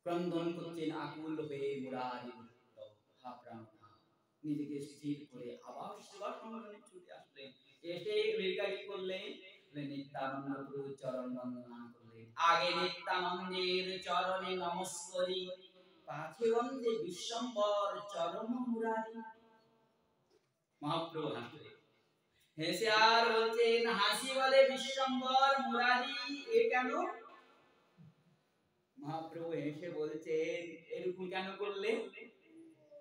ক্রন্দন করছেন আকুল হয়ে মুরারি ভক্ত। হা প্রাণনাথ, নিজেকে স্থির করে আবার সেবা সঙ্গনে ছুটে আসলেন। এসে বেরকারি করলেন, নিত্যানন্দ প্রভু চরণ বন্দনা করলেন। আগে নিত্যানন্দের চরণে নমস্করি, পাছে বন্দে বিশ্বম্বর চরণ মুরারি। মহাপ্রভু হাসলেন, হেসে আর বলছেন, হাসি বলে বিশ্বম্বর মুরারি এ কেন? মহাপ্রভু হেসে বলছেন, এরকম কেন করলে?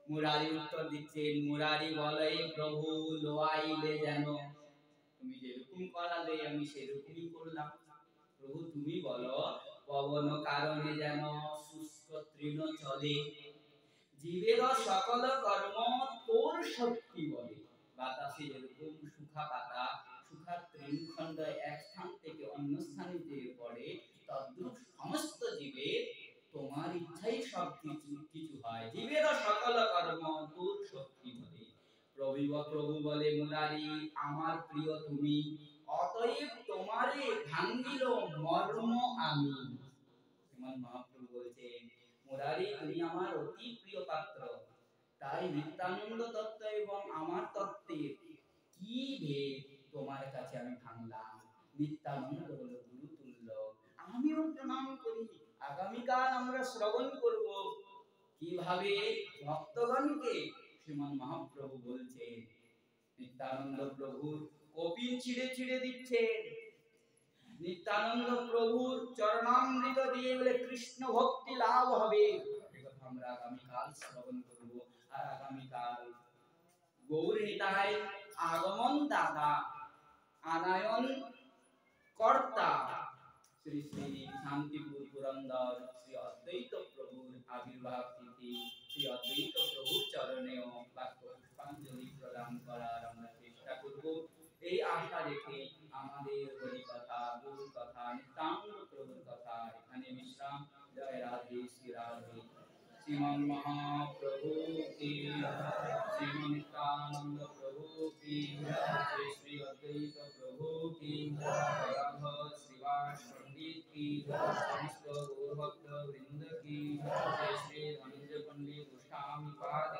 মুরারি উত্তর দিচ্ছেন, মুরারি বলে প্রভু লোয়াইলে যেন, তুমি যেরকম করালে আমি সেরকমই করলাম। প্রভু তুমি বলো পবন কারণে যেন শুষ্ক তৃণ চলে, জীবের সকল কর্ম তোর শক্তি বলে। বাতাসে যেরকম শুখা পাতা, শুখা তৃণখণ্ড এক স্থান থেকে অন্য স্থানে যে পড়ে, তদ্রূপ সমস্ত জীবের তোমার ইচ্ছাই সব কিছু হয়। জীবের সকল কর্ম তোর শক্তি বলে। প্রভু বলে মুরারি আমার প্রিয় তুমি, অতএব তোমারে ভাঙ্গিল মর্ম আমি। শ্রীমান মহাপ্রভু বলছেন, মুরারি তুমি আমার অতি প্রিয় পাত্র, তাই নিত্যানন্দ তত্ত্ব এবং আমার তত্ত্বের কি ভেদ তোমার কাছে আমি ভাঙলাম। নিত্যানন্দ হলো গুরু তুল্য, আমিও প্রণাম করি। আগামীকাল আমরা শ্রবণ করব কিভাবে ভক্তগণকে শ্রীমান মহাপ্রভু বলছেন, নিত্যানন্দ প্রভুর কপিন ছিঁড়ে ছিঁড়ে দিচ্ছেন। নিত্যানন্দ প্রভুর চরণামৃত দিয়ে বলে কৃষ্ণ ভক্তি লাভ হবে। একথা আমরা আগামীকাল শ্রবণ করব। আর আগামীকাল গৌর নিতাই আগমন দাতা আনায়ন কর্তা শ্রী শ্রী শান্তিপুর পুরন্দর শ্রী অদ্বৈত প্রভুর আবির্ভাব তিথি, শ্রী অদ্বৈত প্রভুর চরণেও বাক্য পুষ্পাঞ্জলি প্রদান করার আমরা চেষ্টা করব। এই আশা রেখে আমাদের হরি কথা, গুরু কথা, নিত্যানন্দ প্রভুর কথা এখানে বিশ্রাম। জয় রাধে শ্রী রাধে। শ্রীমান মহাপ্রভু কি, শ্রীমান নিত্যানন্দ প্রভু কি, শ্রী শ্রী অদ্বৈত প্রভু কি, রাধা শ্রীবাস পণ্ডিত কি, সমস্ত গৌর ভক্ত বৃন্দ কি, শ্রী শ্রী ধনঞ্জয় পণ্ডিত গোস্বামী পাদ